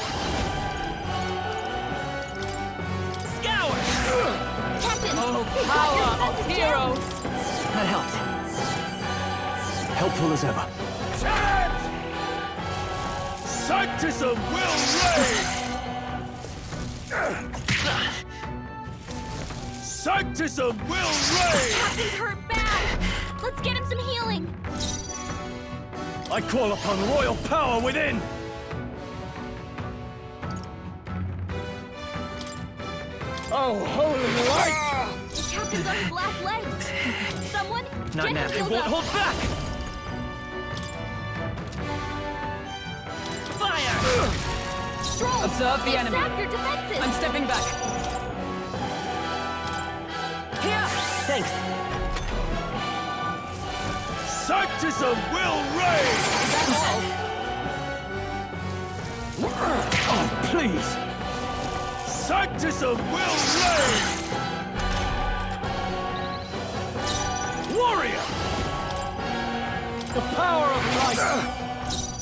Scour! Captain, Oh, they've got your power of defenses heroes! down. That helped. Helpful as ever. Charge! Sanctism will reign! Sanctism will reign! Captain's hurt bad. Let's get him some healing. I call upon royal power within! Oh, holy light! The captain's on his last legs. Someone, Not get now. him It healed won't up. hold back! Fire! Stroll, Observe the they've enemy. sapped your defenses. I'm stepping back. Here! Thanks. Sanctism will reign! That's all. Oh, please! Sanctism will reign! Warrior! The power of light!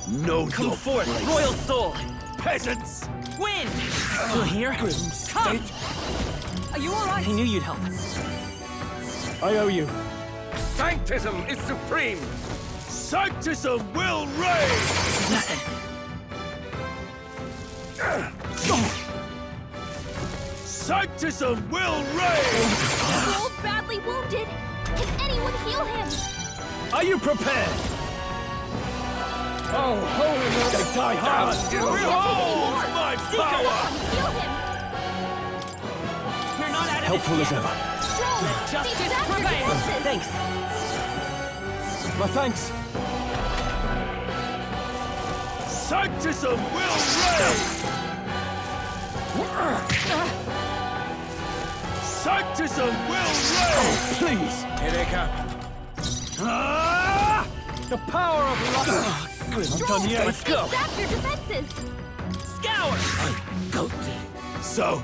Know Come your forth, place. Royal Soul! Peasants! Win! Still here? Come! Are you alright? I knew you'd help. I owe you. Sanctism is supreme! Sanctism will reign! Sanctism will reign! Stroll's badly wounded. Can anyone heal him? Are you prepared? Oh, holy They die hard! Behold my power! Heal him. We're not out of Helpful this as yet. ever. Stroll, Justice they've sapped your prevails. defenses. Thanks. My thanks. Sanctism will reign! Sanctism will reign! Please! Here they come. Ah! The power of light! I'm done yet. Let's go. They've sapped your defenses. Scour! So,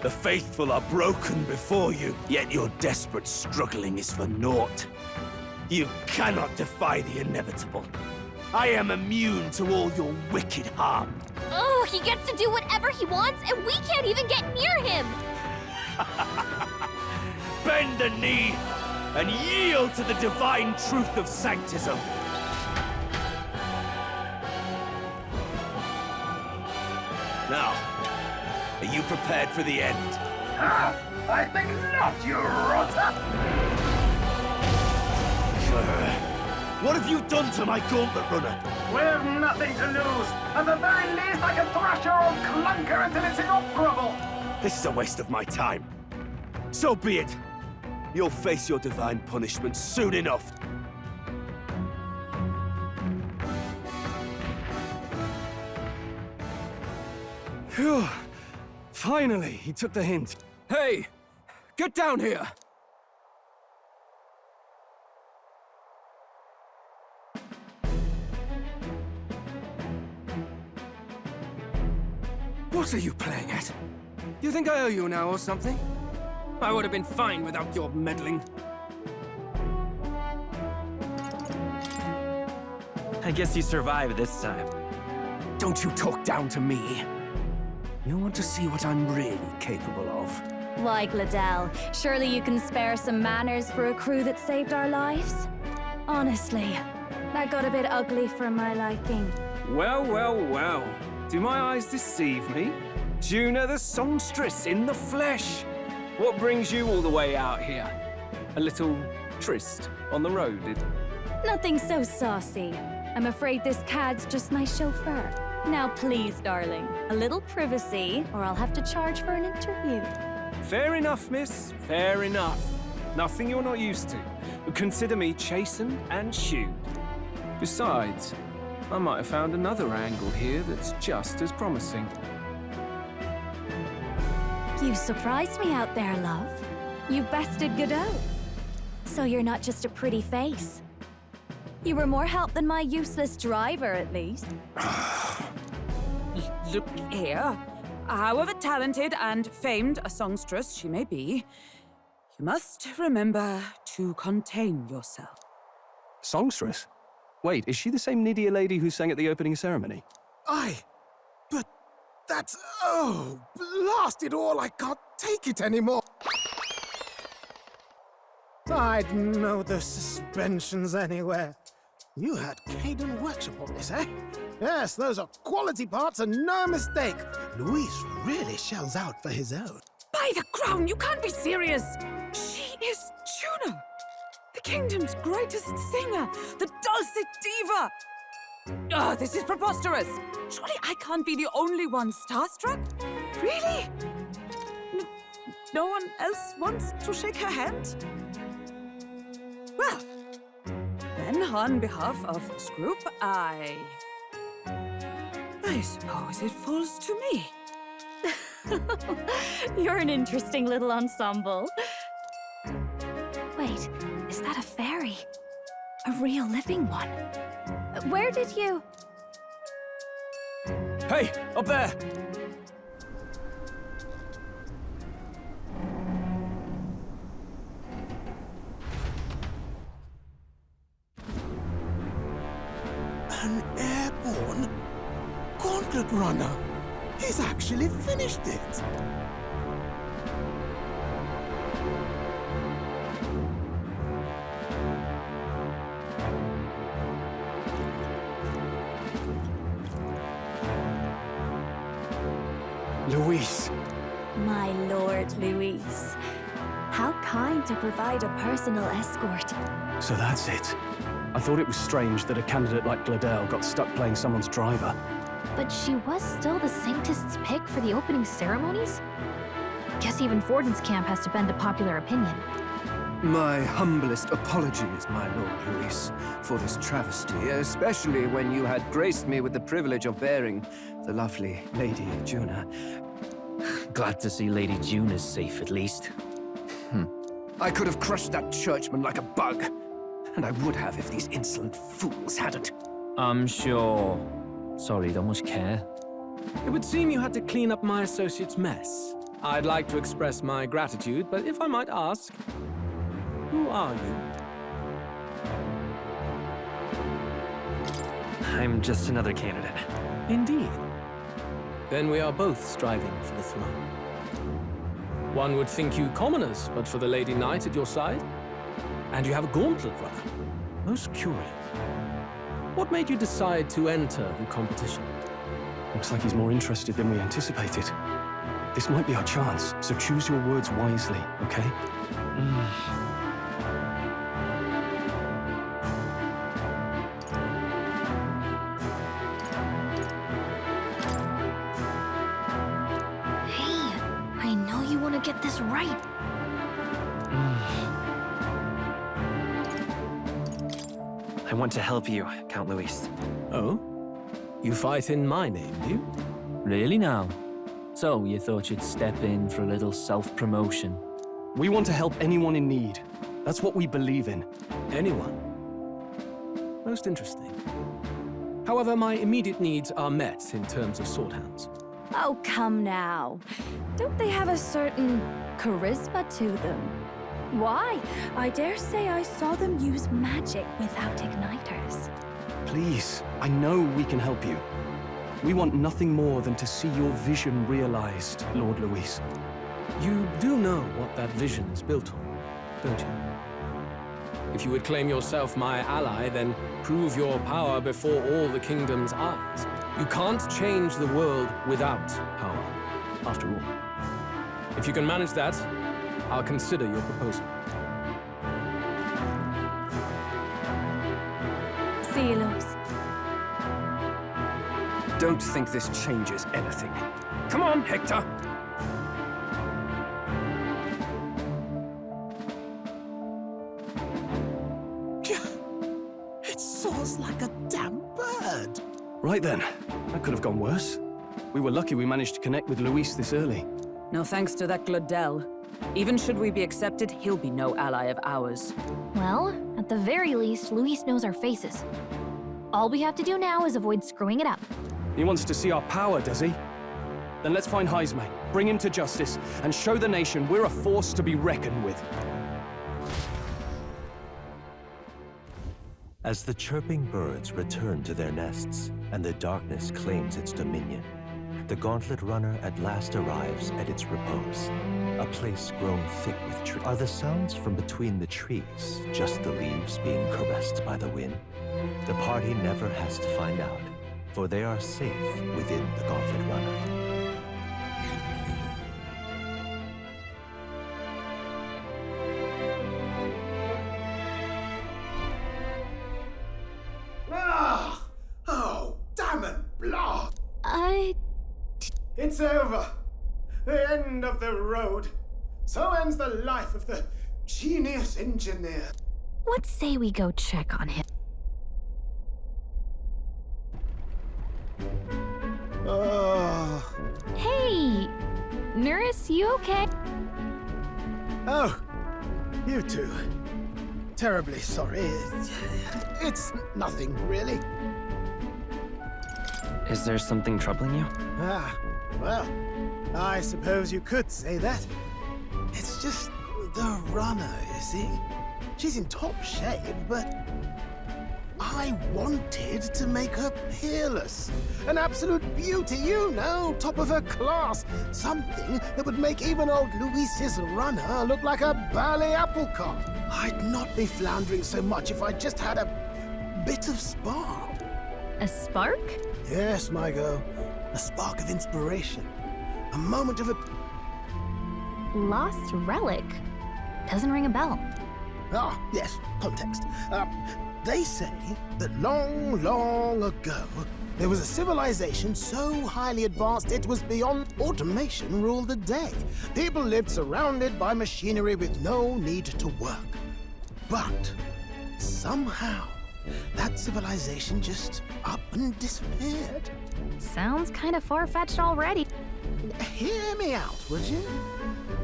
the faithful are broken before you, yet your desperate struggling is for naught. You cannot defy the inevitable. I am immune to all your wicked harm. Oh, he gets to do whatever he wants, and we can't even get near him. Bend the knee and yield to the divine truth of sanctism. Now, are you prepared for the end? I think not, you rotter! What have you done to my gauntlet runner? We've nothing to lose. At the very least, I can thrash your old clunker until it's inoperable. This is a waste of my time. So be it. You'll face your divine punishment soon enough. Phew. Finally, he took the hint. Hey! Get down here! What are you playing at? You think I owe you now or something? I would have been fine without your meddling. I guess you survived this time. Don't you talk down to me. You want to see what I'm really capable of? Why, Gladell? Surely you can spare some manners for a crew that saved our lives? Honestly, that got a bit ugly for my liking. Well, well, well. Do my eyes deceive me? Juna the songstress in the flesh. What brings you all the way out here? A little tryst on the road, Nothing so saucy. I'm afraid this cad's just my chauffeur. Now please, darling, a little privacy, or I'll have to charge for an interview. Fair enough, miss. Fair enough. Nothing you're not used to. Consider me chastened and shooed. Besides, I might have found another angle here that's just as promising. You surprised me out there, love. You bested Godot. So you're not just a pretty face. You were more help than my useless driver, at least. Look here. However talented and famed a songstress she may be, you must remember to contain yourself. Songstress? Wait, is she the same Nydia lady who sang at the opening ceremony? Aye, but that's... oh, blast it all, I can't take it anymore. I'd know the suspensions anywhere. You had Caden workshop on this, eh? Yes, those are quality parts and no mistake. Luis really shells out for his own. By the crown, you can't be serious! She is Juna! The kingdom's greatest singer! The dulcet diva! Oh, this is preposterous! Surely I can't be the only one starstruck? Really? No one else wants to shake her hand? Well, then on behalf of this group, I suppose it falls to me. You're an interesting little ensemble. Wait, is that a fairy? A real living one? Where did you... Hey, up there! An airborne gauntlet runner. He's actually finished it. Luis. My lord, Luis. How kind to provide a personal escort. So that's it. I thought it was strange that a candidate like Gladell got stuck playing someone's driver. But she was still the saintest's pick for the opening ceremonies? Guess even Forden's camp has to bend to popular opinion. My humblest apologies, my Lord Luis, for this travesty, especially when you had graced me with the privilege of bearing the lovely Lady Juna. Glad to see Lady Juna's safe, at least. I could have crushed that churchman like a bug. And I would have if these insolent fools hadn't. I'm sure. Sorry, don't much care. It would seem you had to clean up my associate's mess. I'd like to express my gratitude, but if I might ask, who are you? I'm just another candidate. Indeed. Then we are both striving for the throne. One would think you commoners, but for the Lady Knight at your side. And you have a gauntlet runner. Most curious. What made you decide to enter the competition? Looks like he's more interested than we anticipated. This might be our chance, so choose your words wisely, okay? get this right. I want to help you, Count Luis. Oh? You fight in my name, do you? Really now? So, you thought you'd step in for a little self-promotion? We want to help anyone in need. That's what we believe in. Anyone? Most interesting. However, my immediate needs are met in terms of sword hands. Oh, come now. Don't they have a certain charisma to them? Why? I dare say I saw them use magic without igniters. Please, I know we can help you. We want nothing more than to see your vision realized, Lord Luis. You do know what that vision is built on, don't you? If you would claim yourself my ally, then prove your power before all the kingdom's eyes. You can't change the world without power, after all. If you can manage that, I'll consider your proposal. See you, loves. Don't think this changes anything. Come on, Hector! It soars like a damn bird. Right then. That could have gone worse. We were lucky we managed to connect with Luis this early. No thanks to that Gladel. Even should we be accepted, he'll be no ally of ours. Well, at the very least, Luis knows our faces. All we have to do now is avoid screwing it up. He wants to see our power, does he? Then let's find Jaime, bring him to justice, and show the nation we're a force to be reckoned with. As the chirping birds return to their nests and the darkness claims its dominion, the Gauntlet Runner at last arrives at its repose, a place grown thick with trees. Are the sounds from between the trees just the leaves being caressed by the wind? The party never has to find out, for they are safe within the Gauntlet Runner. Oh, damn it, blah! It's over. The end of the road. So ends the life of the genius engineer. Let's say we go check on him. Oh. Hey! Nurse, you okay? Oh, you two. Terribly sorry. It's nothing, really. Is there something troubling you? Ah, well, I suppose you could say that. It's just the runner, you see? She's in top shape, but I wanted to make her peerless. An absolute beauty, you know, top of her class. Something that would make even old Luis's runner look like a bally apple cart. I'd not be floundering so much if I just had a bit of spark. A spark? Yes, my girl. A spark of inspiration. A moment of a... Lost relic? Doesn't ring a bell. Ah, yes, context. They say that long, long ago, there was a civilization so highly advanced it was beyond automation ruled the day. People lived surrounded by machinery with no need to work. But somehow, that civilization just up and disappeared. Sounds kind of far-fetched already. Hear me out, would you?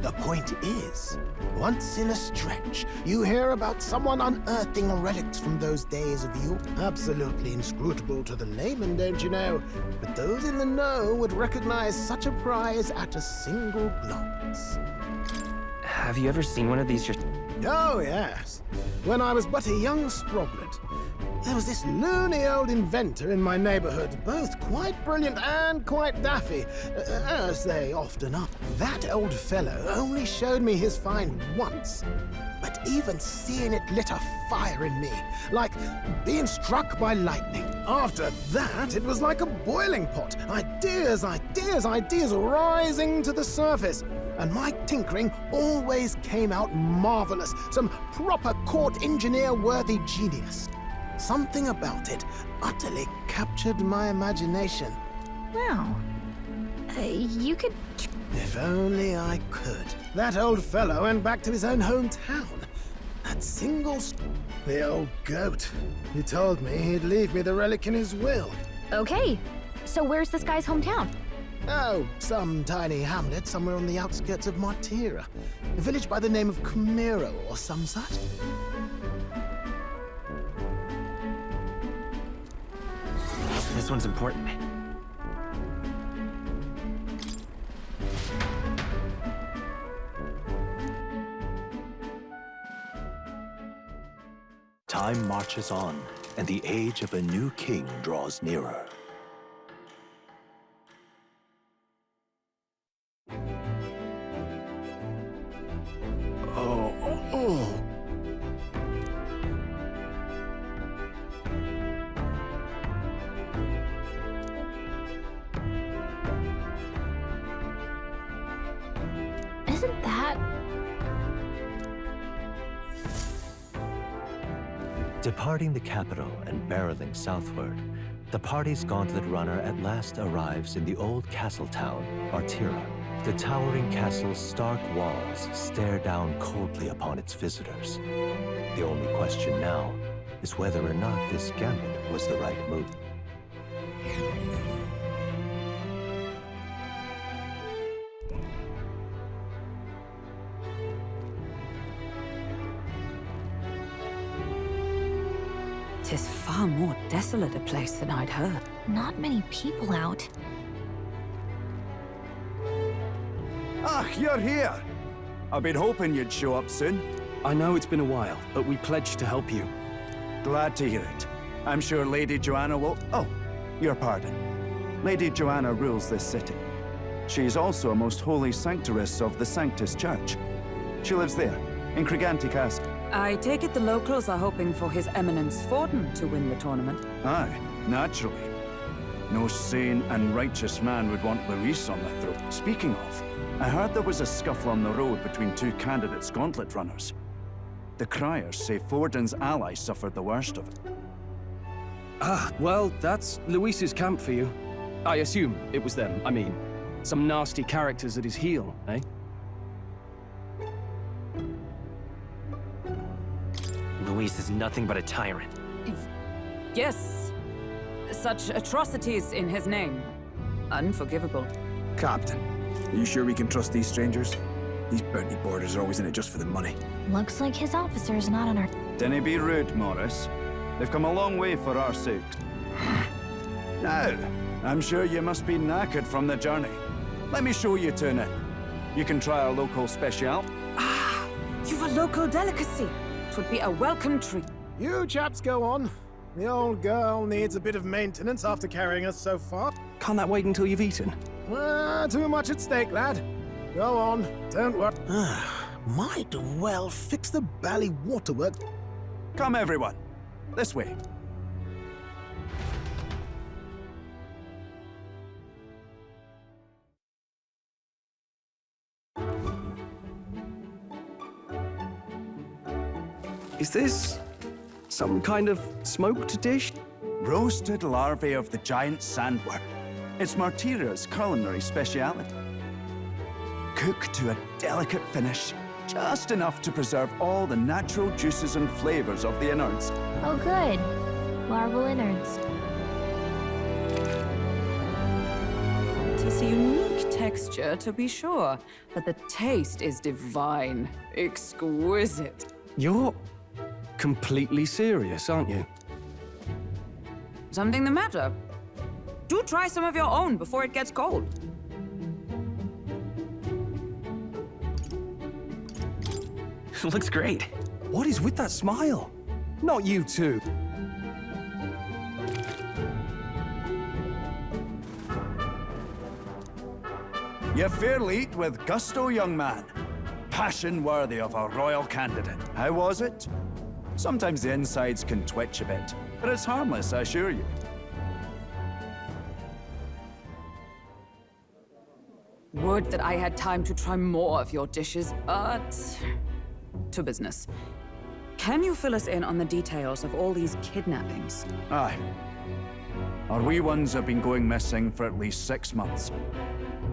The point is, once in a stretch, you hear about someone unearthing relics from those days of yore. Absolutely inscrutable to the layman, don't you know? But those in the know would recognize such a prize at a single glance. Have you ever seen one of these Oh, yes. When I was but a young sproglet, there was this loony old inventor in my neighborhood, both quite brilliant and quite daffy, as they often are. That old fellow only showed me his find once, but even seeing it lit a fire in me, like being struck by lightning. After that, it was like a boiling pot. Ideas, ideas, ideas rising to the surface. And my tinkering always came out marvelous, some proper court engineer-worthy genius. Something about it utterly captured my imagination. Wow. You could If only I could. That old fellow went back to his own hometown. That the old goat. He told me he'd leave me the relic in his will. Okay, so where's this guy's hometown? Oh, some tiny hamlet somewhere on the outskirts of Martira. A village by the name of Camiro or some such. This one's important. Time marches on, and the age of a new king draws nearer. Isn't that... Departing the capital and barreling southward, the party's gauntlet runner at last arrives in the old castle town, Martira. The towering castle's stark walls stare down coldly upon its visitors. The only question now is whether or not this gambit was the right move. Tis far more desolate a place than I'd heard. Not many people out. Ah, you're here! I've been hoping you'd show up soon. I know it's been a while, but we pledged to help you. Glad to hear it. I'm sure Lady Joanna will... Oh, your pardon. Lady Joanna rules this city. She's also a most holy sanctoress of the Sanctus Church. She lives there, in Criganti Castle. I take it the locals are hoping for His Eminence Forden to win the tournament. Aye, naturally. No sane and righteous man would want Luis on the throne. Speaking of, I heard there was a scuffle on the road between two candidates gauntlet runners. The criers say Forden's ally suffered the worst of it. Ah, well, that's Luis's camp for you. I assume it was them. I mean, some nasty characters at his heel, eh? Luis is nothing but a tyrant. Yes. Such atrocities in his name. Unforgivable. Captain, are you sure we can trust these strangers? These bounty boarders are always in it just for the money. Looks like his officer's not on our... Dinna be rude, Morris. They've come a long way for our sake. Now, I'm sure you must be knackered from the journey. Let me show you to an inn. You can try our local special. Ah, you've a local delicacy. It would be a welcome treat. You chaps go on. The old girl needs a bit of maintenance after carrying us so far. Can't that wait until you've eaten? Too much at stake, lad. Go on, don't worry. Might well fix the bally waterworks. Come, everyone. This way. Is this some kind of smoked dish? Roasted larvae of the giant sandworm. It's Martira's culinary speciality. Cooked to a delicate finish, just enough to preserve all the natural juices and flavors of the innards. Oh, good. Larval innards. Tis a unique texture, to be sure, but the taste is divine. Exquisite. You're completely serious, aren't you? Something the matter? Do try some of your own before it gets cold. Looks great. What is with that smile? Not you two. You fairly eat with gusto, young man. Passion worthy of a royal candidate. How was it? Sometimes the insides can twitch a bit, but it's harmless, I assure you. Would that I had time to try more of your dishes, but... to business. Can you fill us in on the details of all these kidnappings? Aye. Our wee ones have been going missing for at least 6 months.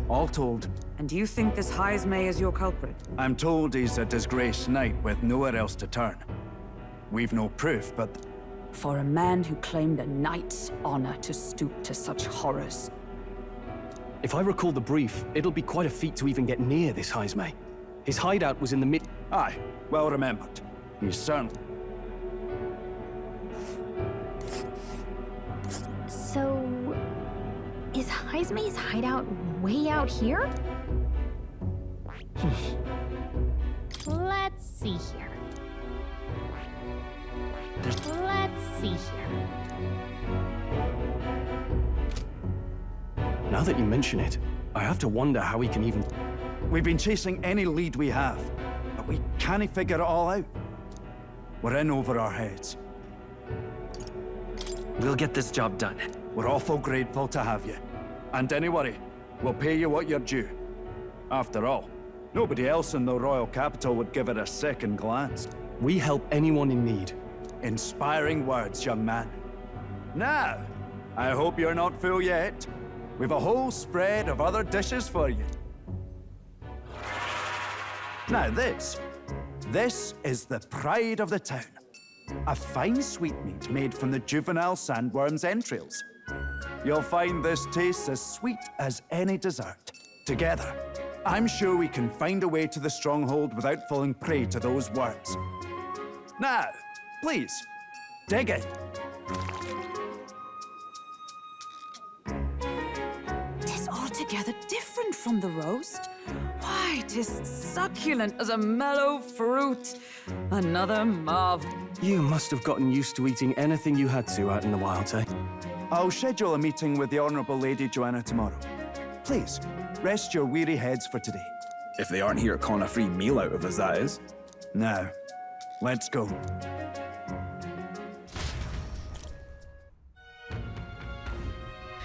All told. And you think this Heismay is your culprit? I'm told he's a disgraced knight with nowhere else to turn. We've no proof, but... For a man who claimed a knight's honor to stoop to such horrors. If I recall the brief, it'll be quite a feat to even get near this Heismay. His hideout was in the mid... Aye, well remembered. He's certainly... So... is Heismay's hideout way out here? Let's see here. Let's see here. Now that you mention it, I have to wonder how he can even... We've been chasing any lead we have, but we can't figure it all out. We're in over our heads. We'll get this job done. We're awful grateful to have you. And don't worry, we'll pay you what you're due. After all, nobody else in the royal capital would give it a second glance. We help anyone in need. Inspiring words, young man. Now, I hope you're not full yet. We've a whole spread of other dishes for you. Now this is the pride of the town. A fine sweetmeat made from the juvenile sandworm's entrails. You'll find this tastes as sweet as any dessert. Together, I'm sure we can find a way to the stronghold without falling prey to those worms. Now, please, dig in. Tis altogether different from the roast. Why, tis succulent as a mellow fruit. Another marvel. You must have gotten used to eating anything you had to out in the wilds, eh? I'll schedule a meeting with the Honourable Lady Joanna tomorrow. Please, rest your weary heads for today. If they aren't here calling a free meal out of us, that is. Now, let's go.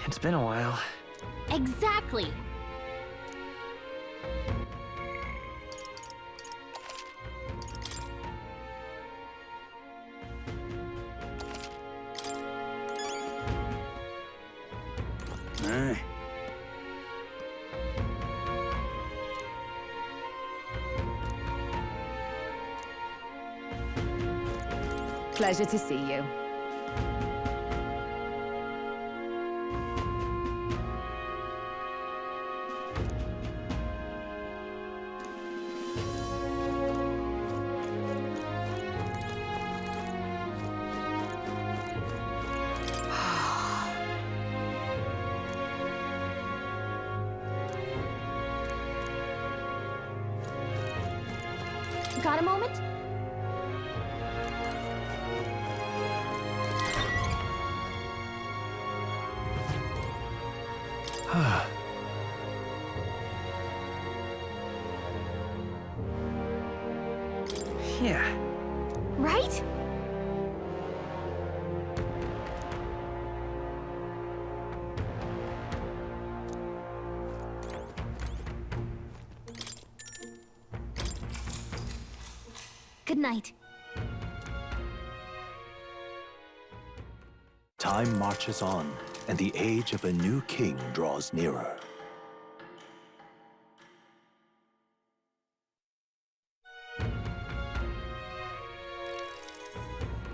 It's been a while. Exactly. Aye. Pleasure to see you. Got a moment? Yeah. Right? Good night. Time marches on, and the age of a new king draws nearer.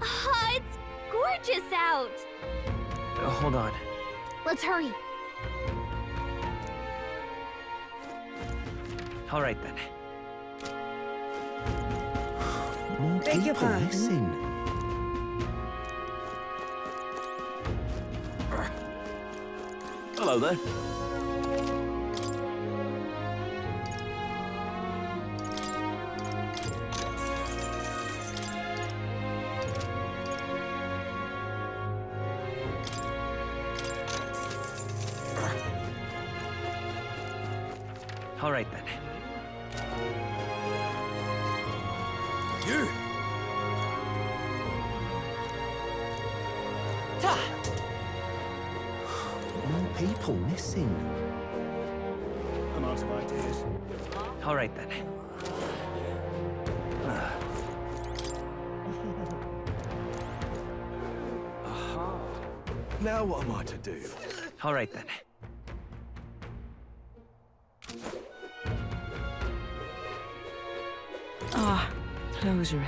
Ah, it's gorgeous out! Hold on. Let's hurry. All right, then. More Beg your people pardon? missing. Hello there. All right, then. You! More people missing. I'm out of ideas. All right, then. Aha. Now what am I to do? All right, then. Ah, closure.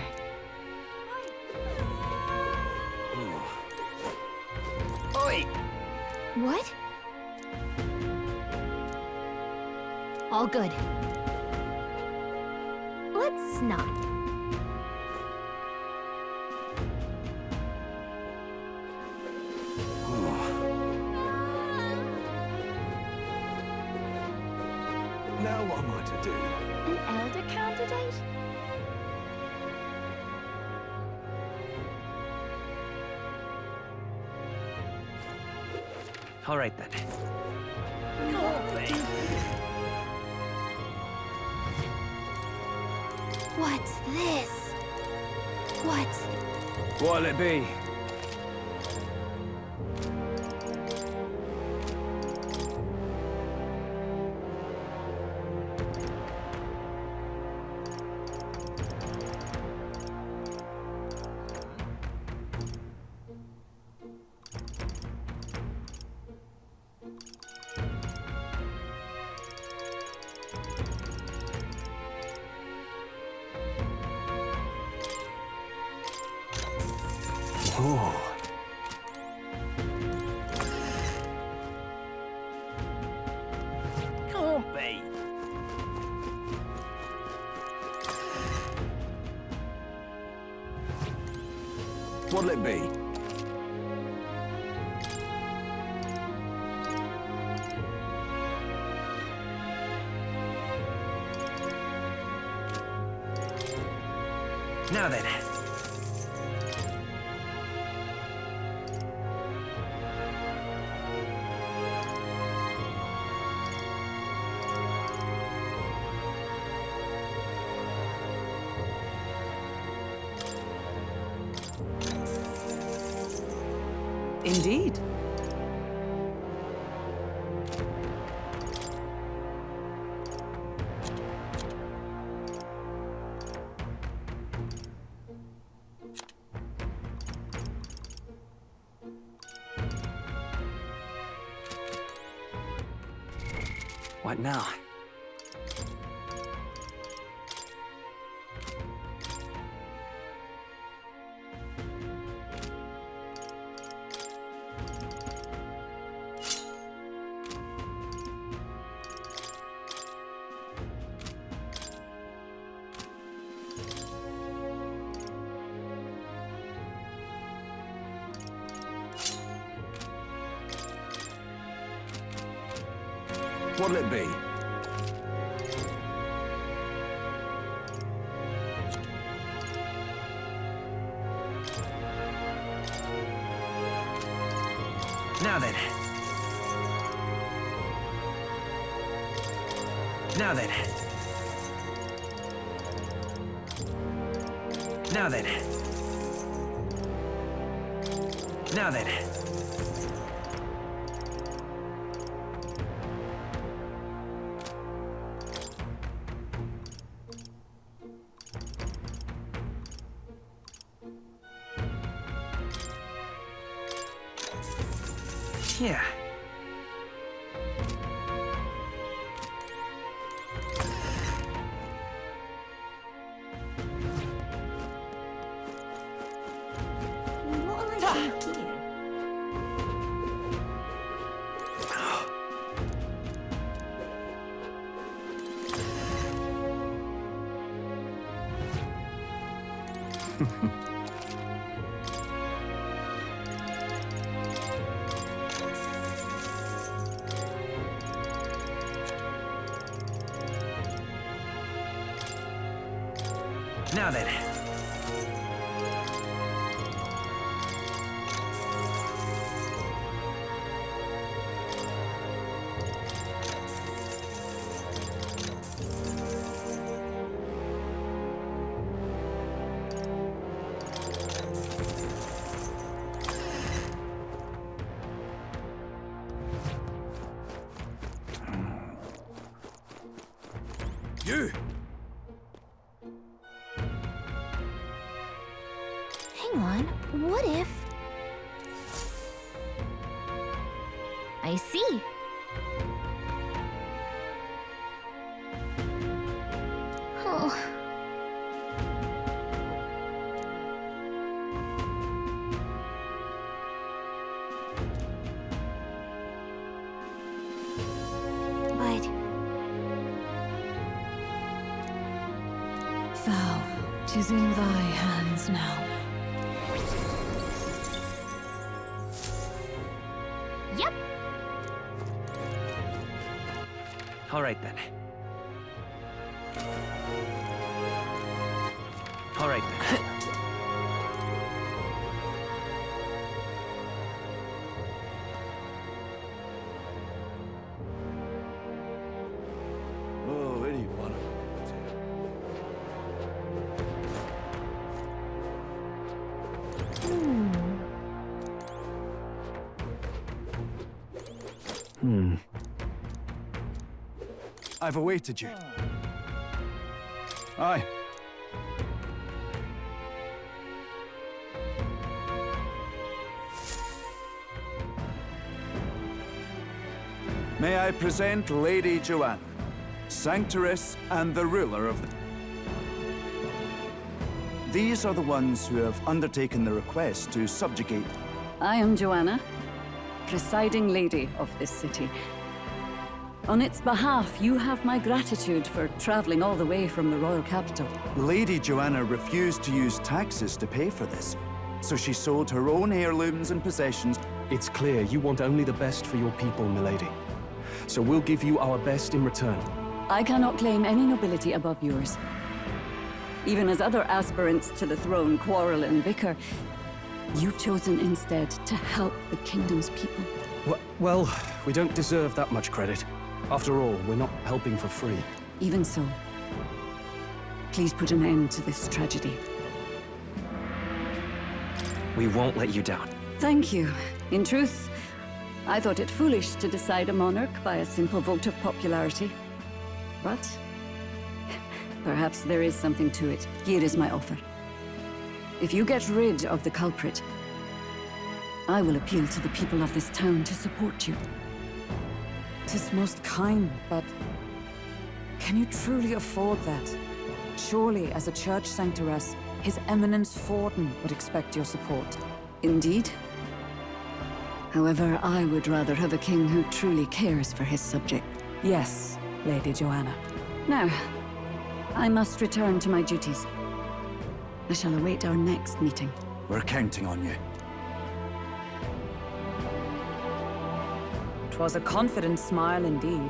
Oi! What? All good. Let's not. Now what am I to do? An elder candidate? All right then. What's this? What'll it be? Oh. Can't be. What'll it be? Now then. Indeed. What now? What'll it be? Now then. Now then. Now then. Now then. Yeah. What am I doing here? Now then. You! Hang on, what if... I see. Oh. It is in thy hands now. Yep. All right, then. All right, then. Oh, where do you want Hmm. I've awaited you. Aye. May I present Lady Joanna, Sanctoress and the ruler of the... These are the ones who have undertaken the request to subjugate. I am Joanna, presiding lady of this city. On its behalf, you have my gratitude for traveling all the way from the royal capital. Lady Joanna refused to use taxes to pay for this, so she sold her own heirlooms and possessions. It's clear you want only the best for your people, milady. So we'll give you our best in return. I cannot claim any nobility above yours. Even as other aspirants to the throne quarrel and bicker, you've chosen instead to help the kingdom's people. Well, we don't deserve that much credit. After all, we're not helping for free. Even so, please put an end to this tragedy. We won't let you down. Thank you. In truth, I thought it foolish to decide a monarch by a simple vote of popularity. But perhaps there is something to it. Here is my offer. If you get rid of the culprit, I will appeal to the people of this town to support you. 'Tis most kind, but can you truly afford that? Surely, as a church sanctoress, His Eminence Forden would expect your support. Indeed. However, I would rather have a king who truly cares for his subject. Yes, Lady Joanna. Now, I must return to my duties. I shall await our next meeting. We're counting on you. 'Twas a confident smile indeed,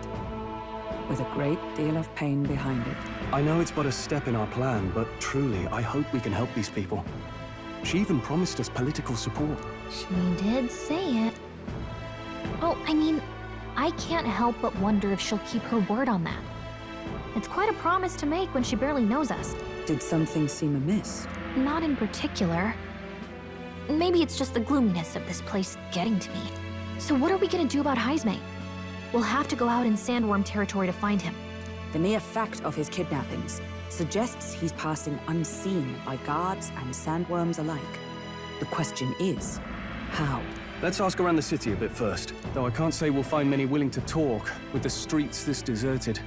with a great deal of pain behind it. I know it's but a step in our plan, but truly, I hope we can help these people. She even promised us political support. She did say it. Oh, I mean, I can't help but wonder if she'll keep her word on that. It's quite a promise to make when she barely knows us. Did something seem amiss? Not in particular. Maybe it's just the gloominess of this place getting to me. So what are we gonna do about Heismay? We'll have to go out in Sandworm territory to find him. The mere fact of his kidnappings suggests he's passing unseen by guards and sandworms alike. The question is, how? Let's ask around the city a bit first, though I can't say we'll find many willing to talk with the streets this deserted.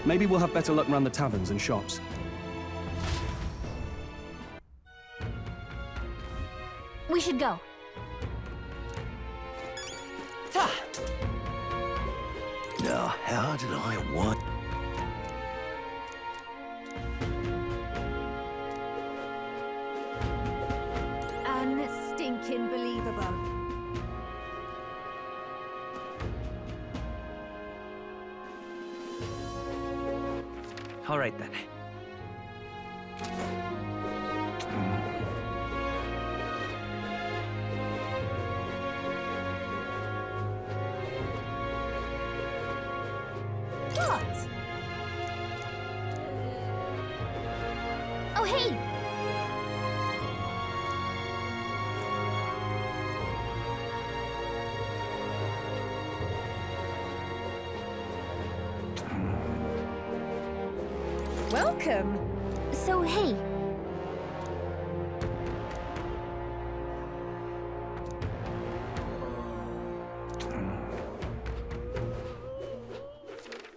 Maybe we'll have better luck around the taverns and shops. We should go. Now, how did I want... Unstinking believable. All right, then. What? Oh, hey! Welcome. So, hey.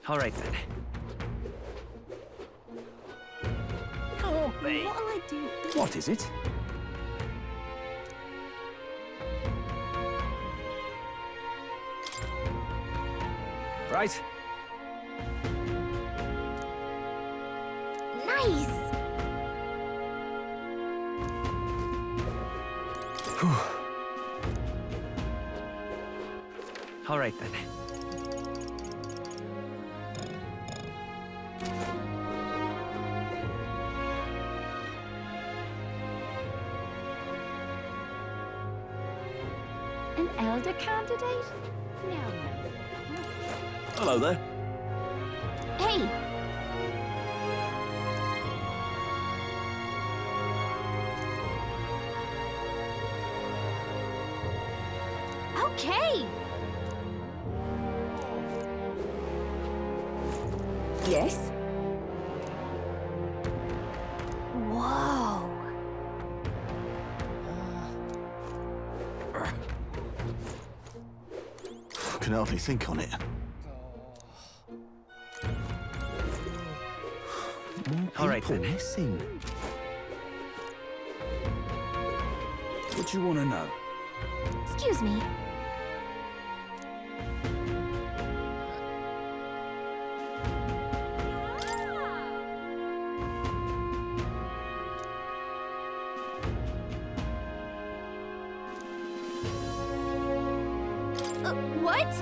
All right, then. Can't be. What'll I do? What is it? Right. Nice! All right then. An elder candidate? No. Hello there. Hey! Okay! Yes? Whoa! Can hardly think on it. All right then. Missing. What you want to know? Excuse me. What?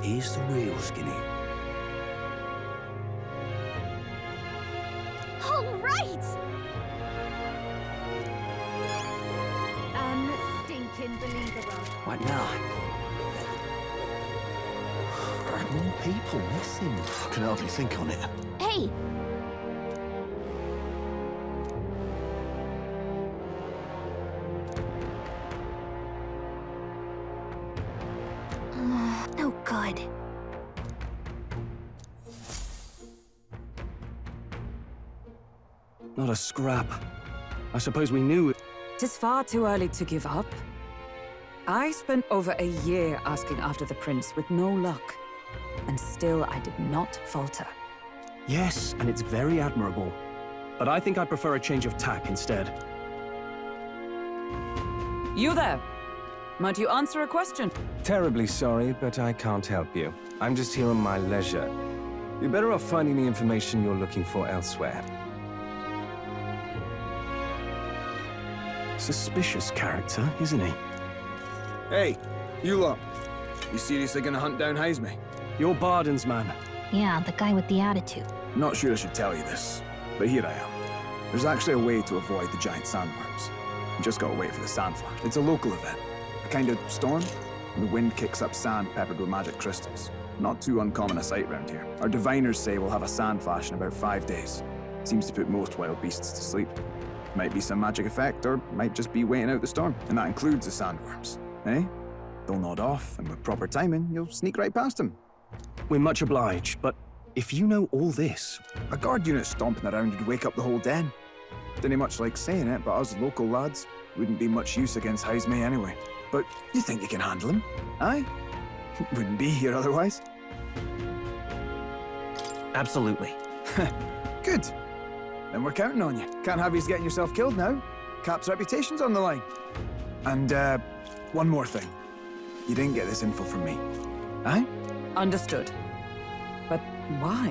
Here's the real Skinny. All right! Stinking believable. What now? More people missing. Can hardly think on it. Hey! No good. Not a scrap. I suppose we knew. Tis far too early to give up. I spent over a year asking after the prince with no luck. And still I did not falter. Yes, and it's very admirable. But I think I prefer a change of tack instead. You there! Might you answer a question? Terribly sorry, but I can't help you. I'm just here on my leisure. You're better off finding the information you're looking for elsewhere. Suspicious character, isn't he? Hey, you lot. You seriously gonna hunt down Heisme? You're Barden's man. Yeah, the guy with the attitude. Not sure I should tell you this, but here I am. There's actually a way to avoid the giant sandworms. You just gotta wait for the sandflash. It's a local event. A kind of storm, and the wind kicks up sand peppered with magic crystals. Not too uncommon a sight round here. Our diviners say we'll have a sandflash in about 5 days. Seems to put most wild beasts to sleep. Might be some magic effect, or might just be waiting out the storm. And that includes the sandworms, eh? They'll nod off, and with proper timing, you'll sneak right past them. We're much obliged, but if you know all this... A guard unit stomping around would wake up the whole den. Didn't much like saying it, but us local lads wouldn't be much use against Heisme anyway. But you think you can handle him? Aye? Wouldn't be here otherwise. Absolutely. Good. Then we're counting on you. Can't have you getting yourself killed now. Cap's reputation's on the line. And, one more thing. You didn't get this info from me. Aye? Understood. But why?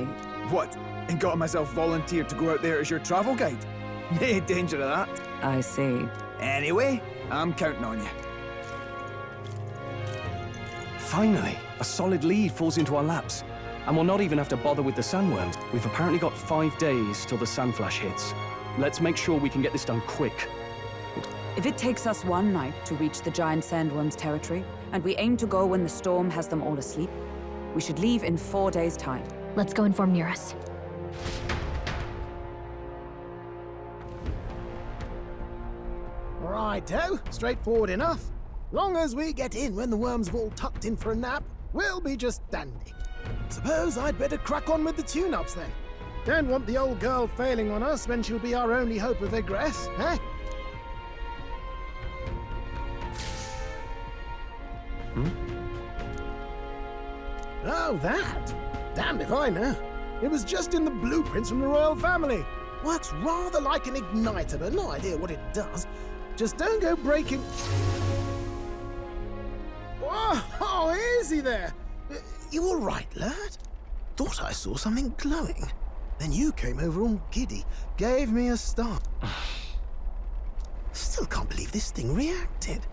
What? Ain't got myself volunteered to go out there as your travel guide? Nae danger of that. I see. Anyway, I'm counting on you. Finally, a solid lead falls into our laps. And we'll not even have to bother with the sandworms. We've apparently got 5 days till the sandflash hits. Let's make sure we can get this done quick. If it takes us 1 night to reach the giant sandworms' territory, and we aim to go when the storm has them all asleep, we should leave in 4 days' time. Let's go inform Nearest. Righto, straightforward enough. Long as we get in when the worms have all tucked in for a nap, we'll be just dandy. Suppose I'd better crack on with the tune-ups then. Don't want the old girl failing on us when she'll be our only hope of egress, eh? Oh, that? Damned if I know. It was just in the blueprints from the royal family. Works rather like an igniter, but no idea what it does. Just don't go breaking... Oh, easy there. You all right, lad? thought I saw something glowing. Then you came over all giddy, gave me a start. Still can't believe this thing reacted.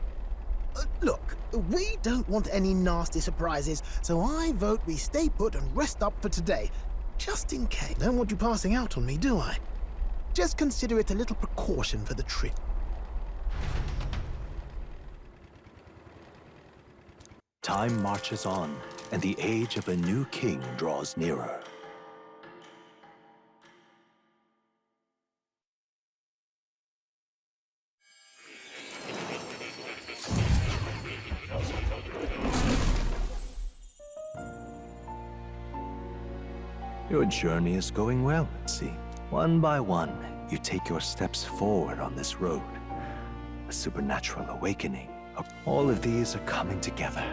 Look, we don't want any nasty surprises, so I vote we stay put and rest up for today. Just in case. Don't want you passing out on me, do I? Just consider it a little precaution for the trip. Time marches on, and the age of a new king draws nearer. Your journey is going well, it seems. One by one, you take your steps forward on this road. A supernatural awakening. All of these are coming together.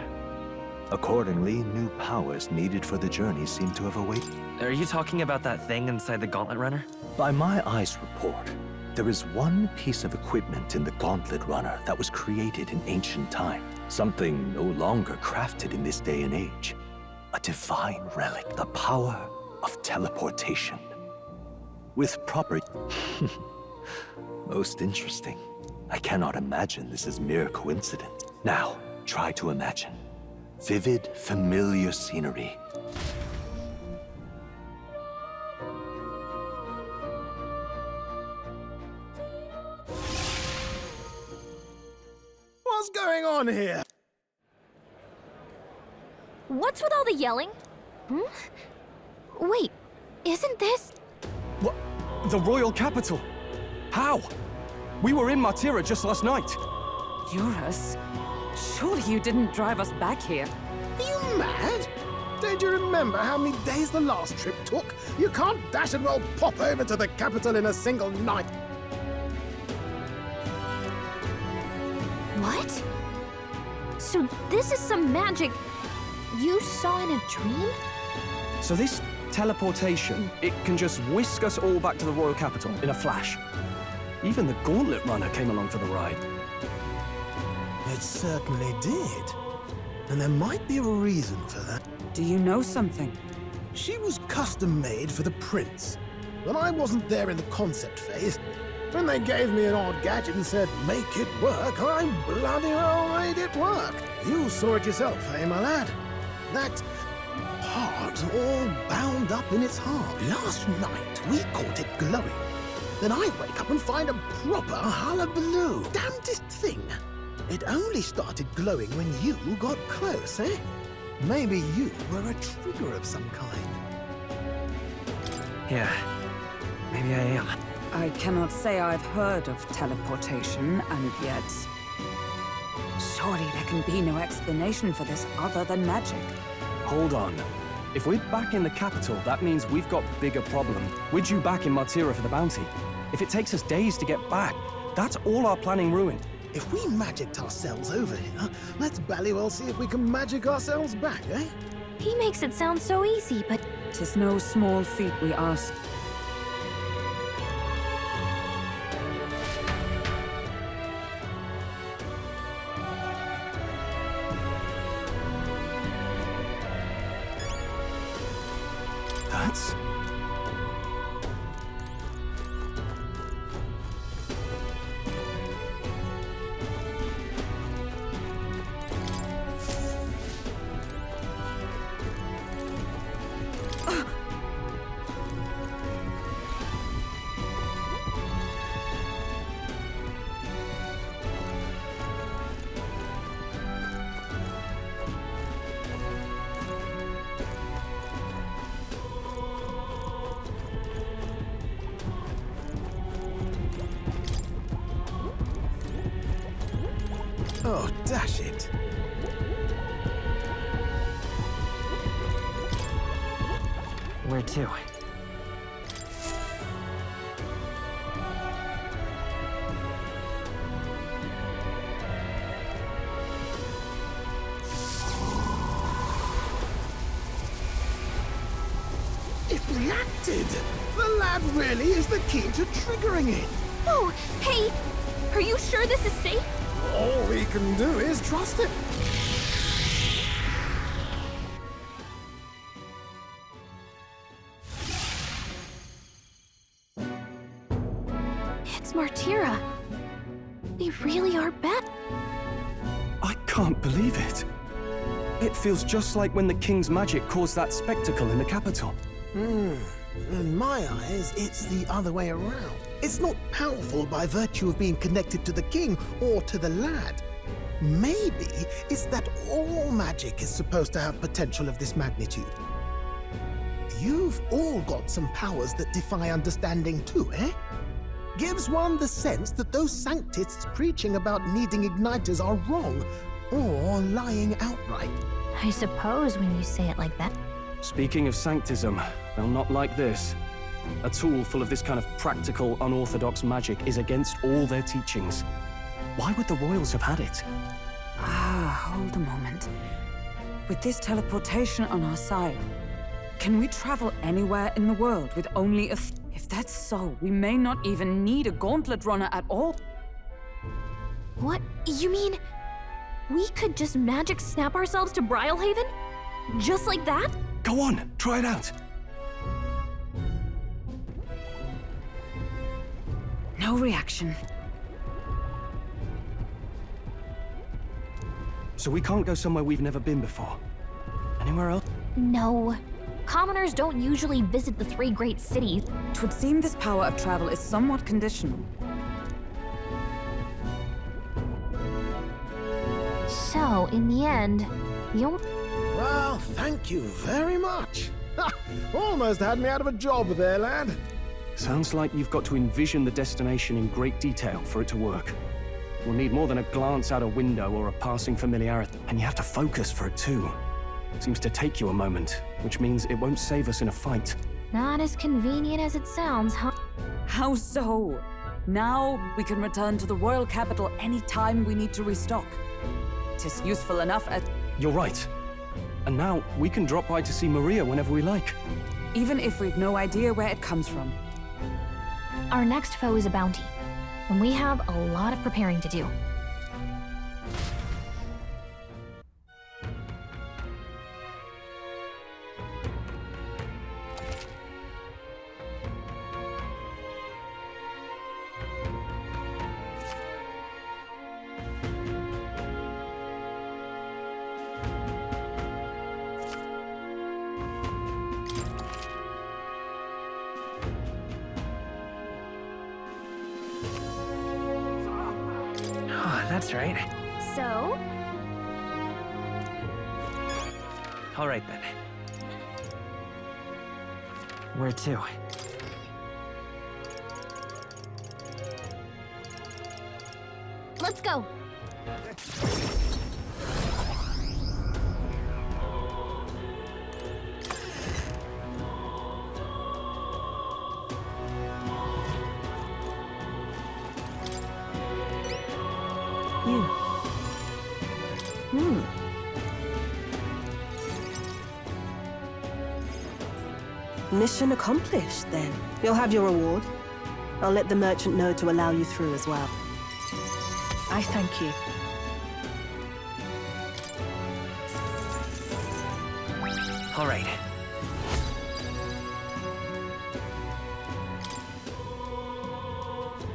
Accordingly, new powers needed for the journey seem to have awakened. Are you talking about that thing inside the Gauntlet Runner? By my eyes report, there is one piece of equipment in the Gauntlet Runner that was created in ancient time. Something no longer crafted in this day and age. A divine relic, the power of teleportation. With proper... Most interesting. I cannot imagine this is mere coincidence. Now, try to imagine. Vivid, familiar scenery. What's going on here? What's with all the yelling? Wait, isn't this... What? The royal capital? How? We were in Matira just last night. Eurus? Surely you didn't drive us back here. Are you mad? Don't you remember how many days the last trip took? You can't dash and roll pop over to the capital in a single night. What? So this is some magic you saw in a dream? So this teleportation, it can just whisk us all back to the royal capital in a flash. Even the Gauntlet Runner came along for the ride. It certainly did. And there might be a reason for that. Do you know something? She was custom-made for the prince. When I wasn't there in the concept phase, when they gave me an odd gadget and said, make it work, I bloody well made it work. You saw it yourself, eh, my lad? That part all bound up in its heart. Last night, we caught it glowing. Then I wake up and find a proper hullabaloo. Damnedest thing. It only started glowing when you got close, eh? Maybe you were a trigger of some kind. Yeah, maybe I am. I cannot say I've heard of teleportation, and yet... Surely there can be no explanation for this other than magic. Hold on. If we're back in the capital, that means we've got bigger problems. We're due back in Matira for the bounty. If it takes us days to get back, that's all our planning ruined. If we magicked ourselves over here, let's ballywell see if we can magic ourselves back, eh? He makes it sound so easy, but... 'Tis no small feat we ask. That's... Oh, dash it. Where to? It reacted! The lad really is the key to triggering it! Oh, hey! Are you sure this is safe? All we can do is trust it. It's Martira. We really are back. I can't believe it. It feels just like when the king's magic caused that spectacle in the capital. In my eyes, it's the other way around. It's not powerful by virtue of being connected to the king or to the lad. Maybe it's that all magic is supposed to have potential of this magnitude. You've all got some powers that defy understanding too, eh? Gives one the sense that those sanctists preaching about needing igniters are wrong, or lying outright. I suppose when you say it like that. Speaking of sanctism, they'll not like this. A tool full of this kind of practical, unorthodox magic is against all their teachings. Why would the royals have had it? Hold a moment. With this teleportation on our side, can we travel anywhere in the world with only a... If that's so, we may not even need a gauntlet runner at all. What? You mean we could just magic snap ourselves to Brylehaven? Just like that? Go on, try it out. No reaction. So we can't go somewhere we've never been before? Anywhere else? No. Commoners don't usually visit the 3 great cities. It would seem this power of travel is somewhat conditional. So, in the end, you'll... Well, thank you very much. Ha! Almost had me out of a job there, lad. Sounds like you've got to envision the destination in great detail for it to work. We'll need more than a glance out a window or a passing familiarity. And you have to focus for it too. Seems to take you a moment, which means it won't save us in a fight. Not as convenient as it sounds, huh? How so? Now we can return to the royal capital any time we need to restock. Tis useful enough as... You're right. And now we can drop by to see Maria whenever we like. Even if we've no idea where it comes from. Our next foe is a bounty, and we have a lot of preparing to do. That's right. So? All right, then. Where to? Let's go! Mission accomplished, then. You'll have your reward. I'll let the merchant know to allow you through as well. I thank you. All right.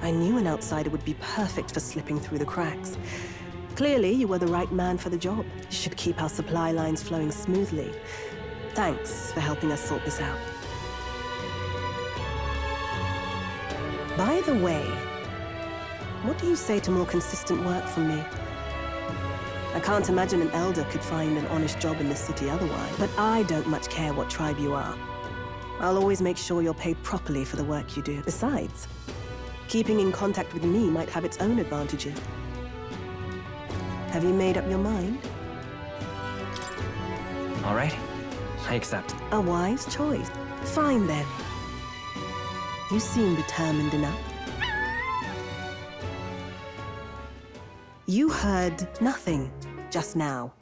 I knew an outsider would be perfect for slipping through the cracks. Clearly, you were the right man for the job. You should keep our supply lines flowing smoothly. Thanks for helping us sort this out. By the way, what do you say to more consistent work from me? I can't imagine an elder could find an honest job in this city otherwise, but I don't much care what tribe you are. I'll always make sure you're paid properly for the work you do. Besides, keeping in contact with me might have its own advantages. Have you made up your mind? All right. I accept. A wise choice. Fine, then. You seem determined enough. You heard nothing just now,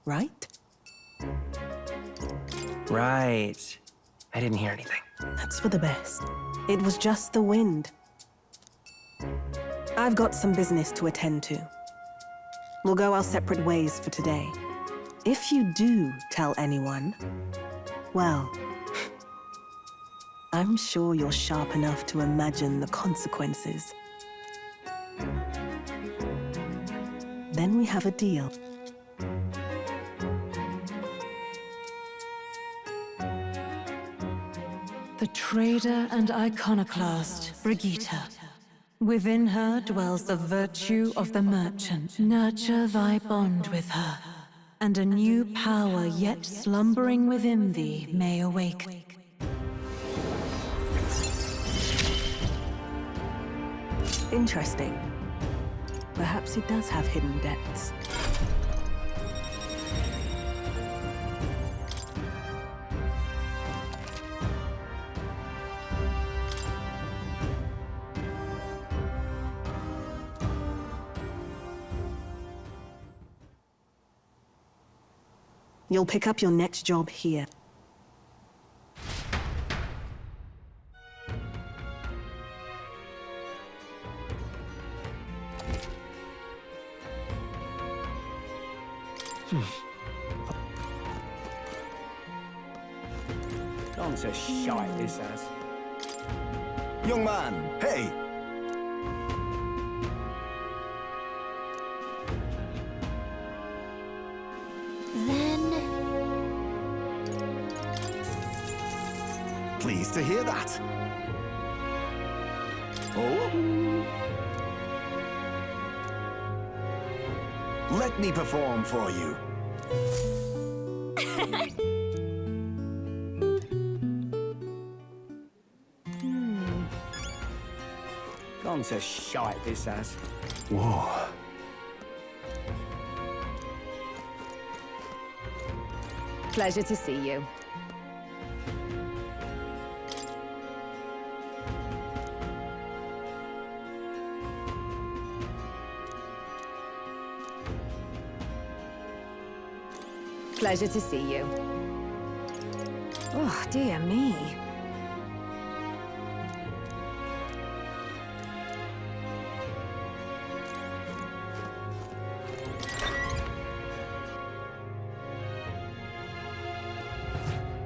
right? Right. I didn't hear anything. That's for the best. It was just the wind. I've got some business to attend to. We'll go our separate ways for today. If you do tell anyone, well, I'm sure you're sharp enough to imagine the consequences. then we have a deal. The trader and iconoclast, Brigitte. Within her dwells the virtue of the merchant. Nurture thy bond with her, and a new power yet slumbering within thee may awake. Interesting. Perhaps he does have hidden depths. You'll pick up your next job here. Gone to shite, this has. Young man, hey! Pleased to hear that. Oh? Let me perform for you. Gone to shite, this has. Whoa. Pleasure to see you. Pleasure to see you. Oh, dear me.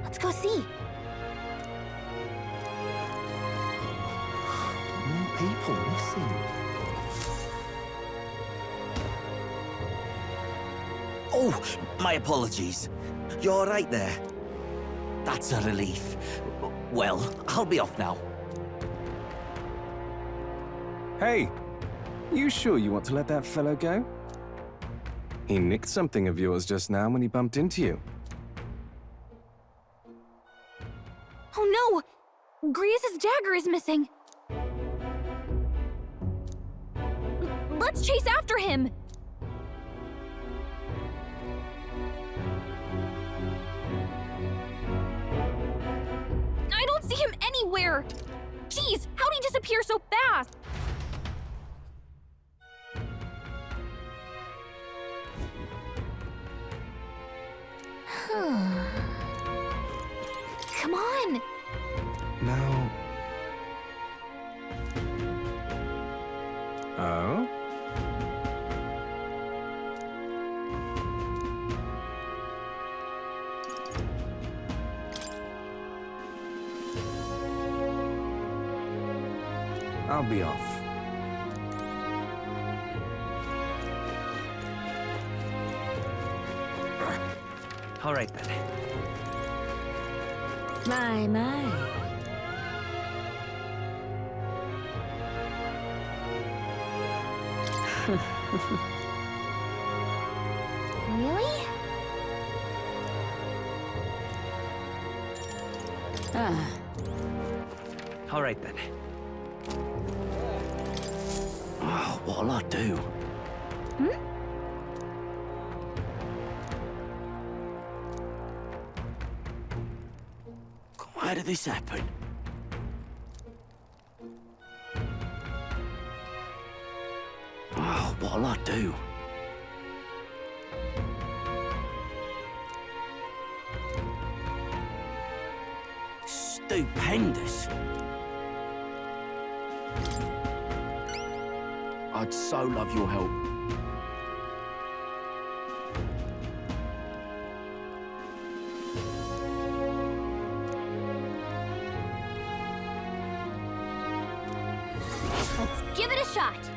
Let's go see. More people missing. Oh, my apologies. You're all right there? That's a relief. Well, I'll be off now. Hey, you sure you want to let that fellow go? He nicked something of yours just now when he bumped into you. Oh no! Griez's dagger is missing! Let's chase after him! I don't see him anywhere! Jeez, how'd he disappear so fast? Come on! Now... Oh? I'll be off. All right then. My. Really? All right then. Oh, what'll I do? Why did this happen? Oh, what'll I do? Stupendous! I'd so love your help. Let's give it a shot!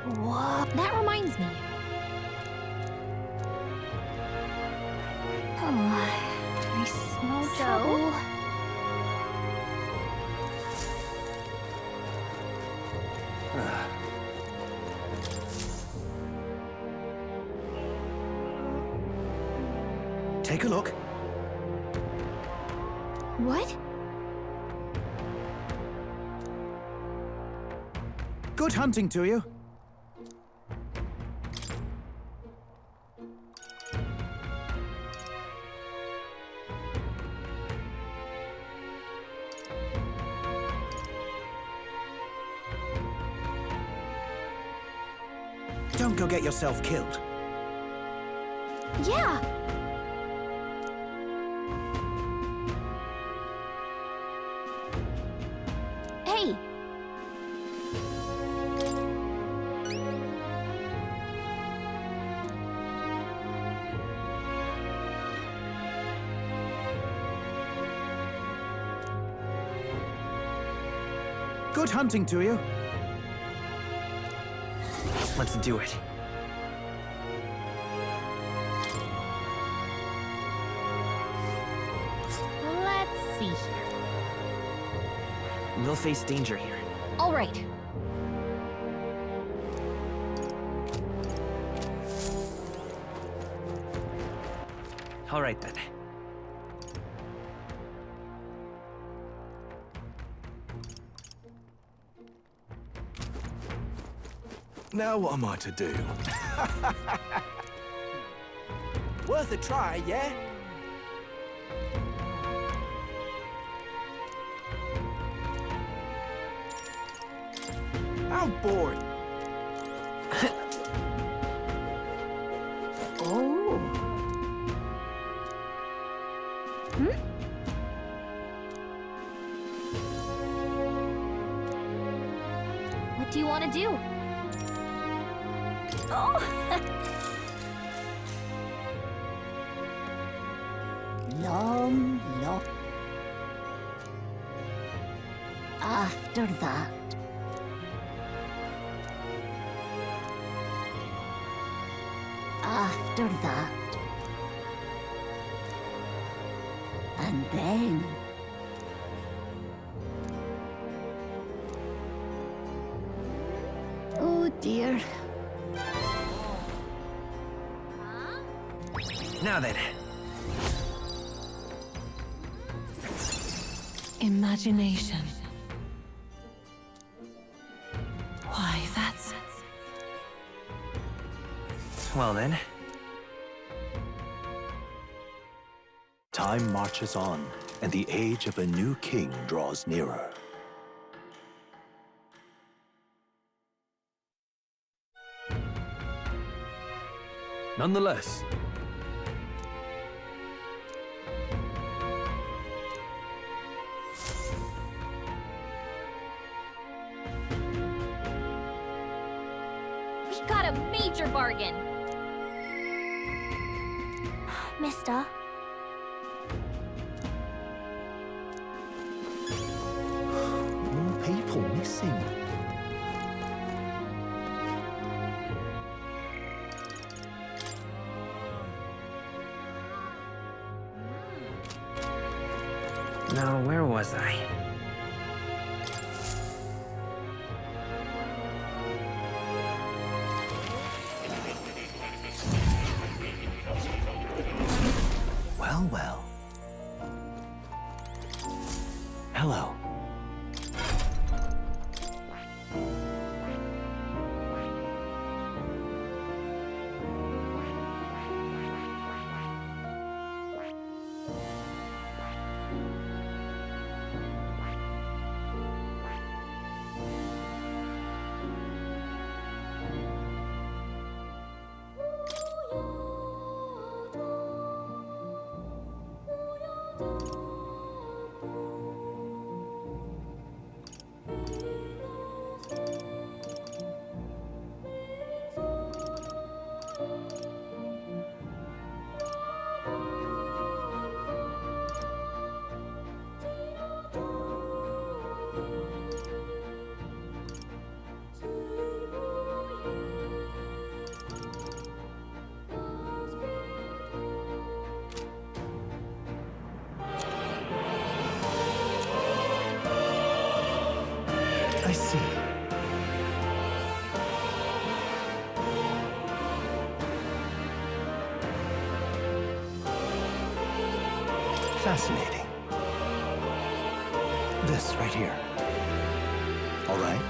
What? That reminds me. Oh, I smell trouble. Take a look. What? Good hunting to you. Don't go get yourself killed. Yeah. Hey. Good hunting to you. Let's do it. Let's see here. We'll face danger here. All right. All right then. Now what am I to do? Worth a try, yeah? How bored. Oh. What do you want to do? Oh. Long. After that. After that. And then. Oh dear. Now then. Imagination. Why, that's... Well then. Time marches on, and the age of a new king draws nearer. Nonetheless, We got a major bargain. Mister. More people missing. Now, where was I? Well, well. Hello. Fascinating. This right here. All right?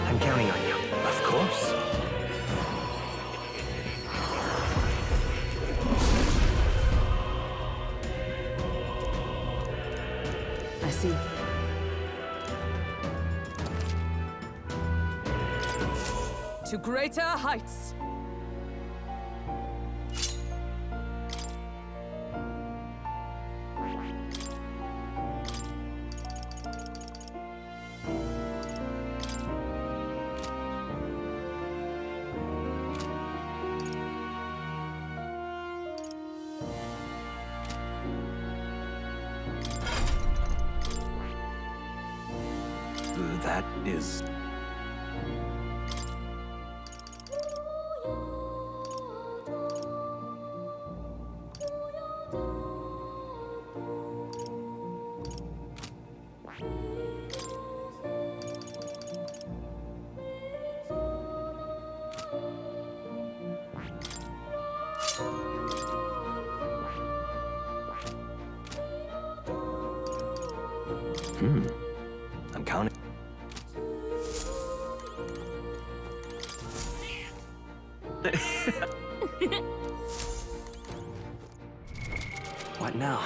I'm counting on you. Of course. I see. To greater heights. That is... I'm counting. What now?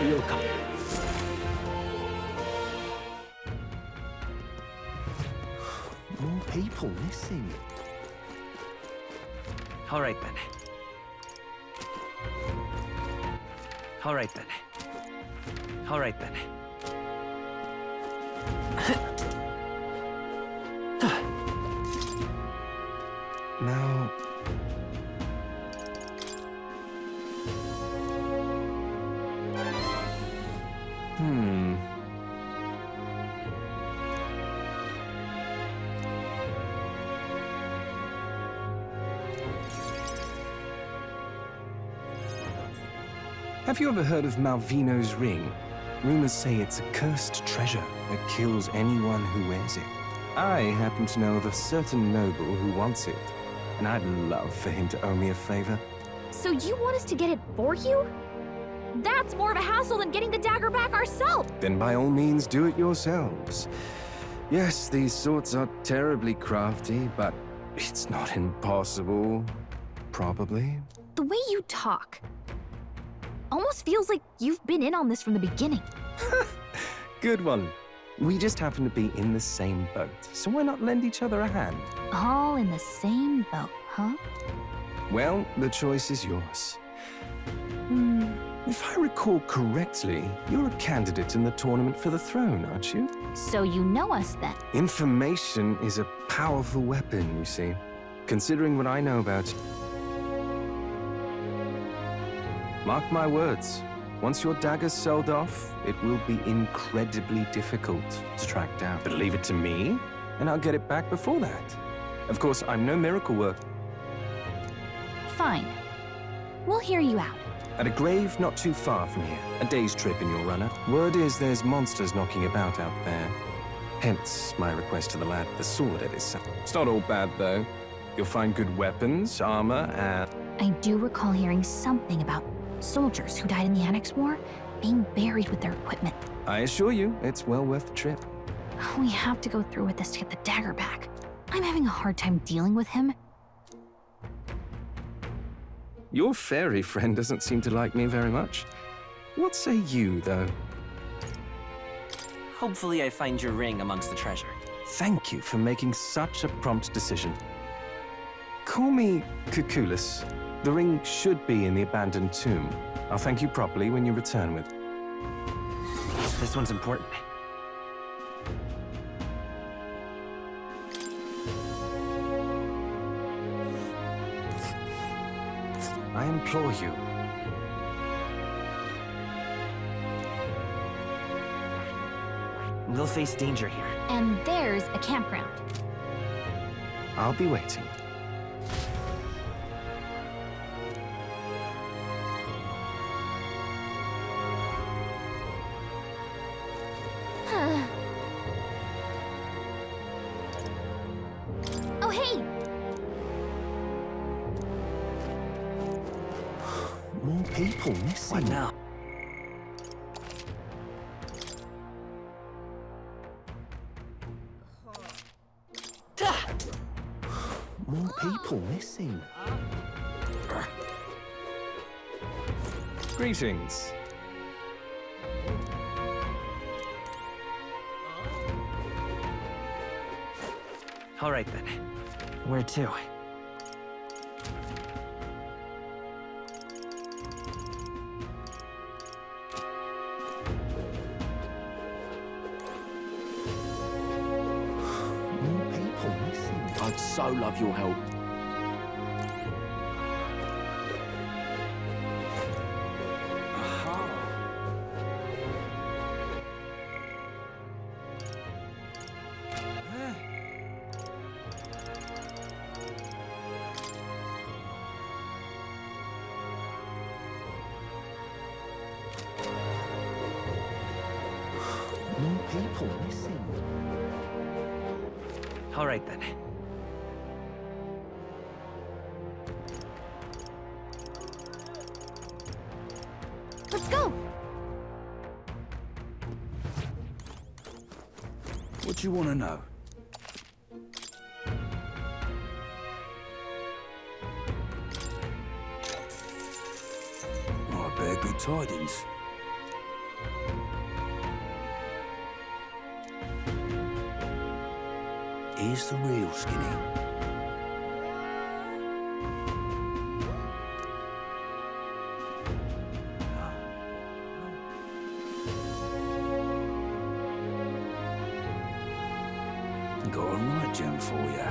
You'll come. More people missing. All right then. All right then. All right then. Now... Have you ever heard of Malvino's ring? Rumors say it's a cursed treasure that kills anyone who wears it. I happen to know of a certain noble who wants it, and I'd love for him to owe me a favor. So you want us to get it for you? That's more of a hassle than getting the dagger back ourselves! Then by all means do it yourselves. Yes, these swords are terribly crafty, but it's not impossible. Probably. The way you talk almost feels like you've been in on this from the beginning. Good one. We just happen to be in the same boat, so why not lend each other a hand? All in the same boat, huh? Well, the choice is yours. If I recall correctly, you're a candidate in the tournament for the throne, aren't you? So you know us then? Information is a powerful weapon, you see. Considering what I know about you. Mark my words, once your dagger's sold off, it will be incredibly difficult to track down. But leave it to me, and I'll get it back before that. Of course, I'm no miracle worker. Fine. We'll hear you out. At a grave not too far from here, a day's trip in your runner. Word is there's monsters knocking about out there. Hence my request to the lad, the sword at his side. It's not all bad, though. You'll find good weapons, armor, and... I do recall hearing something about soldiers who died in the Annex War being buried with their equipment. I assure you, it's well worth the trip. We have to go through with this to get the dagger back. I'm having a hard time dealing with him. Your fairy friend doesn't seem to like me very much. What say you, though? Hopefully I find your ring amongst the treasure. Thank you for making such a prompt decision. Call me Cuculus. The ring should be in the abandoned tomb. I'll thank you properly when you return with it. This one's important. I implore you. We'll face danger here. And there's a campground. I'll be waiting. Oh, hey! More people missing. What now? More people missing. Greetings. All right then. Where to? More people missing. I'd so love your help. More people missing. All right then. Let's go! What do you want to know? I bear good tidings. Here's the real Skinny. Got a right gem for you.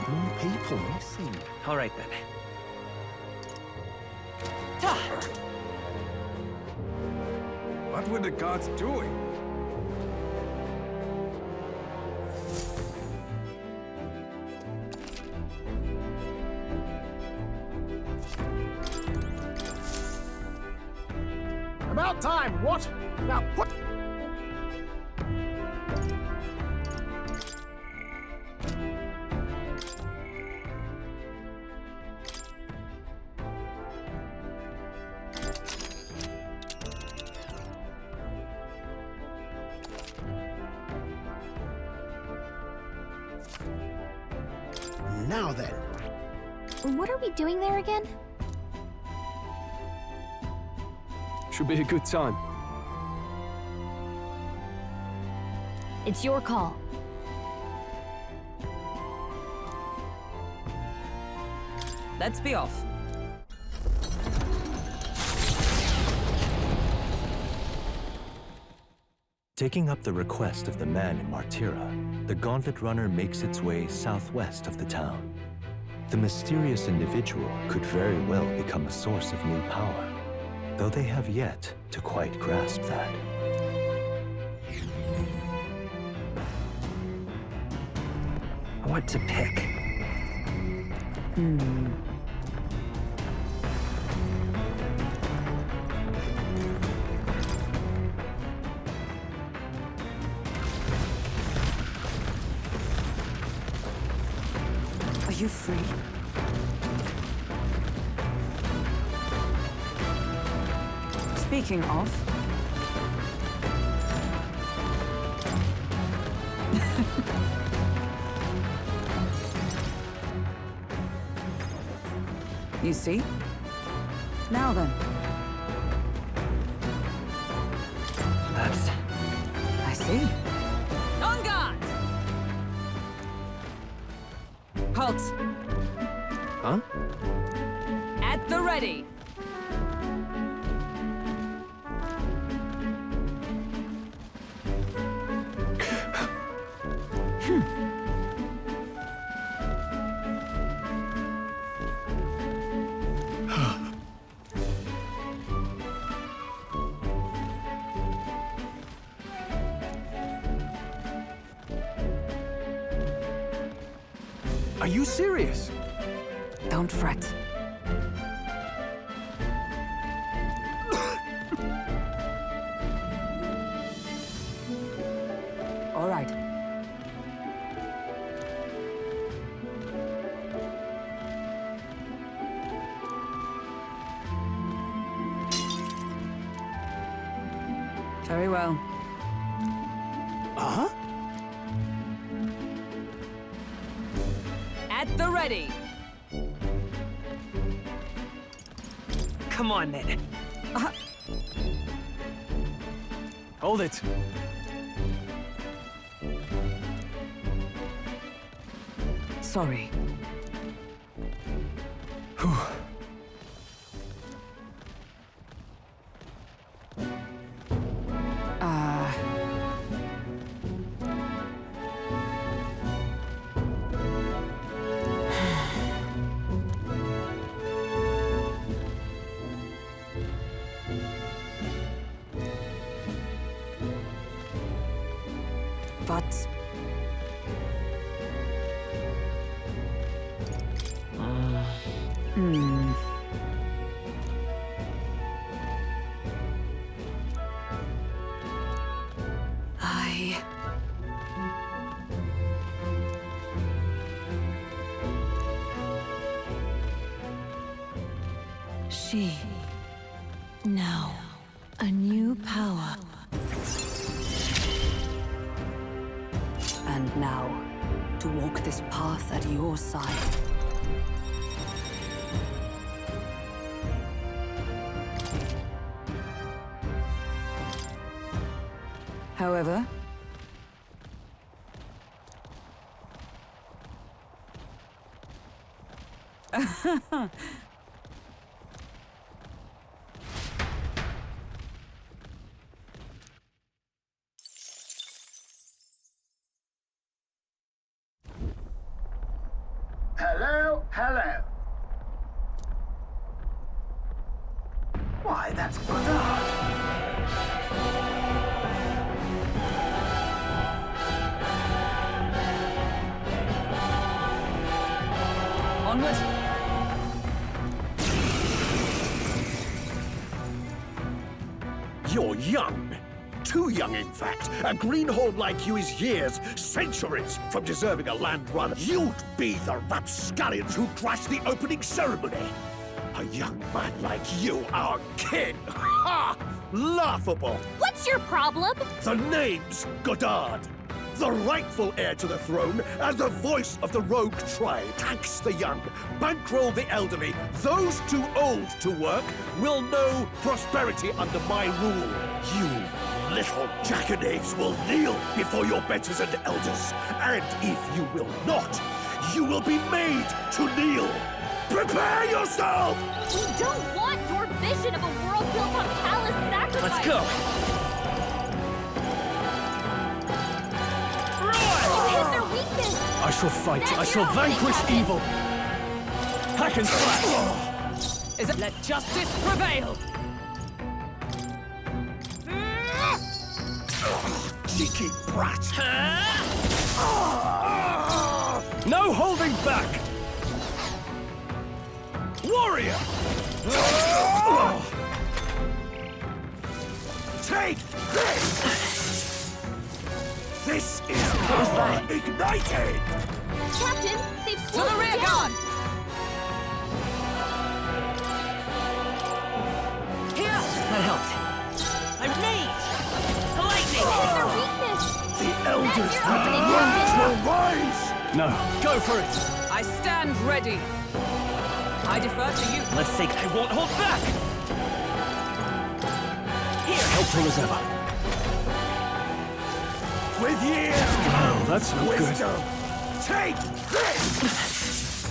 More people missing. All right then. What were the gods doing? About time, what? Now put... Now then. What are we doing there again? Should be a good time. It's your call. Let's be off. Taking up the request of the man in Martira, the Gauntlet Runner makes its way southwest of the town. The mysterious individual could very well become a source of new power, though they have yet to quite grasp that. What to pick? Are you free? Speaking of... You see? Now then. That's... I see. On guard! Halt! Huh? At the ready! Are you serious? Don't fret. All right. Very well. Uh-huh. At the ready. Come on, then. Hold it. Sorry. But... She. Now, a new power. And now, to walk this path at your side. However, Hello, hello. Why, that's good art. Onward. You're young. Too young, in fact. A greenhorn like you is years, centuries, from deserving a land run. You'd be the rapscallions who crashed the opening ceremony. A young man like you, our king. Ha! Laughable. What's your problem? The name's Goddard. The rightful heir to the throne and the voice of the rogue tribe. Tax the young, bankroll the elderly. Those too old to work will know prosperity under my rule. You little jackanapes will kneel before your betters and elders. And if you will not, you will be made to kneel. Prepare yourself! We don't want your vision of a world built on callous sacrifice! Let's go! I shall fight. I shall vanquish evil. Hack and slash. Is it let justice prevail? Cheeky brat! No holding back! Warrior! Take this! This is power ignited! Captain, they've To slowed the rear down! guard! Here! That helped. I'm made! Lightning! What is their weakness? The elders your and the opening world weapon. will rise! No, go for it! I stand ready. I defer to you. Let's take... I won't hold back! Here! Helpful as ever. With years Oh, that's not good. wisdom! Take this!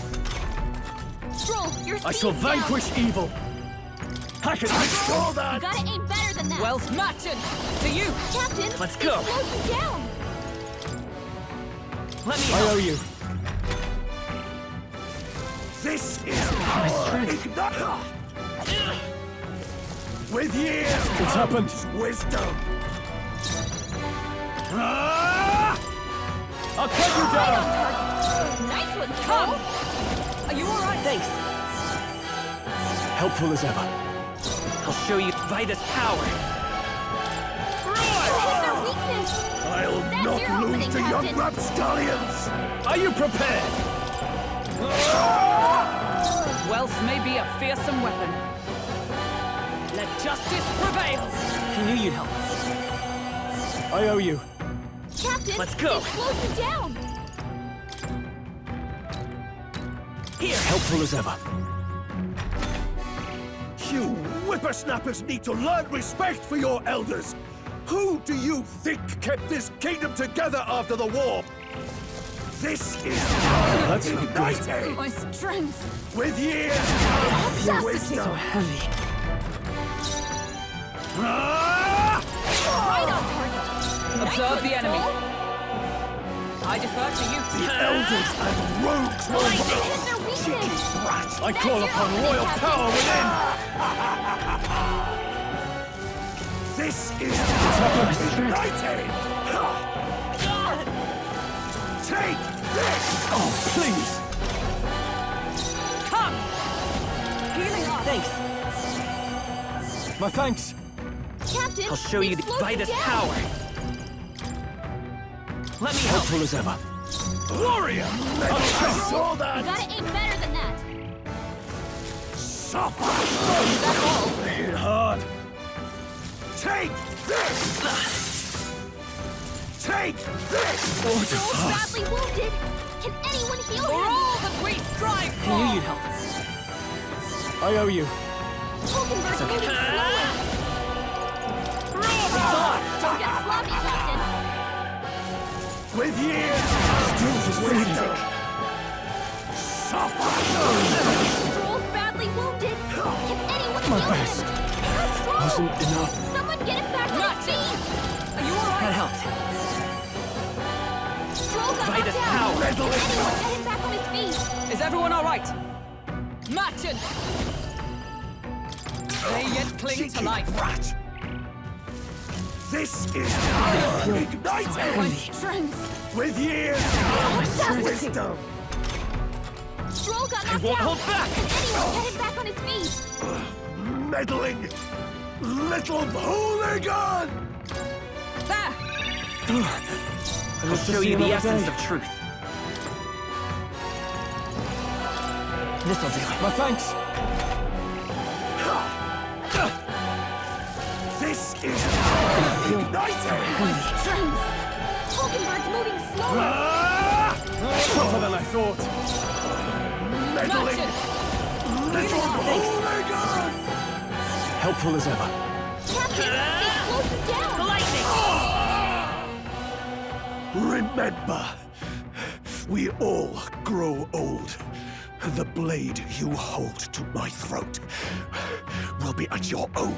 Stroll, your I shall speed's vanquish evil. Hack and I slash. saw down. that! You gotta aim better than that! Wealth matching to you. Captain, Let's they go. slowed you down! Let me I help. owe you. This is power ignited! With years It's happened. comes wisdom! I'll cut you down. Nice one, Scroll! Are you alright? Thanks. Helpful as ever. I'll show you Vida's power. Their weakness! I'll That's not your lose opening, to your Captain. rapscallions! Are you prepared? Wealth may be a fearsome weapon. Let justice prevail! I knew you'd help. I owe you. Captain, Let's go. They slowed you down! Here! Helpful as ever. You whippersnappers need to learn respect for your elders! Who do you think kept this kingdom together after the war? This is That's not great. united! My strength! With years of wisdom! So heavy. Right on target! Observe Nice the one, enemy. Scroll. I defer to you. The elders and rogues will Hit their weakness! rat! I That's call your upon opening, royal Captain. power within. This is united! Take this! Oh, please. Come! Healing up! Thanks. My thanks. Captain, I'll show they you slowed Vida's down. power. Let me help. Helpful as ever. Warrior! I saw You that! gotta aim better than that! Suffer! That's all! Hit hard! Take this! Take this! Scroll's badly wounded! Can anyone heal For him? all that we strive I for! knew you'd help. I owe you. Hulkenberg's moving slower! Don't get sloppy, Captain! With years of wisdom! Suffer! Scroll's badly wounded! Can anyone My heal best. him? That's Scroll! Wasn't enough. Someone get him back on his feet! Are you alright? That helped. Scroll got knocked Vida's down! power. Can anyone get him back on his feet? Is everyone alright? Merchant! They yet cling to Cheeky life. rat! This is power My ignited! strength! With years of wisdom! Scroll got knocked won't down! hold back. Can anyone get him back on his feet? Meddling little hooligan! There! I'll show you the essence of truth. This'll do. My thanks. This is power ignited! Strength! Hulkenberg's moving slower! Tougher than I thought. Meddling little hooligan! Helpful as ever. Captain, they slowed you down! Remember, we all grow old. The blade you hold to my throat will be at your own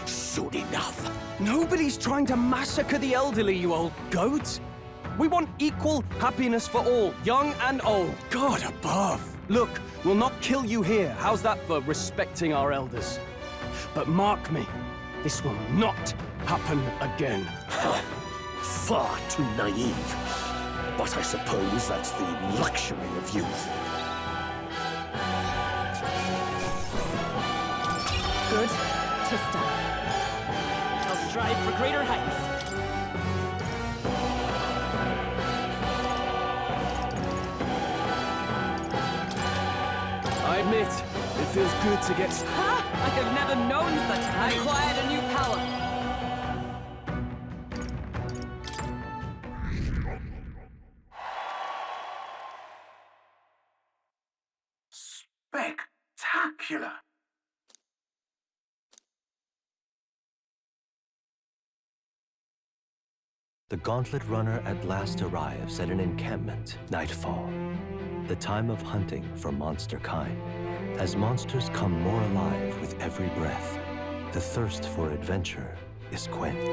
soon enough. Nobody's trying to massacre the elderly, you old goat. We want equal happiness for all, young and old. God above. Look, we'll not kill you here. How's that for respecting our elders? But mark me, this will not happen again. Far too naive. But I suppose that's the luxury of youth. Good to start. I'll strive for greater heights. I admit, it feels good to get... Ha! I have never known such. I acquired a new power. Spectacular! The Gauntlet Runner at last arrives at an encampment, nightfall. The time of hunting for monster kind. As monsters come more alive with every breath, the thirst for adventure is quenched.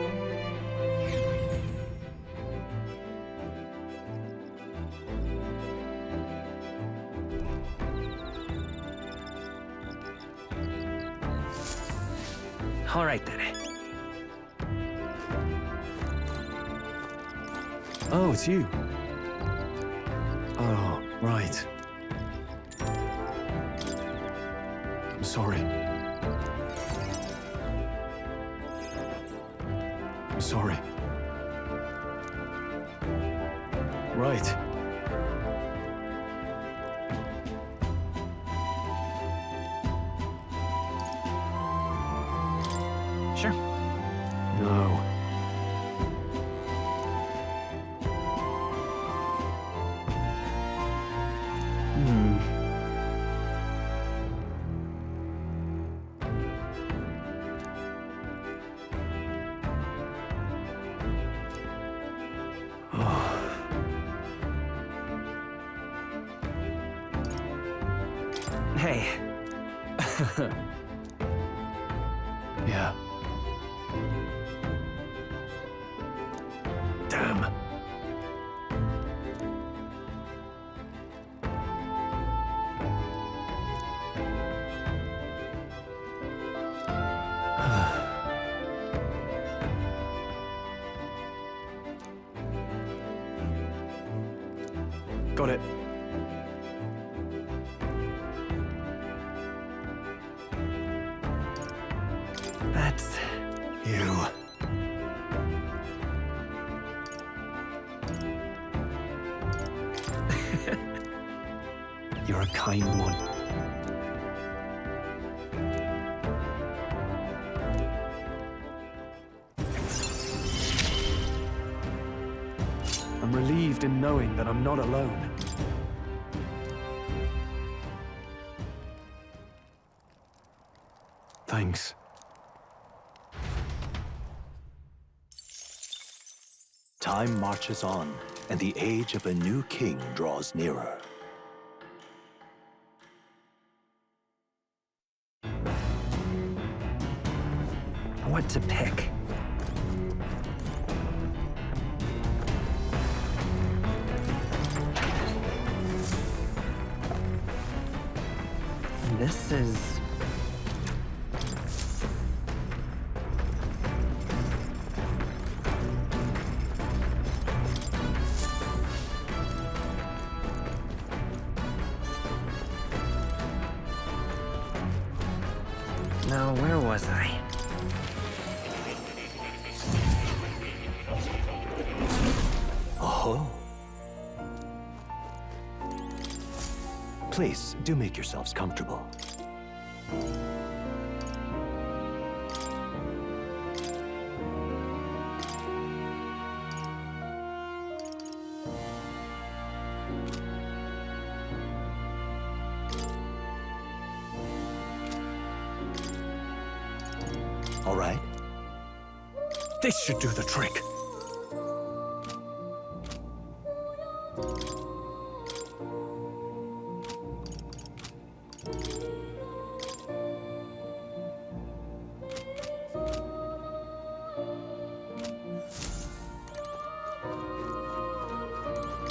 All right then. Oh, it's you. Oh, Right. I'm sorry. I'm sorry. Right. Sure. No. Hey. Yeah. Damn. Got it. That's... You. You're a kind one. I'm relieved in knowing that I'm not alone. Thanks. Time marches on, and the age of a new king draws nearer. What to pick? This is... Now, where was I? Oh. Please, do make yourselves comfortable. All right. This should do the trick.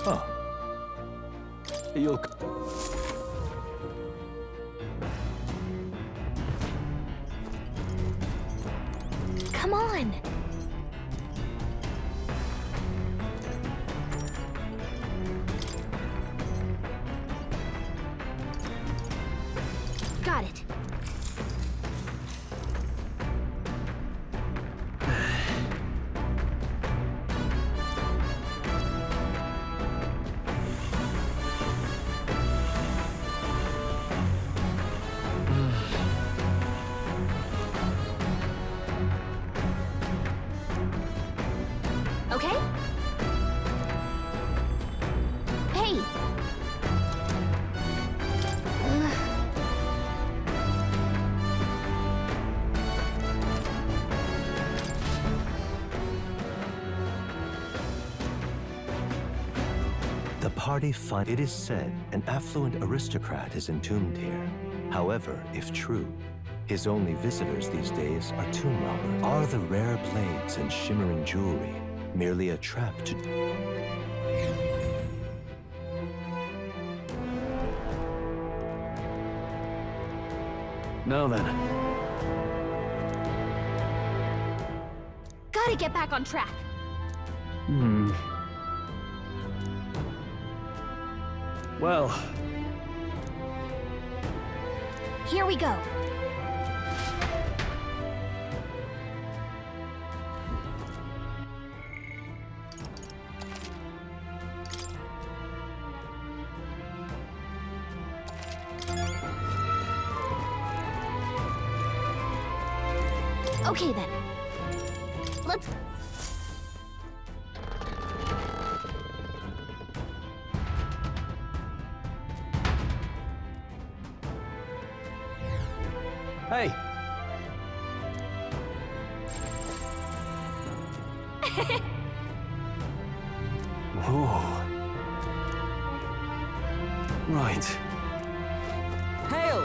Oh. You'll... Come on! Got it. Okay? Hey! The party It is said an affluent aristocrat is entombed here. However, if true, his only visitors these days are tomb robbers. Are the rare blades and shimmering jewelry merely a trap to... Now then. Gotta get back on track. Well... Here we go. Okay then. Let's... Hey! Whoa. Right. Hail!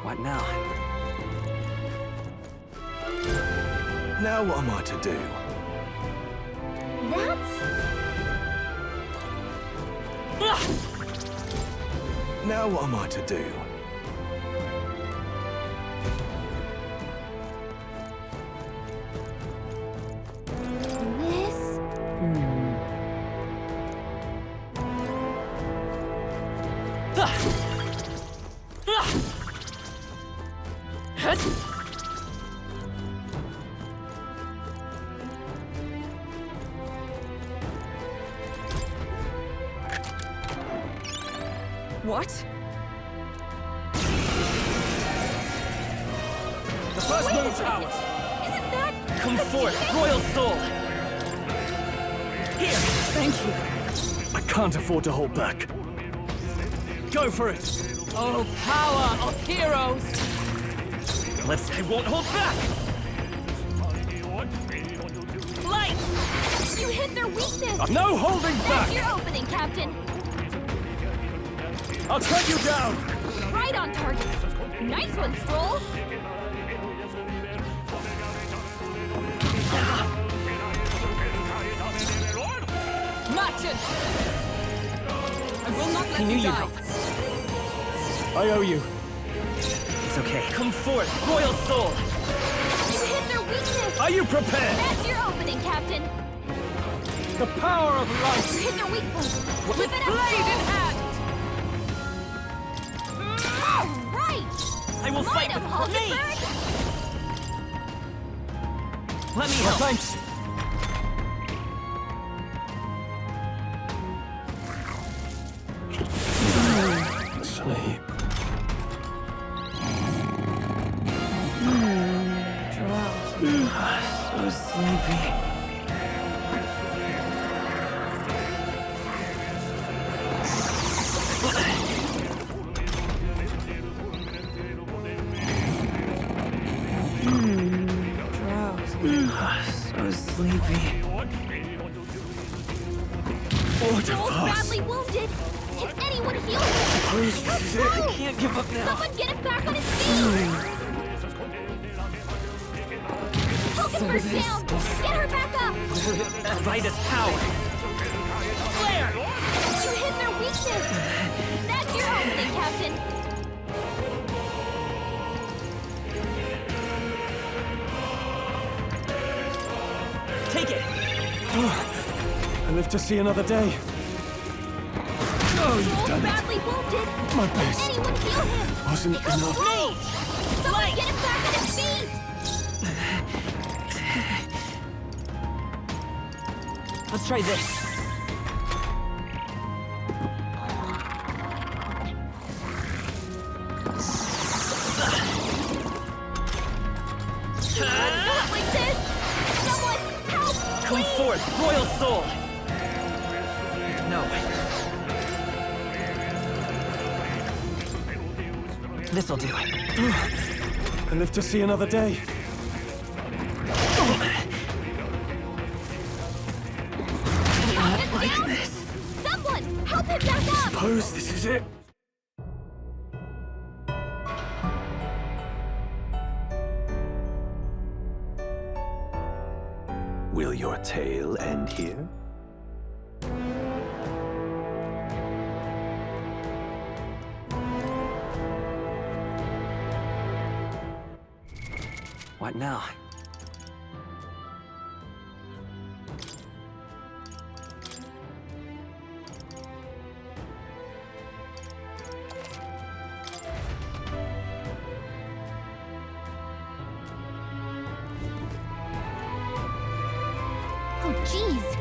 What now? Now what am I to do? Now what am I to do? This... What? The first move's ours! Isn't that... Come forth, royal soul! Here! Thank you. I can't afford to hold back. Go for it! Oh, power of heroes! I won't hold back! Light! You hit their weakness! No holding back! That's your opening, Captain! I'll track you down! Right on target! Nice one, Stroll! Merchant! I will not let you die! I owe you. It's okay. Come forth, royal soul! You hit their weakness! Are you prepared? That's your opening, Captain! The power of light! You hit their weak point! With Whip it up! blade in hand! All right! I will fight Line with up, grenades! Let me Oh, help! thanks. Sleep. So sleepy. So sleepy. Joel's badly wounded! Can anyone heal him? I can't give up now. Someone get him back on his feet! Pokemon's down! Get her back up! Light is power. Flare! You hit their weakness! That's your opening, Captain! Take it! I live to see another day. Oh, you've Joel's done it. badly wounded! My Can best. anyone heal him? Wasn't Because enough. Roll! Someone get him back on his feet! Let's try this. Not like this! Someone help! Come Please! forth, royal soul! No. This'll do. I live to see another day. Not like this! Someone help him back up! Suppose this is it. Will your tale end here? What now? Please!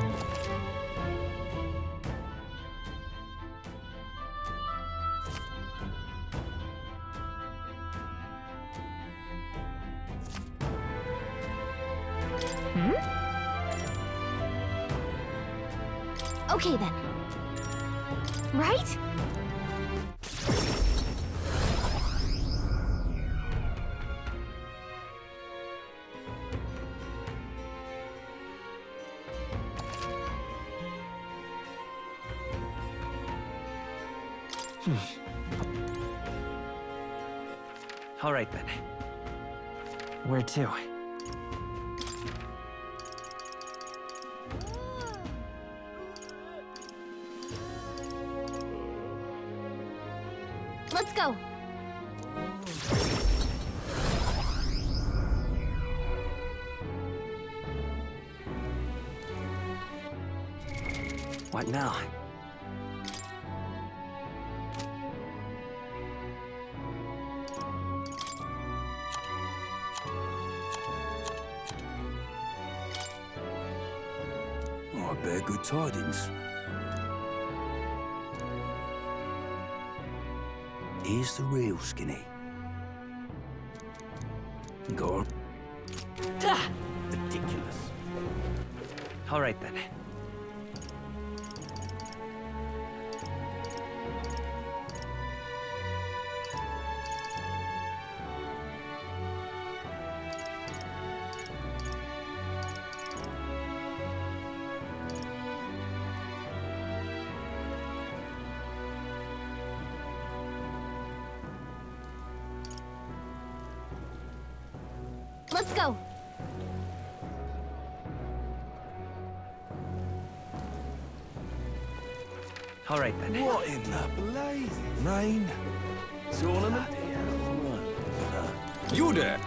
Okay then. Right? All right then. Where to? Let's go. What now? I bear good tidings. Here's the real Skinny. Go on. Ridiculous. All right then. Let's go. All right then. What in the blazing rain? Tournament? You there?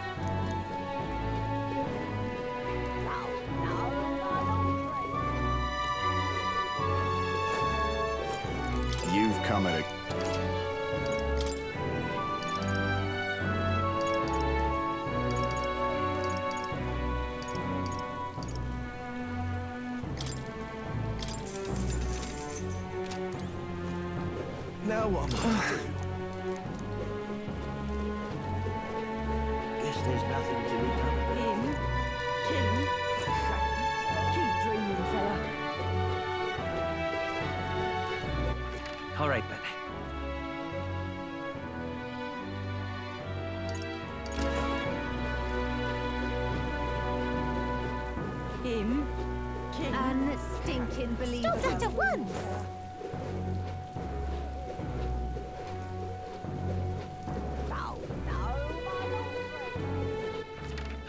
You've come at a... Now what am I to do? Guess there's nothing to be done about it. King? Keep dreaming, fella. All right then. Him? King? Unstinking believer. Stop that at once!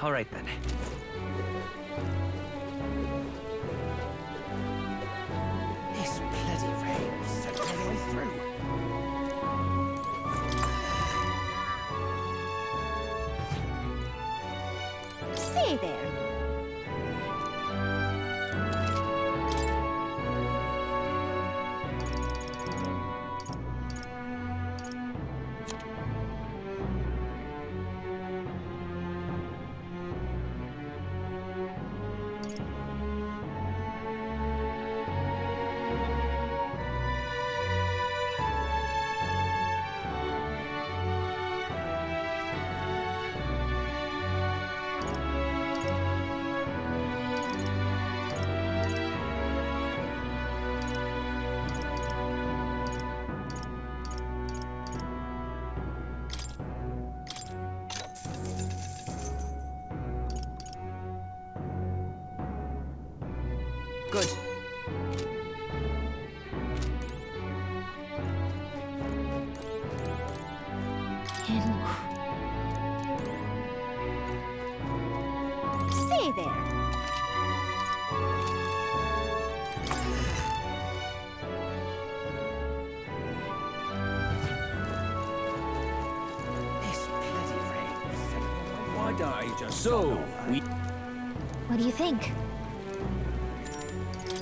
All right then. This bloody rain set all the way through. Say there. Good. Say there. This bloody rain set all the way. Why don't I just... So, we... What do you think?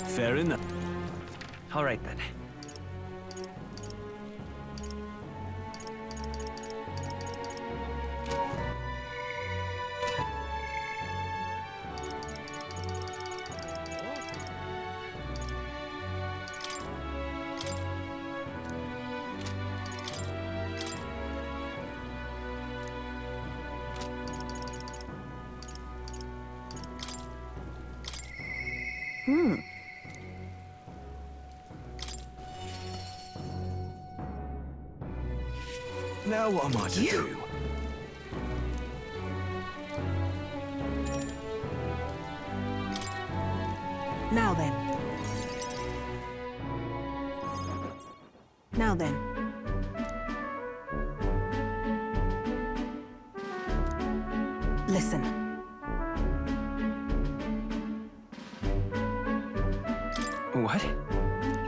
Fair enough. All right then. Now what am I to do? Now then. Now then. Listen. What?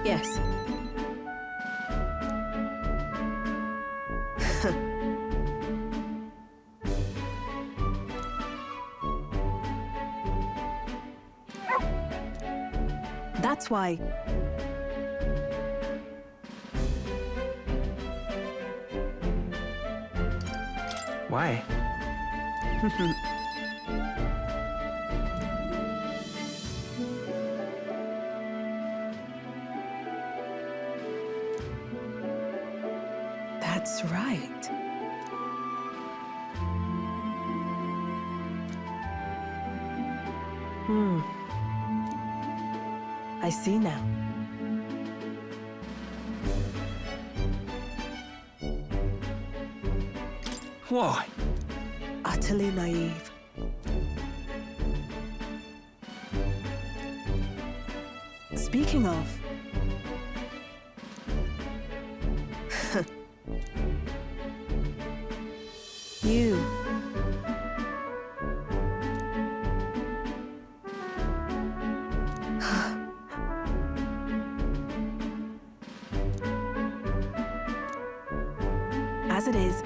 Yes. That's why. Why? That's right. I see now. Why? Utterly naive. Speaking of... you. As it is.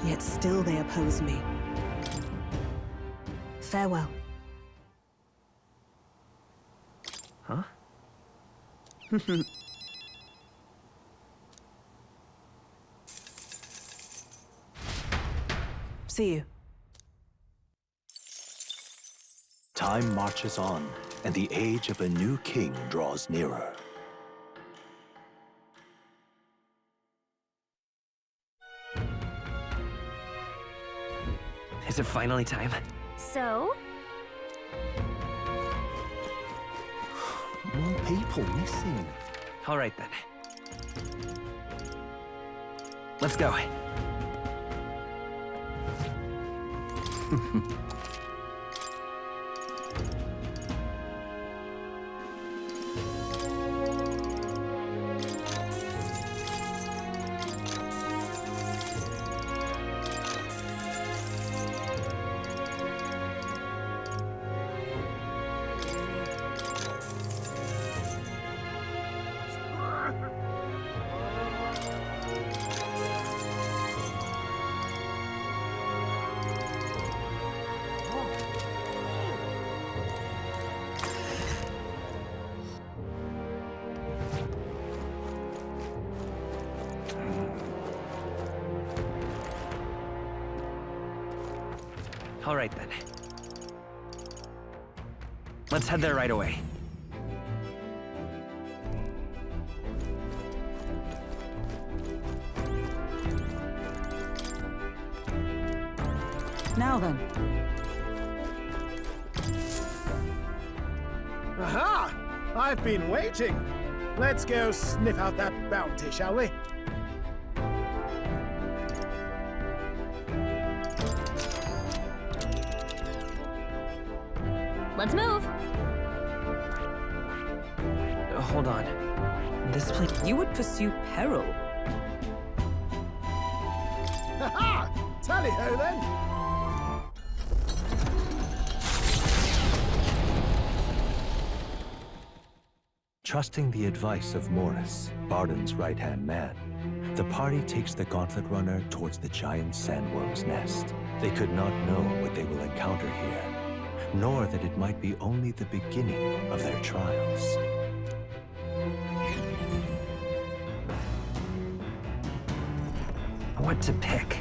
Yet still they oppose me. Farewell. Huh? See you. Time marches on, and the age of a new king draws nearer. Is it finally time? So? More people missing. All right then. Let's go. All right then. Let's head there right away. Now then. Aha! I've been waiting. Let's go sniff out that bounty, shall we? Let's move. Hold on. This place... You would pursue peril. Ha-ha! Tally-ho then! Trusting the advice of Morris, Barden's right-hand man, the party takes the Gauntlet Runner towards the giant sandworm's nest. They could not know what they will encounter here, nor that it might be only the beginning of their trials. What to pick?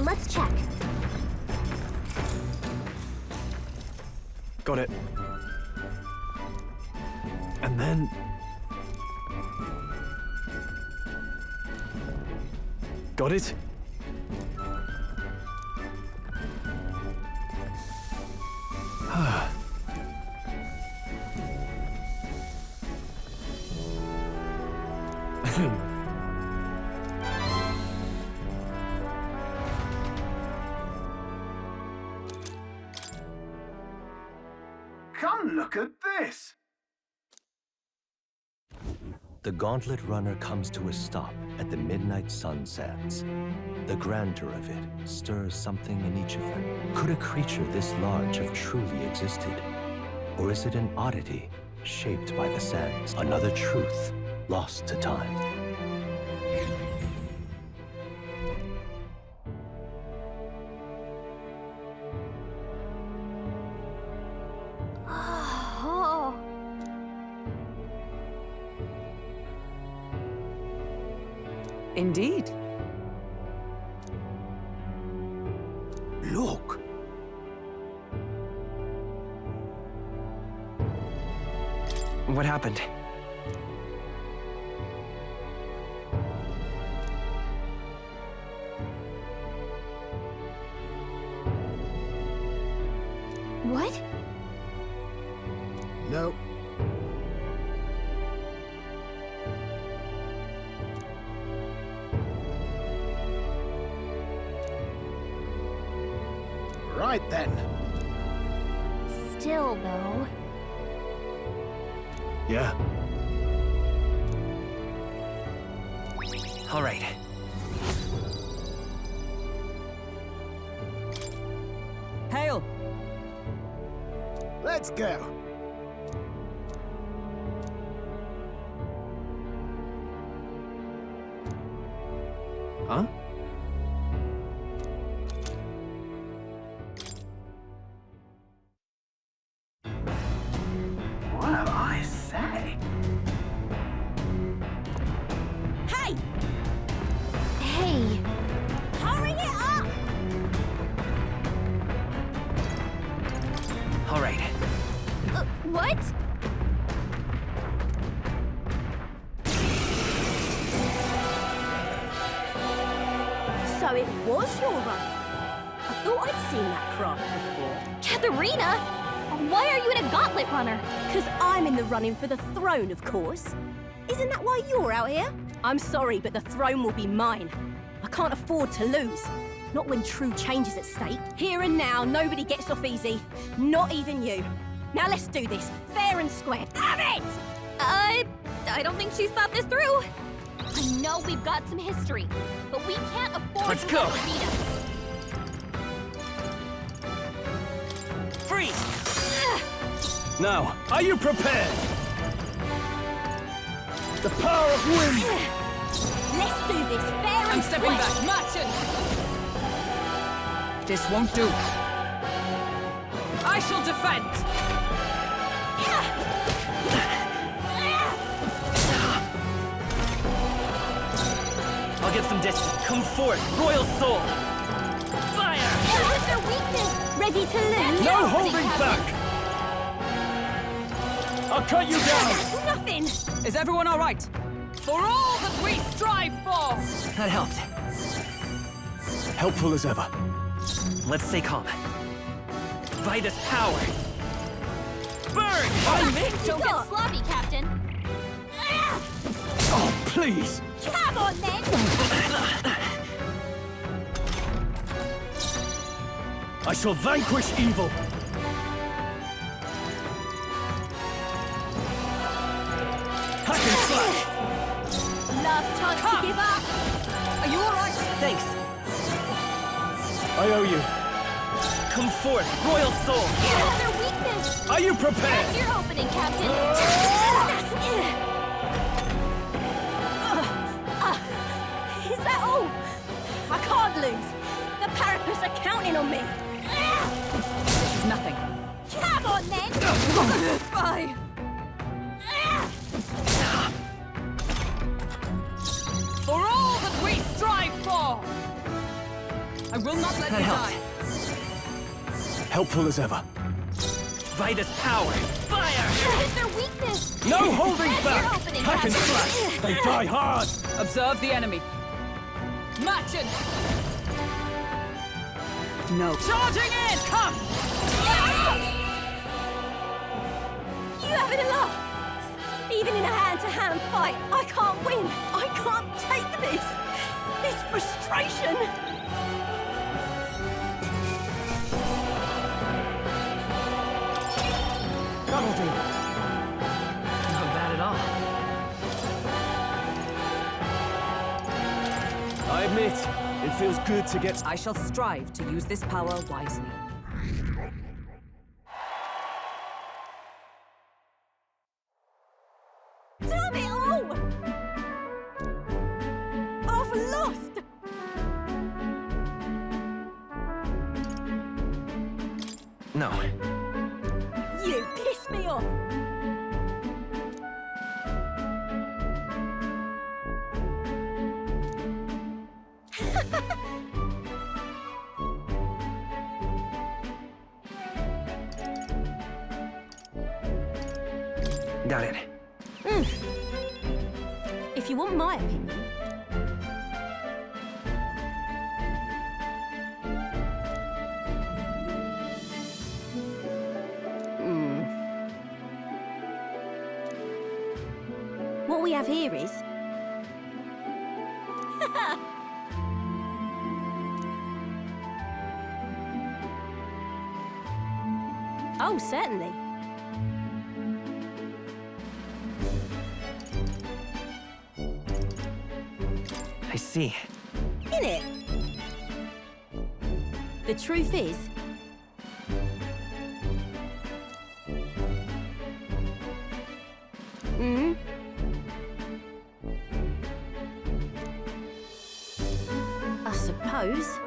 Let's check. Got it. And then... Got it? Come look at this! The Gauntlet Runner comes to a stop at the midnight sun sands. The grandeur of it stirs something in each of them. Could a creature this large have truly existed? Or is it an oddity shaped by the sands? Another truth lost to time. Oh. Indeed. Look. What happened? What? Nope. Right then. Still, though. Yeah. All right. Hail! Let's go. Huh? Well, I say. Hey! Hey! Hurry it up! All right. What? So it was your run. I thought I'd seen that craft before. Katharina! Why are you in a gauntlet runner? Because I'm in the running for the throne, of course. Isn't that why you're out here? I'm sorry, but the throne will be mine. I can't afford to lose. Not when true change is at stake. Here and now, nobody gets off easy. Not even you. Now let's do this, fair and square. Damn it! I don't think she's thought this through. I know we've got some history, but we can't afford Let's to go. let her beat us. Freeze! Now, are you prepared? The power of wind! Let's do this, fair I'm and stepping square. back. Merchant! This won't do. I shall defend. I'll get some distance. Come forth, Royal Soul! Fire! Where's their weakness? Ready to lose? No holding back! I'll cut you down! That's nothing! Is everyone all right? For all that we strive for! That helped. Helpful as ever. Let's stay calm. By this power. Burn! I missed! Don't get sloppy, Captain. Oh, please! Come on, then! I shall vanquish evil! Hack and slash! Last chance to give up. Are you all right? Thanks. I owe you. Come forth, Royal Soul! Their weakness! Are you prepared? That's your opening, Captain. Is that all? I can't lose. The parapets are counting on me. This is nothing. Come on, then! Bye! For all that we strive for! I will not let you die. Helpful as ever. By this power, fire! It's their weakness! No holding There's back! your opening, Hack and Hazard. slash! They die hard! Observe the enemy. Merchant! No. Charging in! Come! You having a laugh? Even in a hand-to-hand fight, I can't win. I can't take this. This frustration. That'll do. Not bad at all. I admit, it feels good to get... I shall strive to use this power wisely. Damn it all! I've lost! No. You piss me off! Got it. If you want my opinion, what we have here is... Oh, certainly. I see. In it. The truth is... I suppose.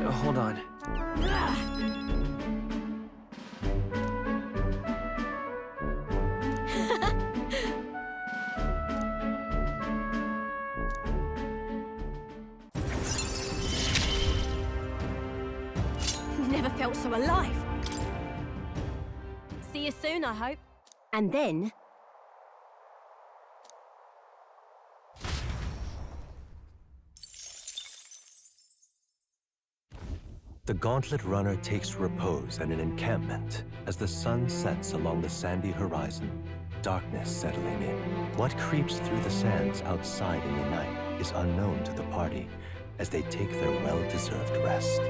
Hold on. Never felt so alive. See you soon, I hope. And then... The Gauntlet Runner takes repose at an encampment as the sun sets along the sandy horizon, darkness settling in. What creeps through the sands outside in the night is unknown to the party as they take their well-deserved rest.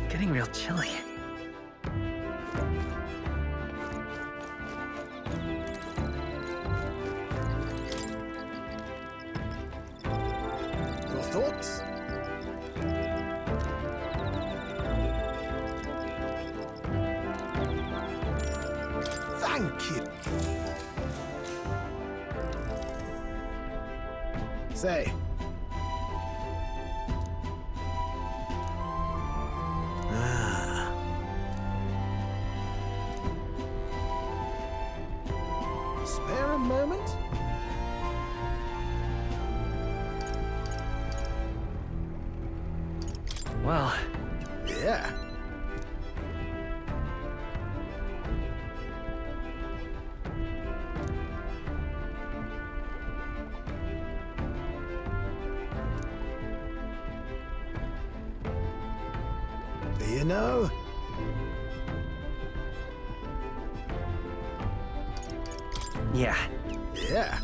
Getting real chilly. Your thoughts? Thank you. Say. Ah. Spare a moment? Well... Yeah. You know? Yeah. Yeah.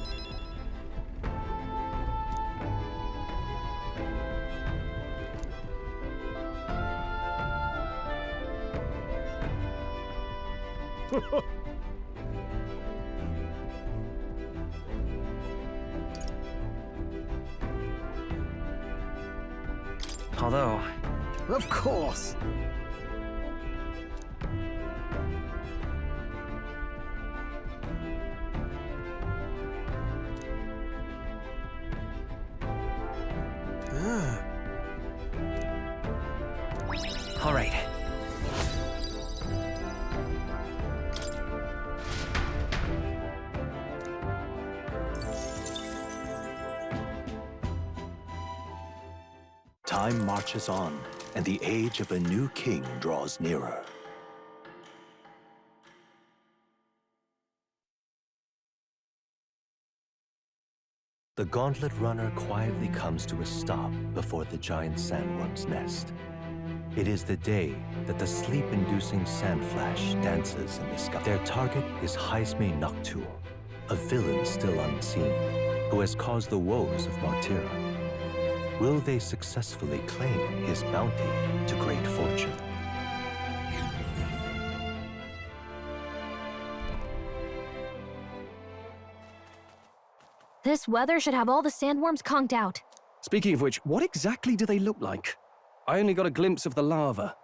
Although... Of course. All right. Time marches on, and the age of a new king draws nearer. The gauntlet runner quietly comes to a stop before the giant sandworm's nest. It is the day that the sleep-inducing sand flash dances in the sky. Their target is Haisme Noctul, a villain still unseen, who has caused the woes of Martira. Will they successfully claim his bounty to great fortune? This weather should have all the sandworms conked out. Speaking of which, what exactly do they look like? I only got a glimpse of the larva,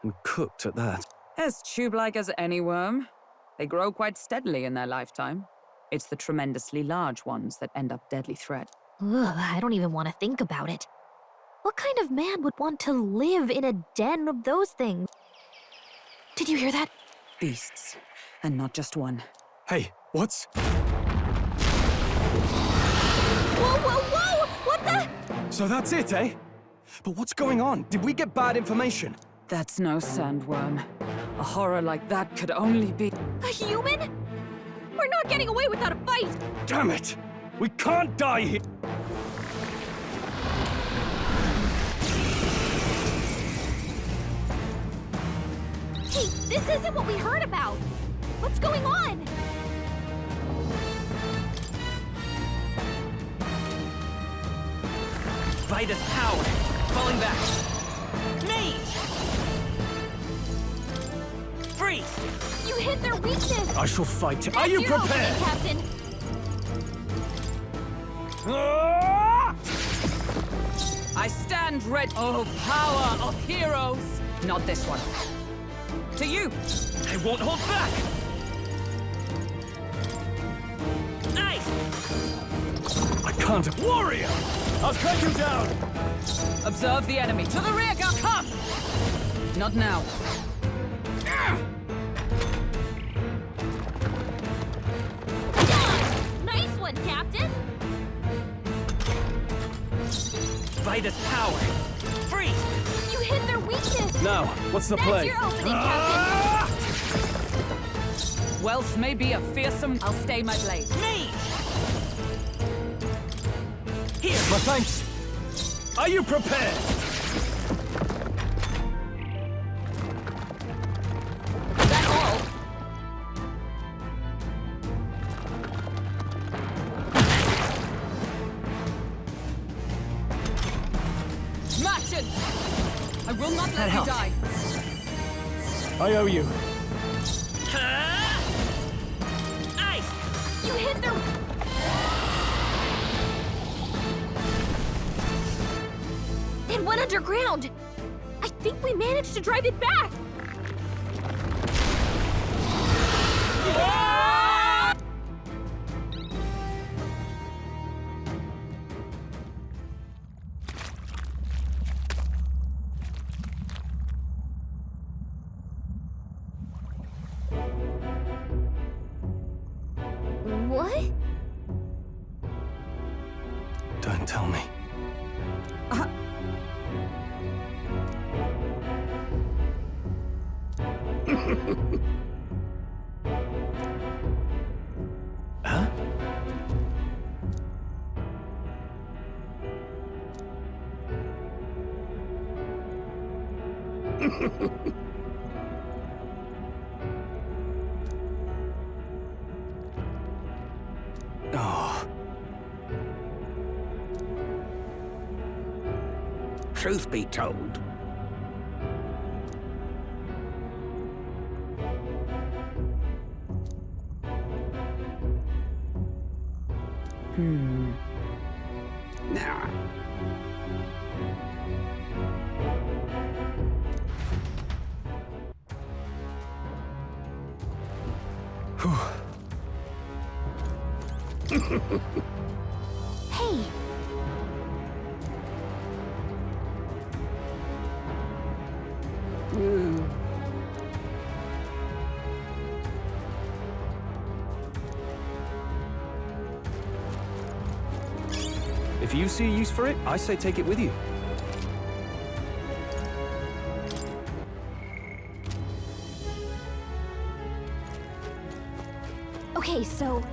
and cooked at that. As tube-like as any worm. They grow quite steadily in their lifetime. It's the tremendously large ones that end up deadly threat. Ugh, I don't even want to think about it. What kind of man would want to live in a den of those things? Did you hear that? Beasts, and not just one. Hey, what's... Whoa, whoa, whoa! What the? So that's it, eh? But what's going on? Did we get bad information? That's no sandworm. A horror like that could only be... A human? We're not getting away without a fight! Damn it! We can't die here! Hey, this isn't what we heard about! What's going on? Vitus power! Falling back! Mage! Freeze! You hit their weakness! I shall fight. That's Are you your prepared? opening, Captain! I stand ready. Oh, power of heroes! Not this one. To you! I won't hold back! Nice! I can't... Warrior! I'll cut you down! Observe the enemy. To the rear, girl, come! Not now. Nice one, Captain! Vitus power! Freeze! You hit their weakness! Now, what's the That's play? your opening, Captain! Wealth may be a fearsome... I'll stay my blade. Mage! Here! My thanks! Are you prepared? Is that all? Merchant! I will not let you die. I owe you. Ice! You hit their... It went underground! I think we managed to drive it back! What? Don't tell me. Huh? Oh. Truth be told, now, Hey! If you see a use for it, I say take it with you. Okay, so